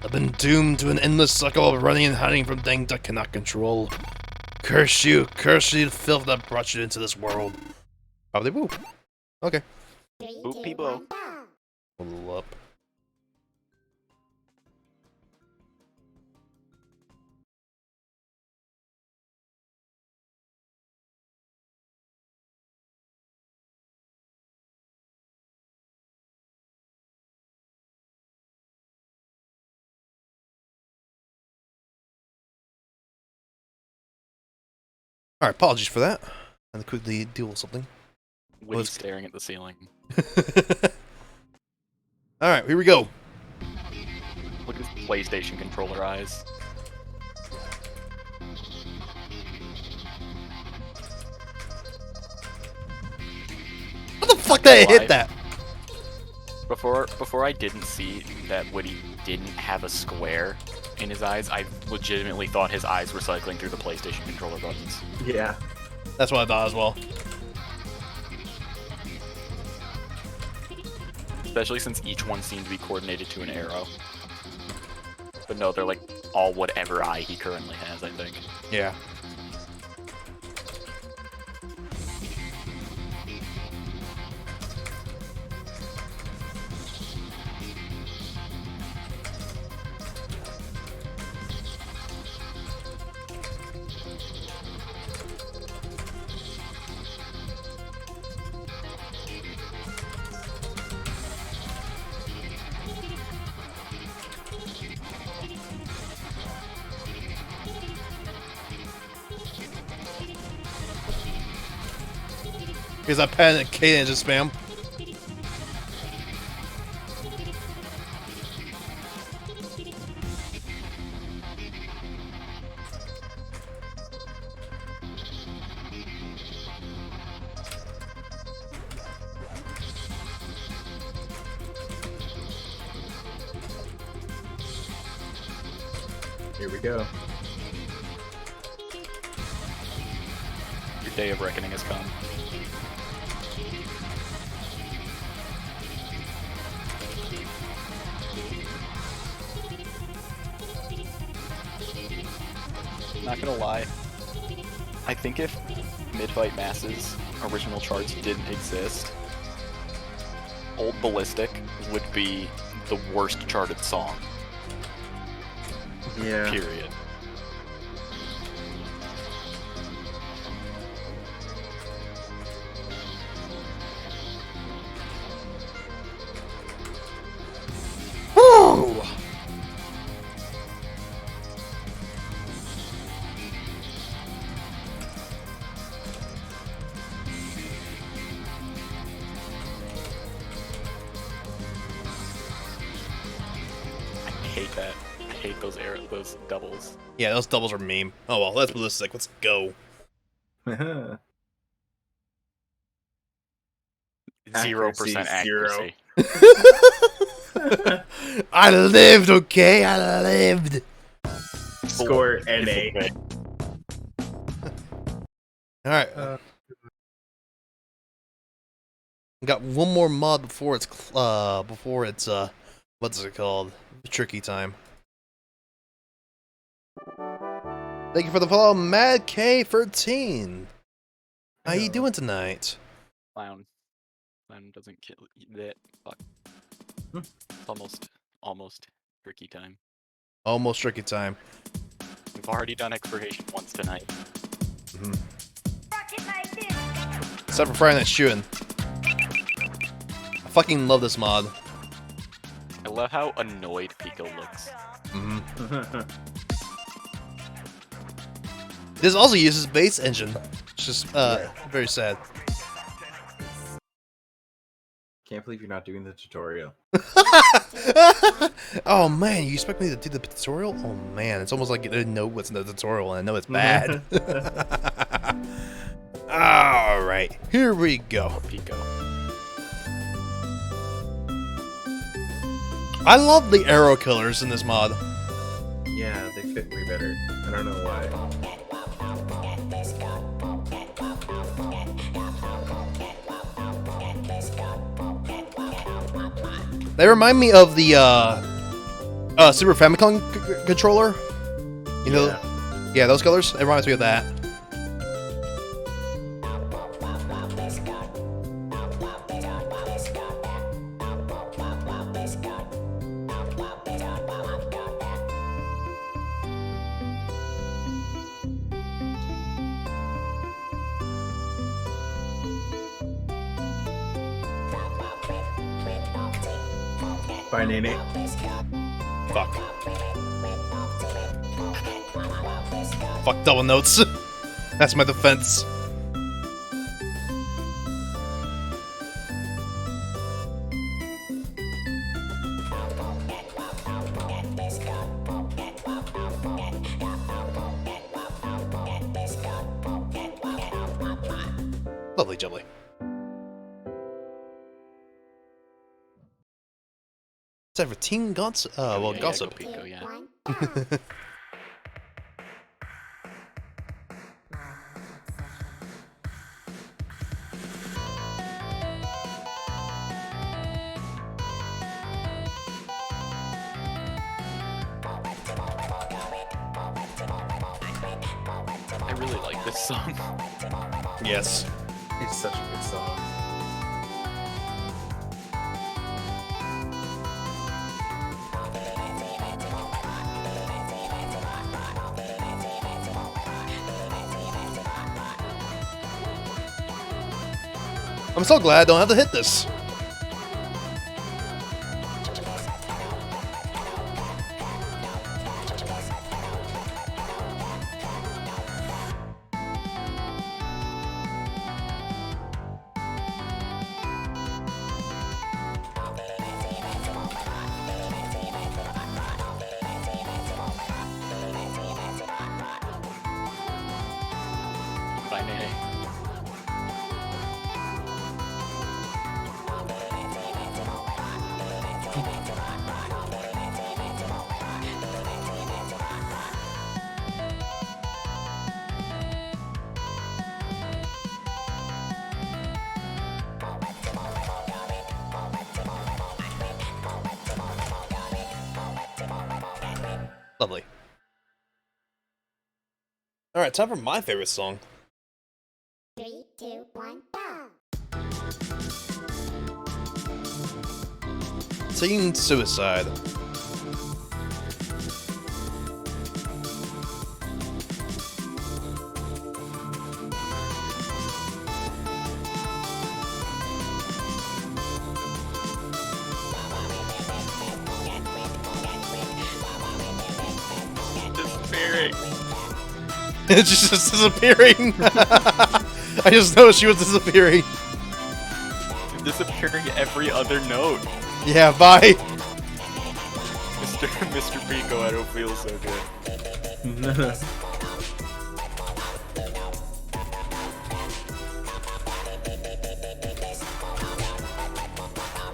I've been doomed to an endless cycle of running and hiding from things I cannot control. Curse you, the filth that brought you into this world. Probably woo. Okay. Boop people. Hold up. Alright, apologies for that. I had to quickly deal with something. Witty staring at the ceiling. Alright, here we go. Look at his PlayStation controller eyes. How the fuck did I hit that? Before I didn't see that Witty didn't have a square in his eyes, I legitimately thought his eyes were cycling through the PlayStation controller buttons. Yeah. That's what I thought as well. Especially since each one seemed to be coordinated to an arrow. But no, they're like all whatever eye he currently has, I think. Yeah. Because I panicked Kate and just spam. Here we go. Your day of reckoning has come. Not gonna lie, I think if Mid-Fight Mass's original charts didn't exist, Old Ballistic would be the worst charted song. Yeah. Period. Woo! hate that. I hate those those doubles. Yeah, those doubles are meme. Oh well, that's ballistic. Let's go. 0% Zero. accuracy. I lived, okay? I lived. Score NA. Alright. Got one more mod before it's what's it called? Tricky time. Thank you for the follow, Mad K13. How you doing tonight? Clown. Clown doesn't kill that. Fuck. Hmm. It's almost tricky time. Almost tricky time. We've already done exploration once tonight. Except for Friday Night Shooting. I fucking love this mod. I love how annoyed Pico looks. This also uses base engine. It's just very sad. Can't believe you're not doing the tutorial. Oh man, you expect me to do the tutorial? Oh man, it's almost like I didn't know what's in the tutorial and I know it's bad. Alright, here we go. Pico. I love the arrow killers in this mod. Yeah, they fit way better. I don't know why. They remind me of the Super Famicom controller. You know, yeah, those colors. It reminds me of that. Bye, Nene. Fuck. Fuck double notes. That's my defense. Lovely jubbly. It's for Team Gossip. Well, Yeah, Gossip. go Pico, yeah. I really like this song. Yes. It's such a good song. I'm so glad I don't have to hit this. By Nene. Lovely. Alright, time for my favorite song. 3, 2, 1, go! Teen Suicide. Disappearing. It's just disappearing. I just noticed she was disappearing. Disappearing every other note. Yeah, bye. Just Mr. Pico, I don't feel so good.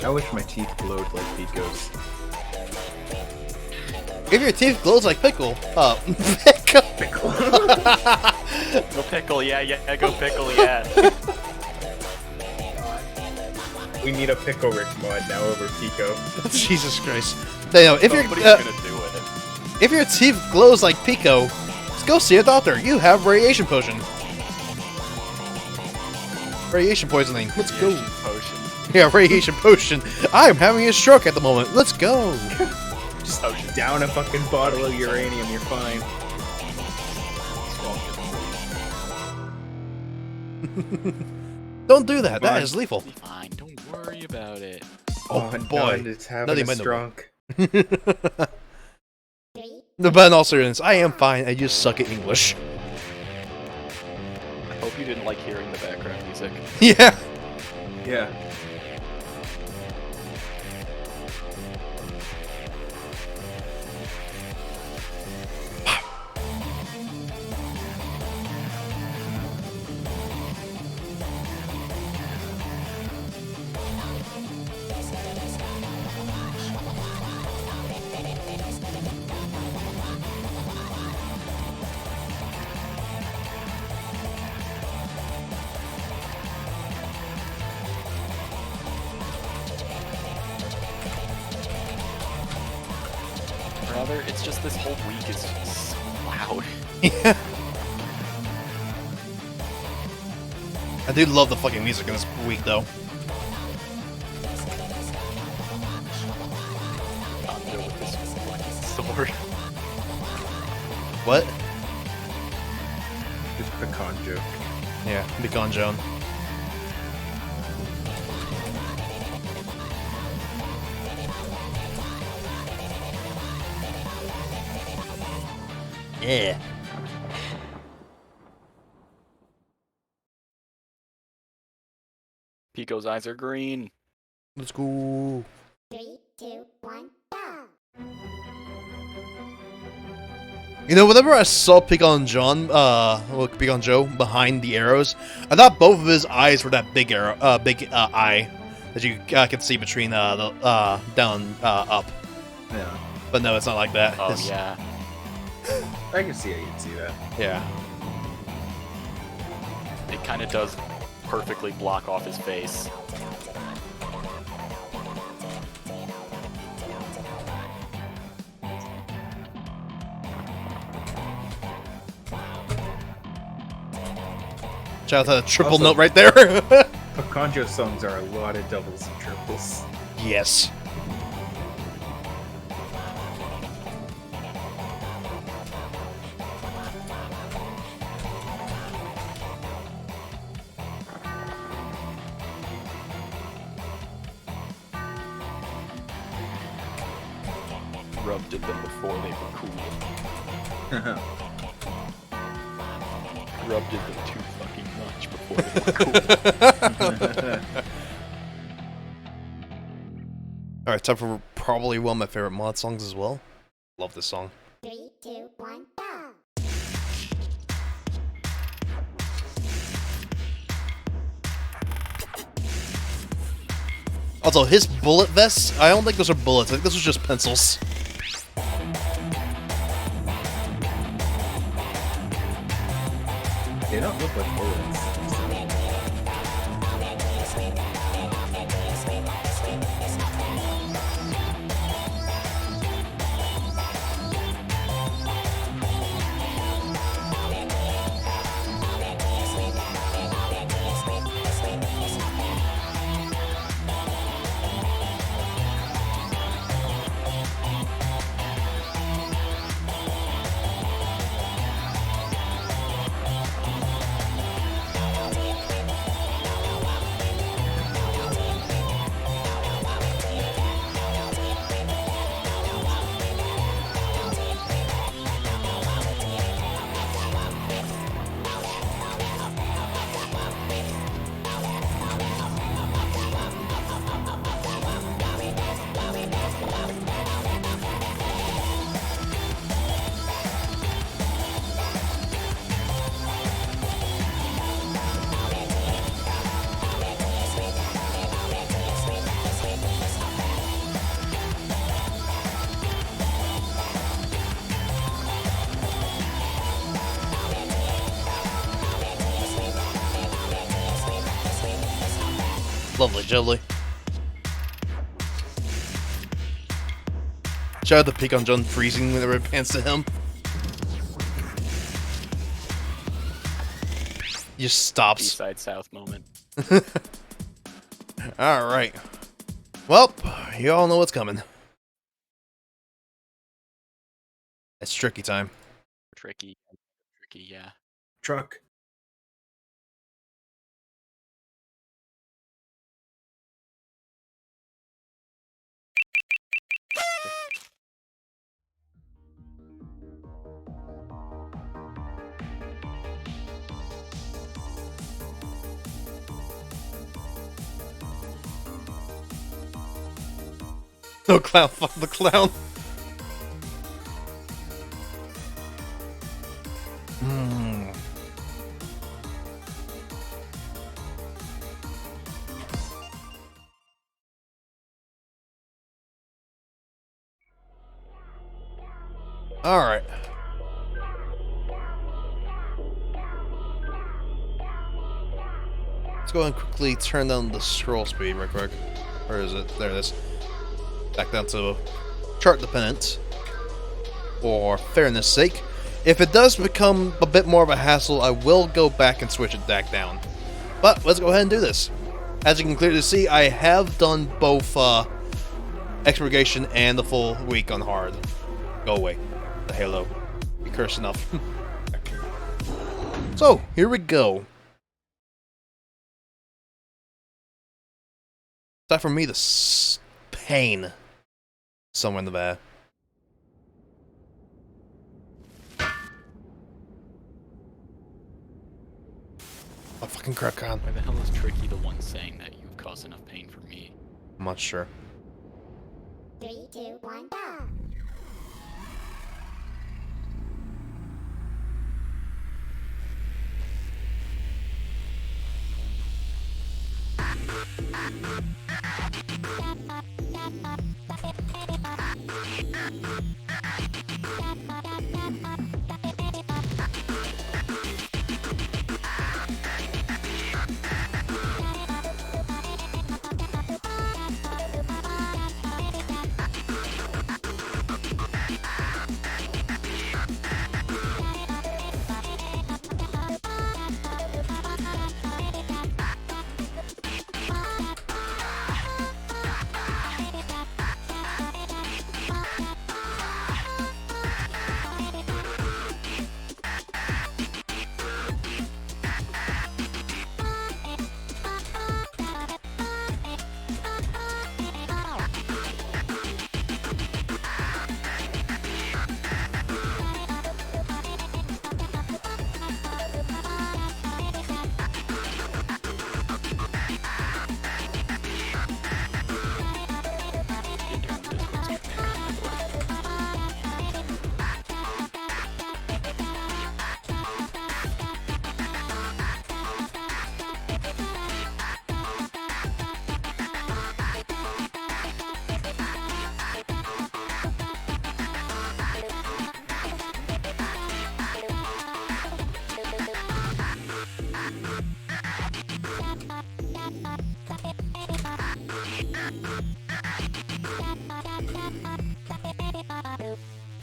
I wish my teeth glowed like Pico's. If your teeth glows like pickle, pickle. Go pickle, yeah, go pickle, yeah. We need a Pickle Rick mod now over Pico. Jesus Christ. You know, if Nobody's your gonna do it. if your teeth glows like Pico, let's go see a doctor. You have radiation potion. Radiation poisoning. Let's go. Potion. Yeah, radiation potion. I'm having a stroke at the moment. Let's go. Just down a fucking bottle of uranium, you're fine. Don't do that. That Fine. is lethal. Fine, don't worry about it. Oh I'm boy. done. It's having Nothing a but no- strunk. But in all seriousness, I am fine. I just suck at English. I hope you didn't like hearing the background music. Yeah. Yeah. Rather, it's just this whole week is just so loud. Yeah. I do love the fucking music in this week, though. Conjo with this fucking sword. What? Just pecan joke. Yeah, Beacon Joan. Yeah. Pico's eyes are green. Let's go. 3, 2, 1, go! You know, whenever I saw Pecan John, Pecan Joe behind the arrows, I thought both of his eyes were that big arrow, eye that you can see between the down up. Yeah. But no, it's not like that. Oh It's- yeah. I can see how you'd see that. Yeah. It kind of does perfectly block off his face. Shout out to the triple Also- note right there. Pecanjo songs are a lot of doubles and triples. Yes. Rubbed at them before they were cool. Rubbed at them too fucking much before they were cool. Alright, time for probably one of my favorite mod songs as well. Love this song. 3, 2, 1, go! Also, his bullet vests, I don't think those are bullets. I think those are just pencils. They don't look like bullets. Lovely jelly. Shout out to Pecan John freezing when they were pants to him. He just stops. East-side South moment. Alright. Well, you all know what's coming. It's tricky time. Tricky, yeah. Truck. No clown, fuck the clown. Alright. Let's go ahead and quickly turn down the scroll speed real quick. Where is it? There it is. Back down to chart dependent. For fairness sake. If it does become a bit more of a hassle, I will go back and switch it back down. But let's go ahead and do this. As you can clearly see, I have done both expurgation and the full week on hard. Go away. The Halo. You curse enough. So, here we go. Aside from me, the pain somewhere in the back. Oh, fucking crack on. Why the hell is Tricky the one saying that you've caused enough pain for me? I'm not sure. 3, 2, 1, go!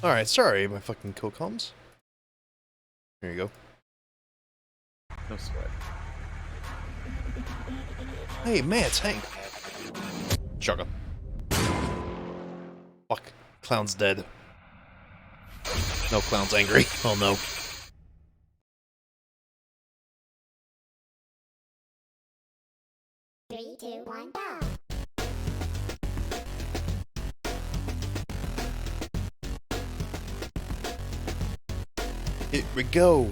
Alright, sorry, my fucking kill comms. Here you go. No sweat. Hey, man, it's Hank. Shotgun. Fuck. Clown's dead. No, Clown's angry. Oh no. Three, two, one, go! Here we go.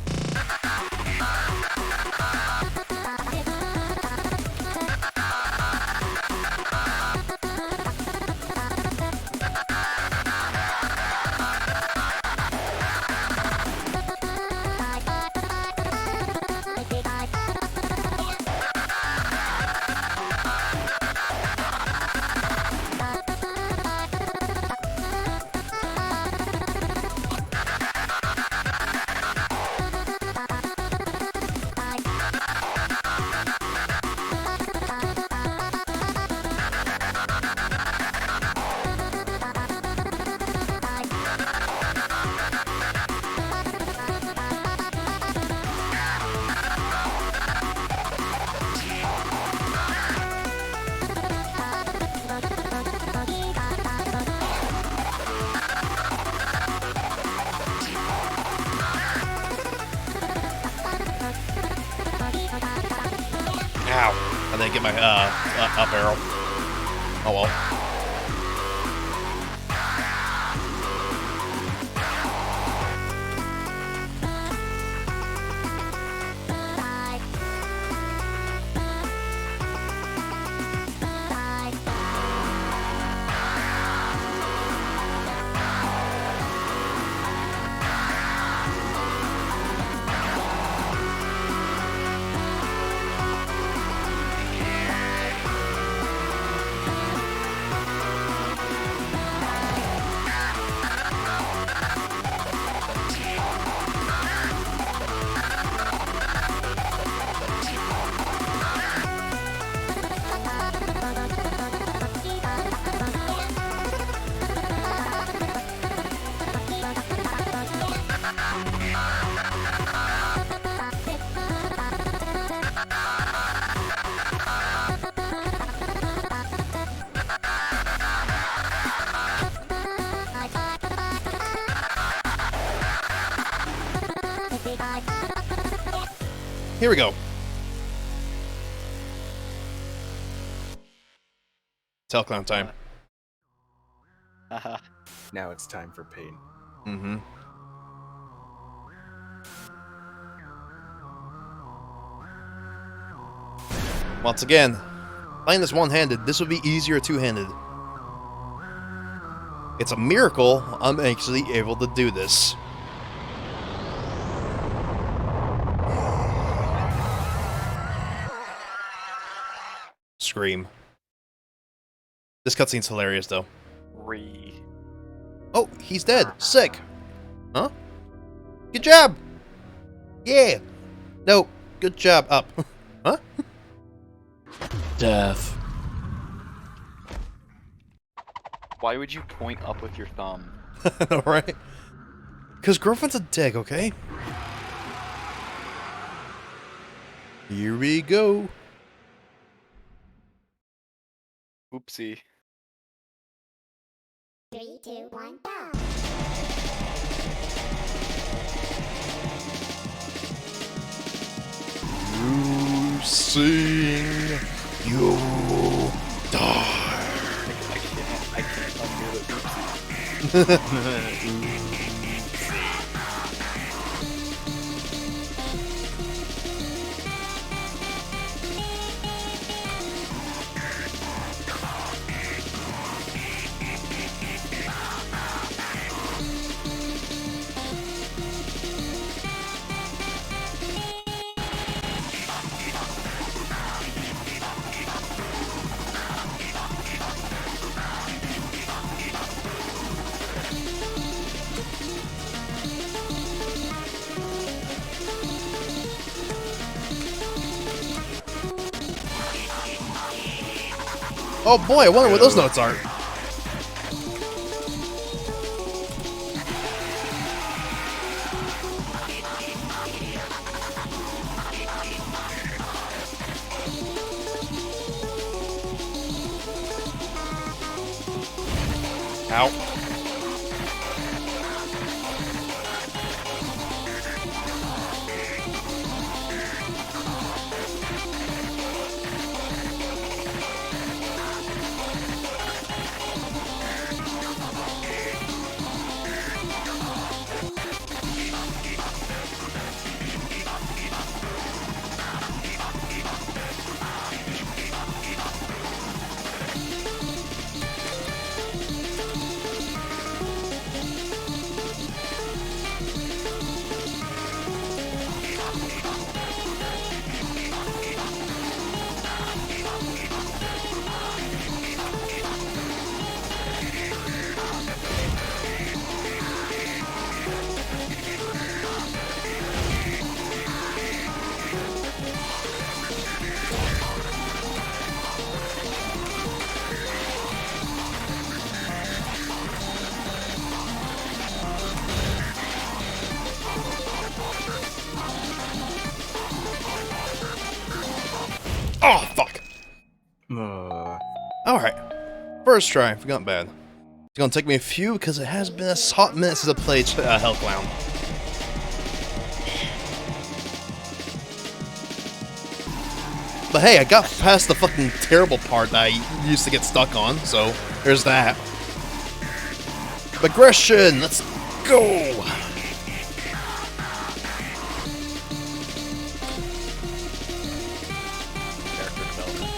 didn't get my up arrow. Oh well. Here we go. Tell clown time. Haha. Now it's time for pain. Mm-hmm. Once again, playing this one-handed, this would be easier two-handed. It's a miracle I'm actually able to do this. Scream. This cutscene's hilarious, though. Oh, he's dead. Sick. Huh? Good job. Yeah. No. Good job. Up. Huh? Death. Why would you point up with your thumb? Alright. Because girlfriend's a dick, okay? Here we go. Oopsie. 3, 2, 1, go. You sing, you die. I can't undo it. Oopsie. Oh boy, I wonder what those notes are. Ow. Oh, fuck. Alright. First try. Forgot bad. It's gonna take me a few because it has been a hot minute since I played Hell Clown. But hey, I got past the fucking terrible part that I used to get stuck on, so there's that. Aggression! Let's go! Character development.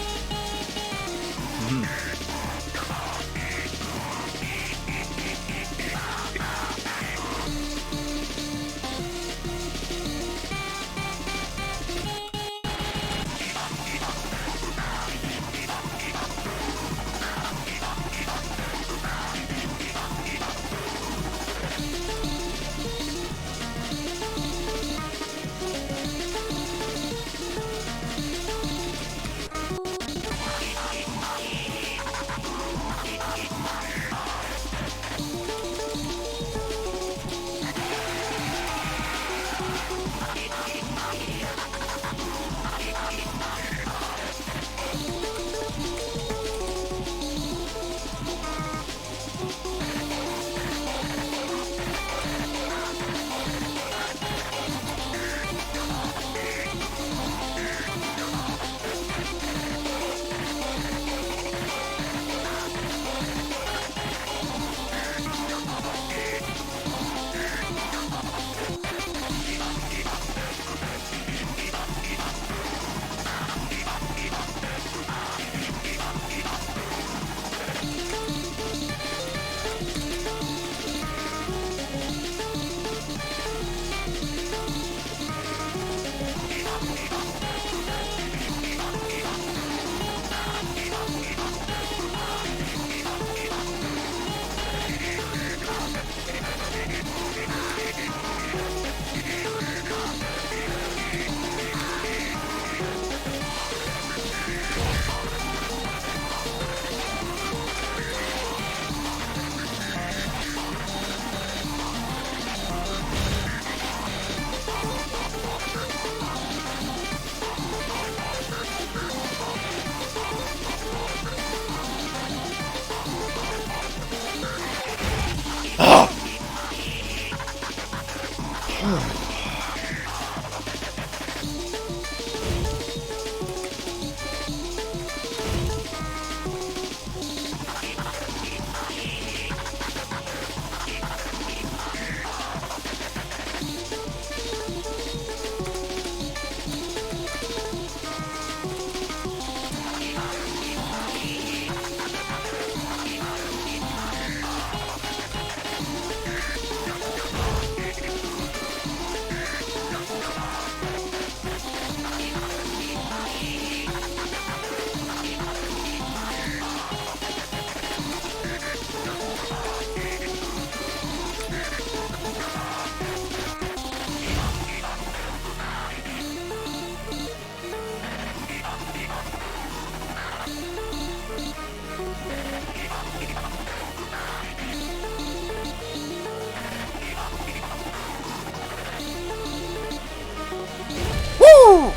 Woo!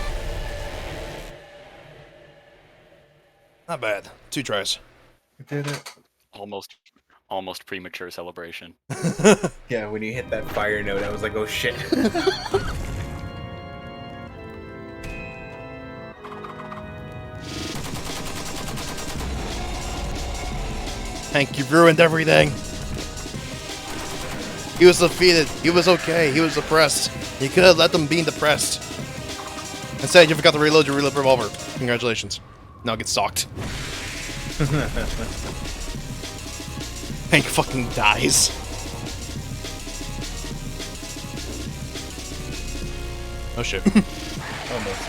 Not bad. 2 tries. We did it. Almost premature celebration. Yeah, when you hit that fire note, I was like, oh shit. Hank, you've ruined everything. He was defeated. He was okay. He was depressed. You could have let them be depressed. Instead, you forgot to reload your revolver. Congratulations. Now get stalked. Hank fucking dies. Oh shit. Almost.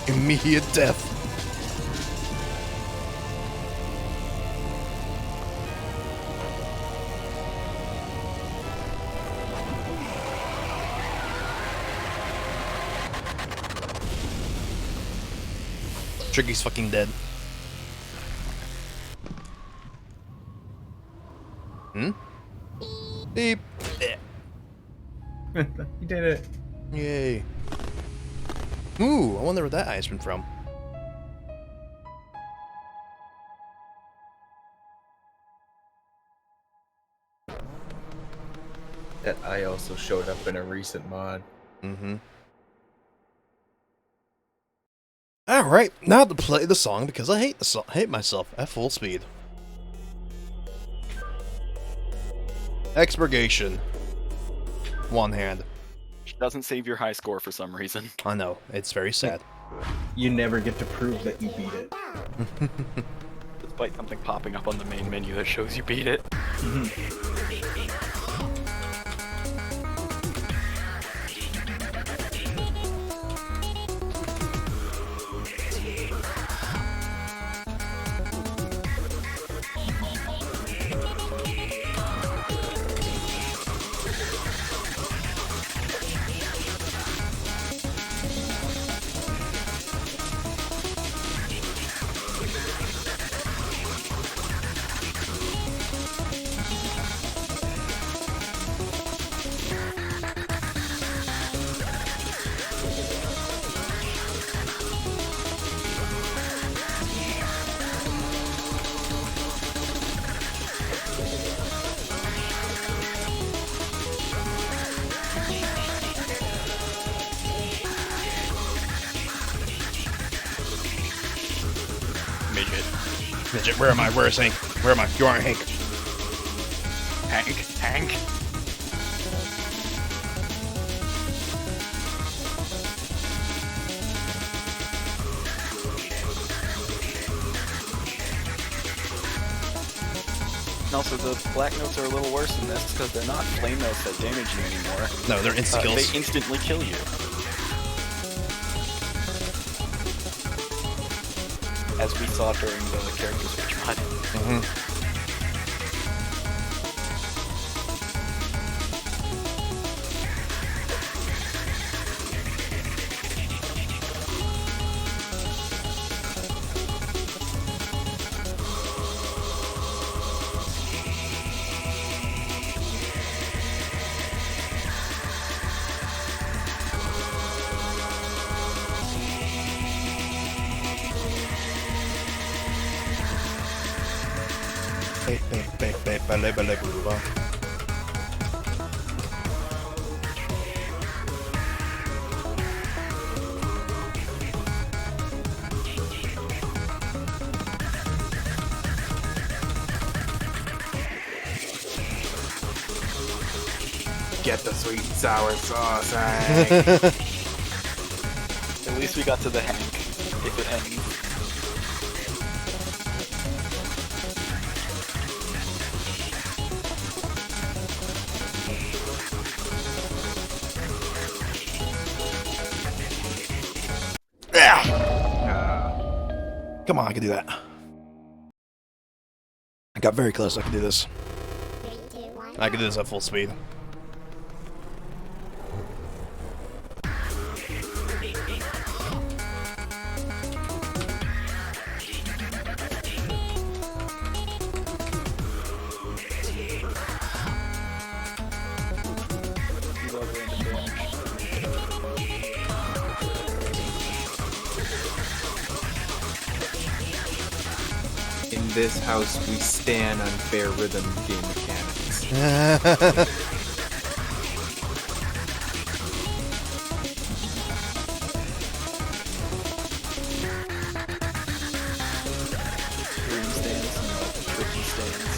Immediate death. Triggy's fucking dead. Hmm? Beep. You did it. Yay. Ooh, I wonder where that eye's been from. That I also showed up in a recent mod. Mm-hmm. Alright, now to play the song because I hate myself at full speed. Expurgation. One hand. Doesn't save your high score for some reason. I know, it's very sad. You never get to prove that you beat it. Despite something popping up on the main menu that shows you beat it. Midget, where am I? Where's Hank? Where am I? You aren't Hank. Hank? And also, the black notes are a little worse in this because they're not flame notes that damage you anymore. No, they're insta kills. They instantly kill you. As we saw during the character switch mod. Get the sweet and sour sauce, Hank. At least we got to the Hank, if it ends. Come on, I can do that. I got very close. I can do this. 3, 2, 1. I can do this at full speed. He's over into damage. In this house, we stand on fair rhythm game mechanics. Green stands, tricky stands.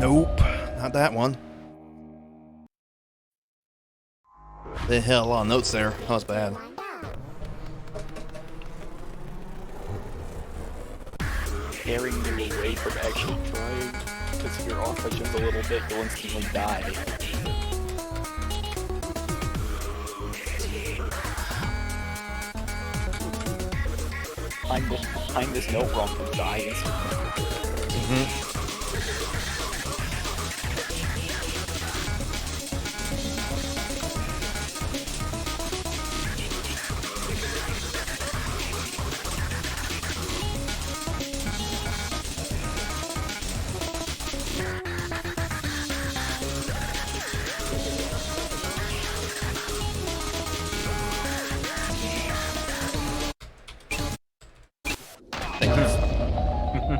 Nope, not that one. They hit a lot of notes there. That was bad. Scaring you away from actually trying, because if you're off by just a little bit, you'll instantly die. Find this note wrong to die instantly.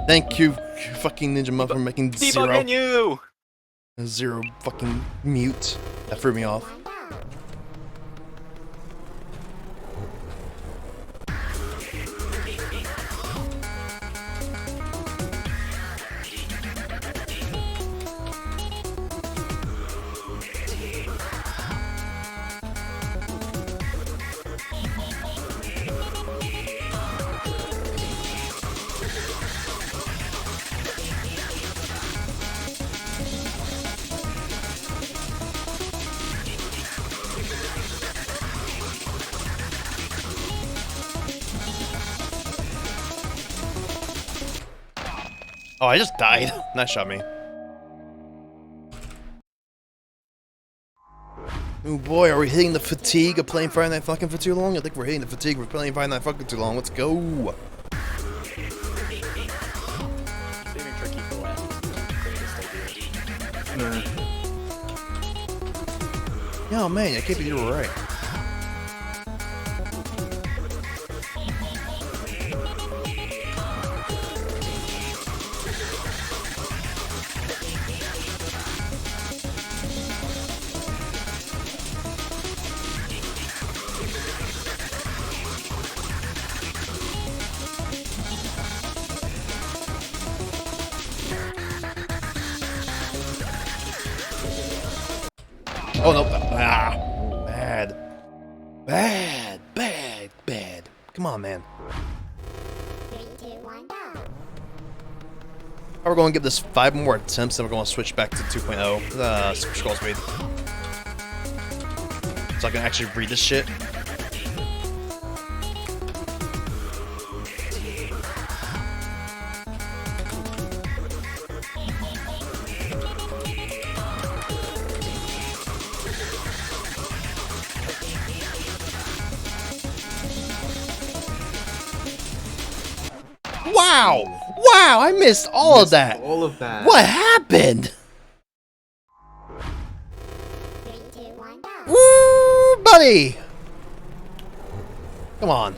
Thank you, fucking Ninja Muff, for making Debugging you! zero fucking mute. That threw me off. Oh, I just died. That shot me. Oh boy, are we hitting the fatigue of playing Friday Night Funkin' for too long? I think we're hitting the fatigue of playing Friday Night Funkin' too long. Let's go. Saving Tricky for last is the greatest idea. Yeah, man, I can't be you were right. Oh no! Ah, bad, bad, bad, bad. Come on, man. 3, 2, 1, go. We're going to give this 5 more attempts, then we're going to switch back to 2.0 scroll speed, so I can actually read this shit. Wow! Wow! I missed all of that. All of that. What happened? 3, 2, 1, go. Woo, buddy! Come on.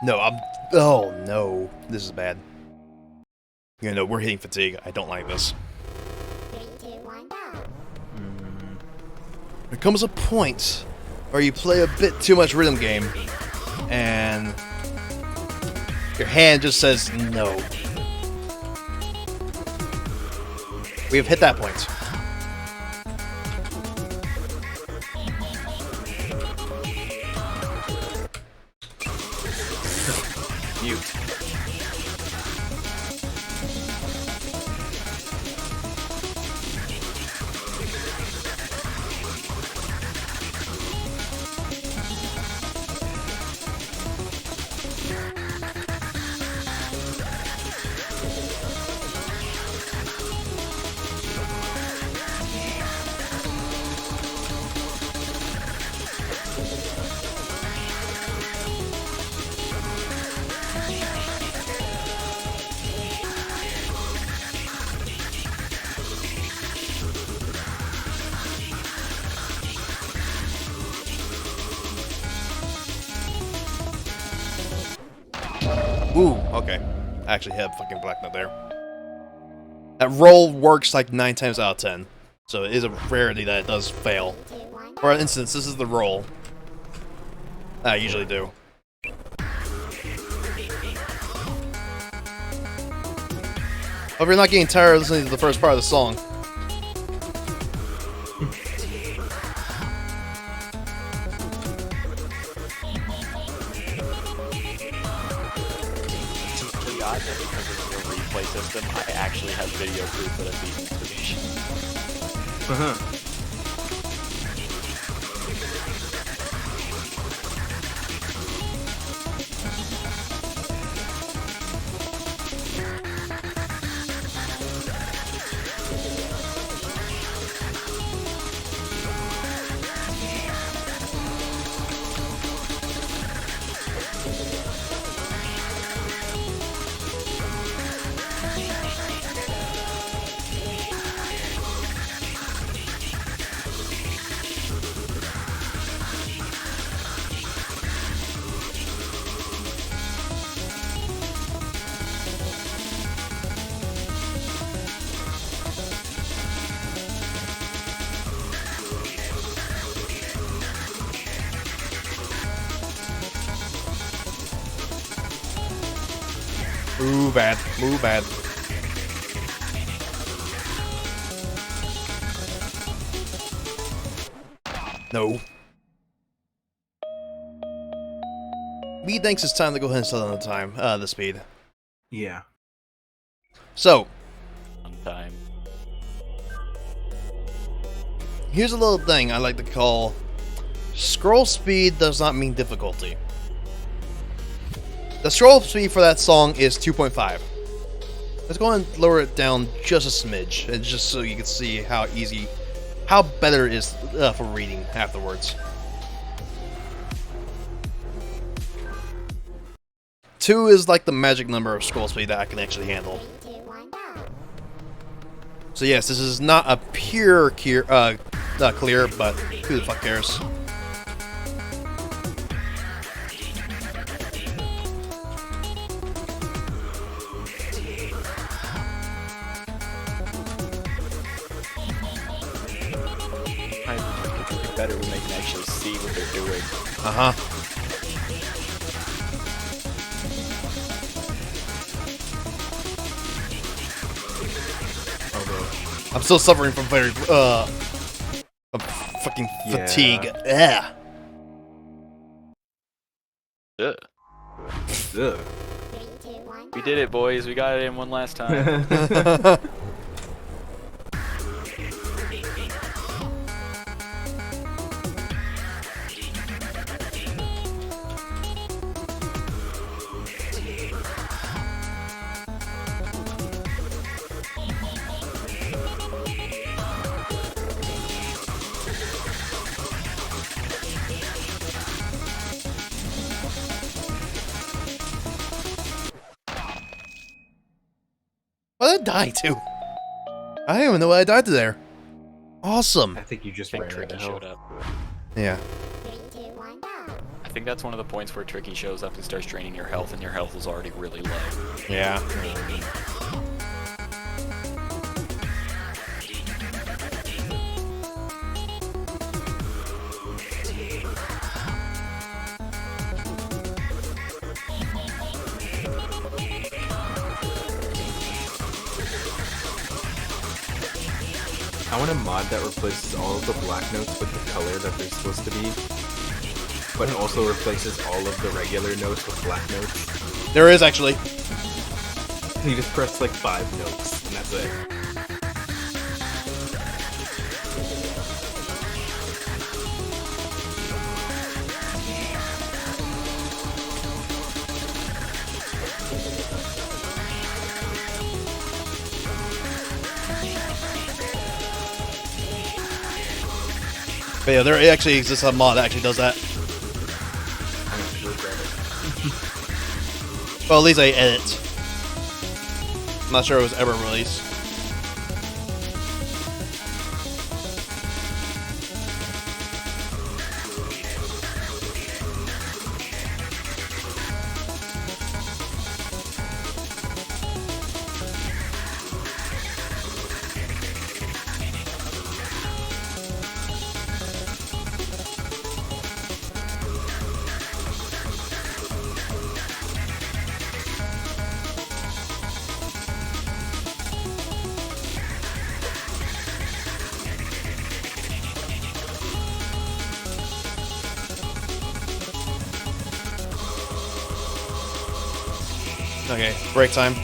No, oh no, this is bad. You know, we're hitting fatigue. I don't like this. 3, 2, 1, go. There comes a point where you play a bit too much rhythm game, and your hand just says no. We have hit that point. Ooh, okay. I actually have fucking black note there. That roll works like 9 times out of 10. So it is a rarity that it does fail. 3, 2, 1, For instance, this is the roll. I usually do. Hope you're not getting tired of listening to the first part of the song. Really odd that because of the replay system, I actually have video proof that I've beaten this division. Ooh, bad. Ooh, bad. No. Me thinks it's time to go ahead and set on the speed. Yeah. So, On time. here's a little thing I like to call scroll speed does not mean difficulty. The scroll speed for that song is 2.5. Let's go and lower it down just a smidge, and just so you can see how better it is for reading afterwards. 2 is like the magic number of scroll speed that I can actually handle. 3, 2, 1, go. So yes, this is not a pure clear, but who the fuck cares? It'd be better when they can actually see what they're doing. Uh-huh. I'm still suffering from from fucking Yeah. fatigue. Yeah. Ugh. Ugh. 3, 2, 1, We go. did it, boys. We got it in one last time. What did I die to? I don't even know what I died to there. Awesome. I think you just I ran think out of Tricky health. showed up. Yeah. 3, 2, 1, go. I think that's one of the points where Tricky shows up and starts draining your health, and your health is already really low. Yeah. I want a mod that replaces all of the black notes with the color that they're supposed to be, but also replaces all of the regular notes with black notes. There is actually. You just press like 5 notes, and that's it. But yeah, there actually exists a mod that actually does that. I'm gonna regret it. Well, at least I edit. I'm not sure it was ever released. Okay, break time.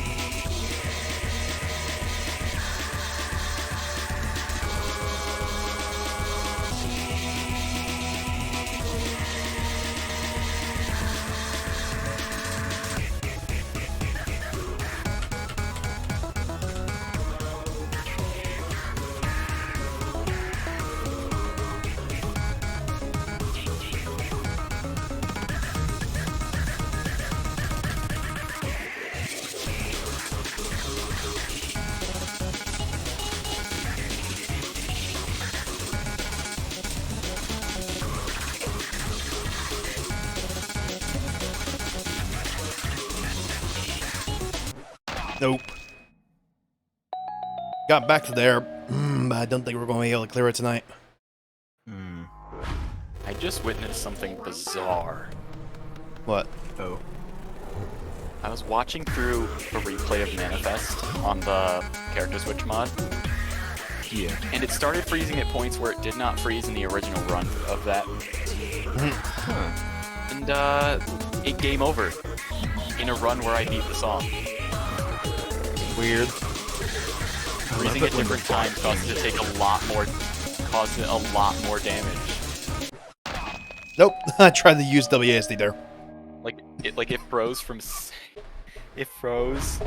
Nope. Got back to there, but I don't think we're going to be able to clear it tonight. I just witnessed something bizarre. What? Oh. I was watching through a replay of Manifest on the character switch mod, Yeah. and it started freezing at points where it did not freeze in the original run of that. And it game over in a run where I beat the song. Weird. Freezing at different times caused it to take a lot more damage. Nope. I tried to use WASD there. Like it froze from it froze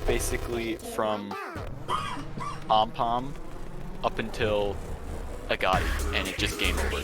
basically from Pom up until Agati, and it just game over.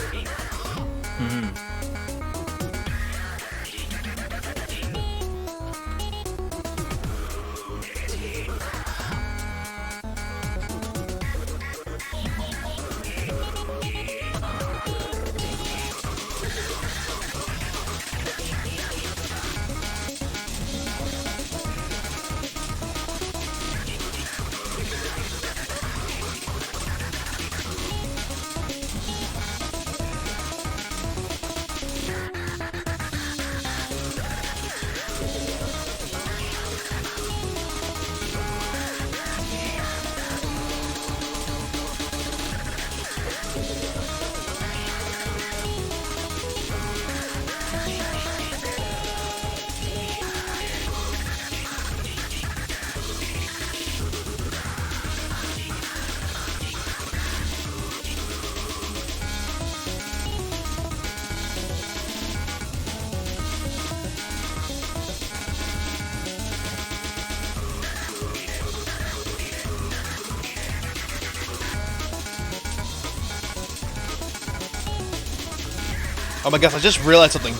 Oh my gosh, I just realized something.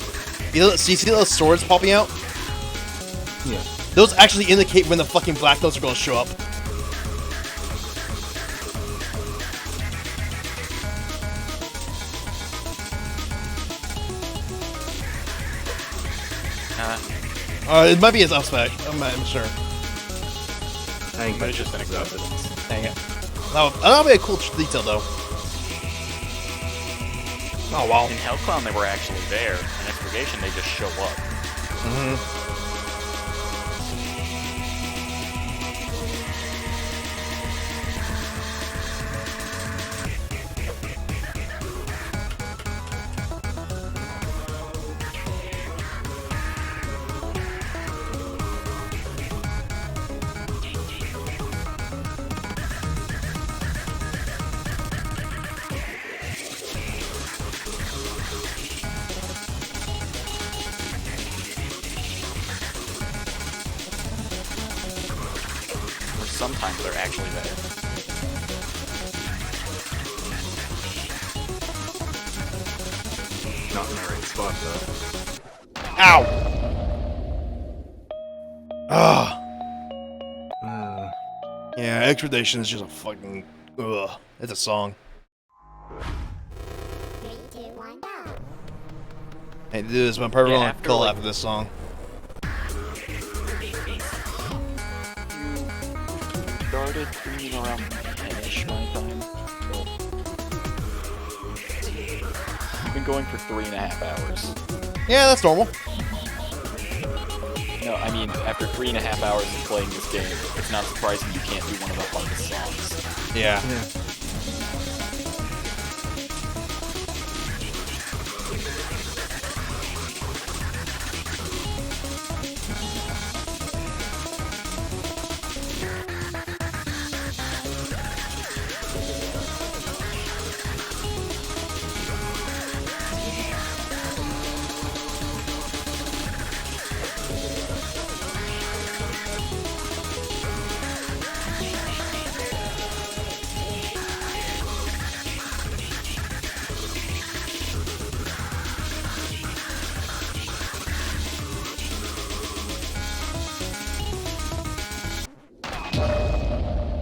You see those swords popping out? Yeah. Those actually indicate when the fucking black notes are going to show up. It might be his up spec. I'm sure. I think But it's just an acceptance. Dang it. That'll be a cool detail, though. Oh, wow. In Hellclown, they were actually there. In Expurgation, they just show up. Or sometimes they're actually there. Not in the right spot, though. Ow! Ugh. Yeah, Extradition is just a fucking... Ugh. It's a song. 3, 2, 1, go. Hey, dude, this is my perfect Yeah, one after, call like- after this song. Started streaming around 10-ish my time. So I've been going for 3.5 hours. Yeah, that's normal. No, I mean, after 3.5 hours of playing this game, it's not surprising you can't do one of the hardest songs. Yeah.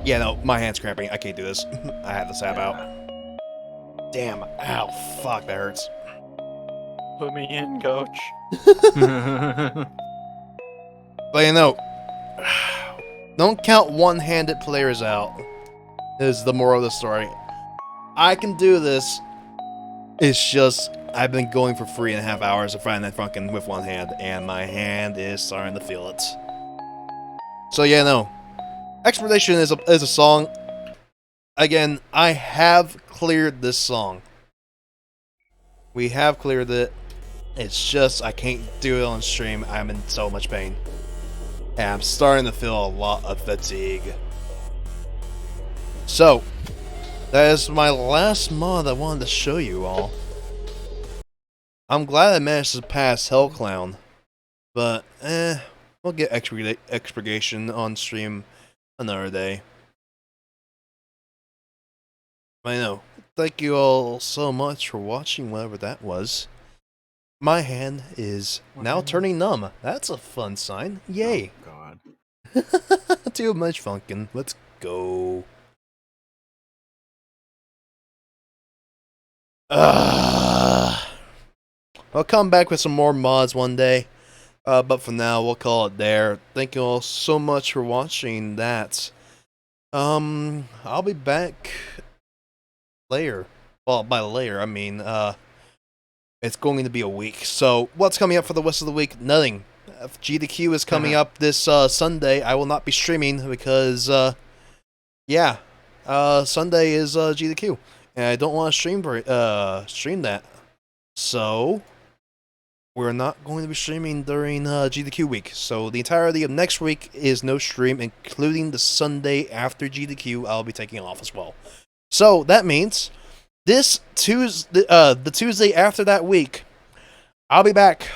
Yeah, no, my hand's cramping. I can't do this. I have to sap out. Damn. Ow. Fuck, that hurts. Put me in, coach. But you know, don't count one-handed players out, is the moral of the story. I can do this. It's just, I've been going for 3.5 hours of finding that Funkin with one hand, and my hand is starting to feel it. So yeah, no. Expedition is a song. Again, I have cleared this song. We have cleared it. It's just, I can't do it on stream. I'm in so much pain. And I'm starting to feel a lot of fatigue. So, that is my last mod I wanted to show you all. I'm glad I managed to pass Hell Clown. But, we'll get expurgation on stream another day. I know. Thank you all so much for watching whatever that was. My hand is now turning numb. That's a fun sign. Yay. Oh, God. Too much funkin'. Let's go. I'll come back with some more mods one day. But for now, we'll call it there. Thank you all so much for watching that. I'll be back later. Well, by later, I mean, it's going to be a week. So, what's coming up for the rest of the week? Nothing. GDQ is coming up this Sunday. I will not be streaming because, yeah, Sunday is GDQ, and I don't want to stream that. So, we're not going to be streaming during GDQ week. So, the entirety of next week is no stream, including the Sunday after GDQ. I'll be taking off as well. So, that means this Tuesday, the Tuesday after that week, I'll be back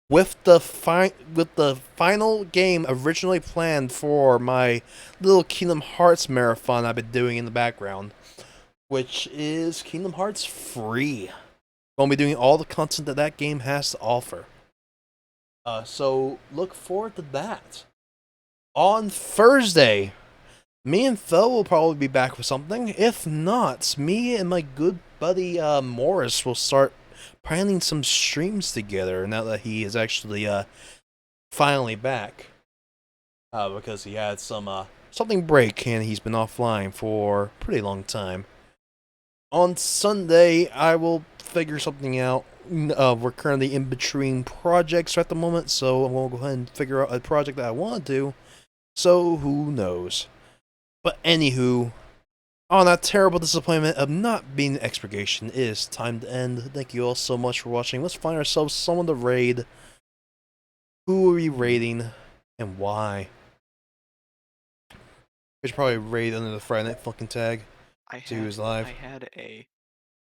with the final game originally planned for my little Kingdom Hearts marathon I've been doing in the background, which is Kingdom Hearts Free. I'll be doing all the content that that game has to offer. So look forward to that. On Thursday, me and Phil will probably be back with something. If not, me and my good buddy Morris will start planning some streams together now that he is actually finally back. Because he had something break and he's been offline for a pretty long time. On Sunday, I will figure something out. We're currently in between projects at the moment, so I'm going to go ahead and figure out a project that I want to do. So, who knows? But anywho, on that terrible disappointment of not being expurgation, it is time to end. Thank you all so much for watching. Let's find ourselves someone to raid. Who are we raiding, and why? We should probably raid under the Friday Night Funkin' tag. See who's live. I had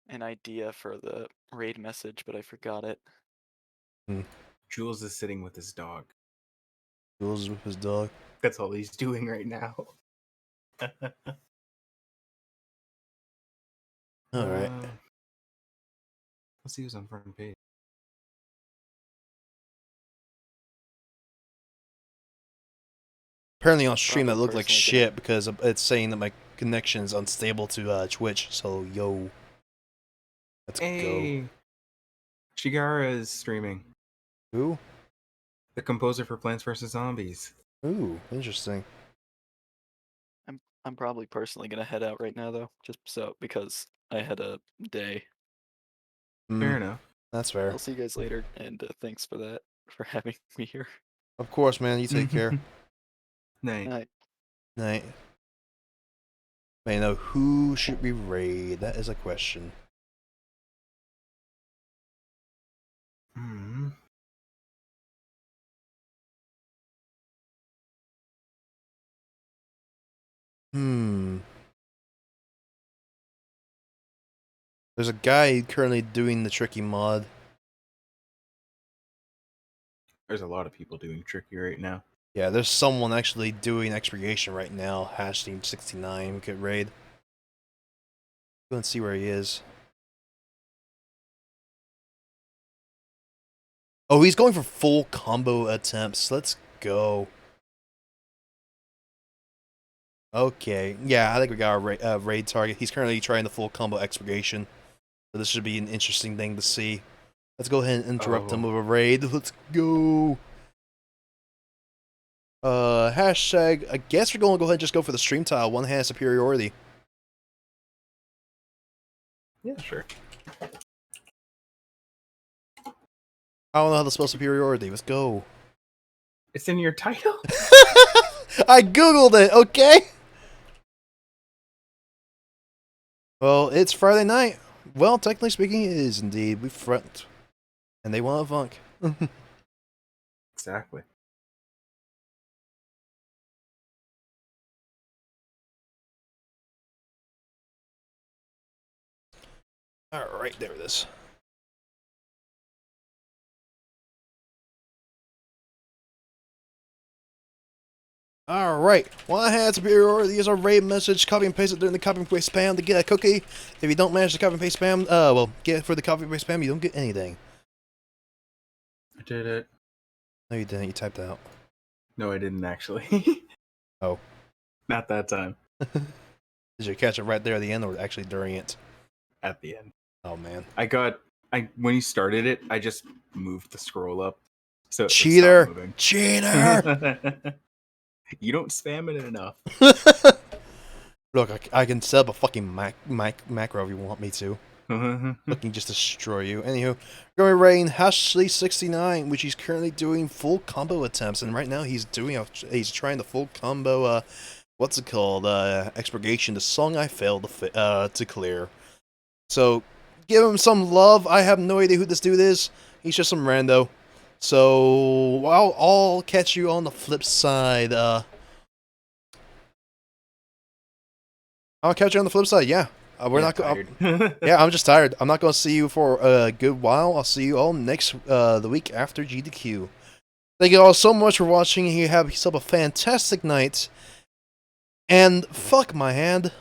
an idea for the raid message, but I forgot it. Jules is sitting with his dog. Jules is with his dog. That's all he's doing right now. Alright. Let's see who's on front page. Apparently on stream that Probably looked like personally shit because it's saying that my connection is unstable to Twitch. So yo, let's go. Hey, Shigara is streaming. Who? The composer for Plants vs Zombies. Ooh, interesting. I'm probably personally gonna head out right now though, just so because I had a day. Fair enough. That's fair. I'll see you guys later, and thanks for that for having me here. Of course, man. You take care. Night. Night. Night. Man, now who should we raid? That is a question. Hmm. There's a guy currently doing the tricky mod. There's a lot of people doing tricky right now. Yeah, there's someone actually doing expurgation right now. Hashtag 69. We could raid. Go and see where he is. Oh, he's going for full combo attempts. Let's go. Okay, yeah, I think we got our raid target. He's currently trying the full combo expurgation. So this should be an interesting thing to see. Let's go ahead and interrupt him with a raid. Let's go. Hashtag, I guess we're going to go ahead and just go for the stream tile. One hand superiority. Yeah, sure. I don't know how to spell superiority. Let's go. It's in your title. I googled it, okay? Well, it's Friday night. Well, technically speaking, it is indeed. We front. And they want a funk. Exactly. Alright, there it is. Alright, one hand superiority is a raid message. Copy and paste it during the copy and paste spam to get a cookie. If you don't manage to copy and paste spam, well, get it for the copy and paste spam, you don't get anything. I did it. No, you didn't. You typed out. No, I didn't actually. Oh. Not that time. Did you catch it right there at the end or actually during it? At the end. Oh, man. When you started it, I just moved the scroll up. So it stopped Cheater! moving. Cheater! You don't spam it enough. Look, I can set up a fucking macro if you want me to. Looking just to destroy you. Anywho, going rain Hashley69, which he's currently doing full combo attempts, and right now he's trying the full combo. What's it called? Expurgation, the song I failed to clear. So give him some love. I have no idea who this dude is. He's just some rando. So I'll catch you on the flip side. I'll catch you on the flip side. Yeah. We're not going. Yeah, I'm just tired. I'm not going to see you for a good while. I'll see you all next the week after GDQ. Thank you all so much for watching. You have yourself a fantastic night. And fuck my hand.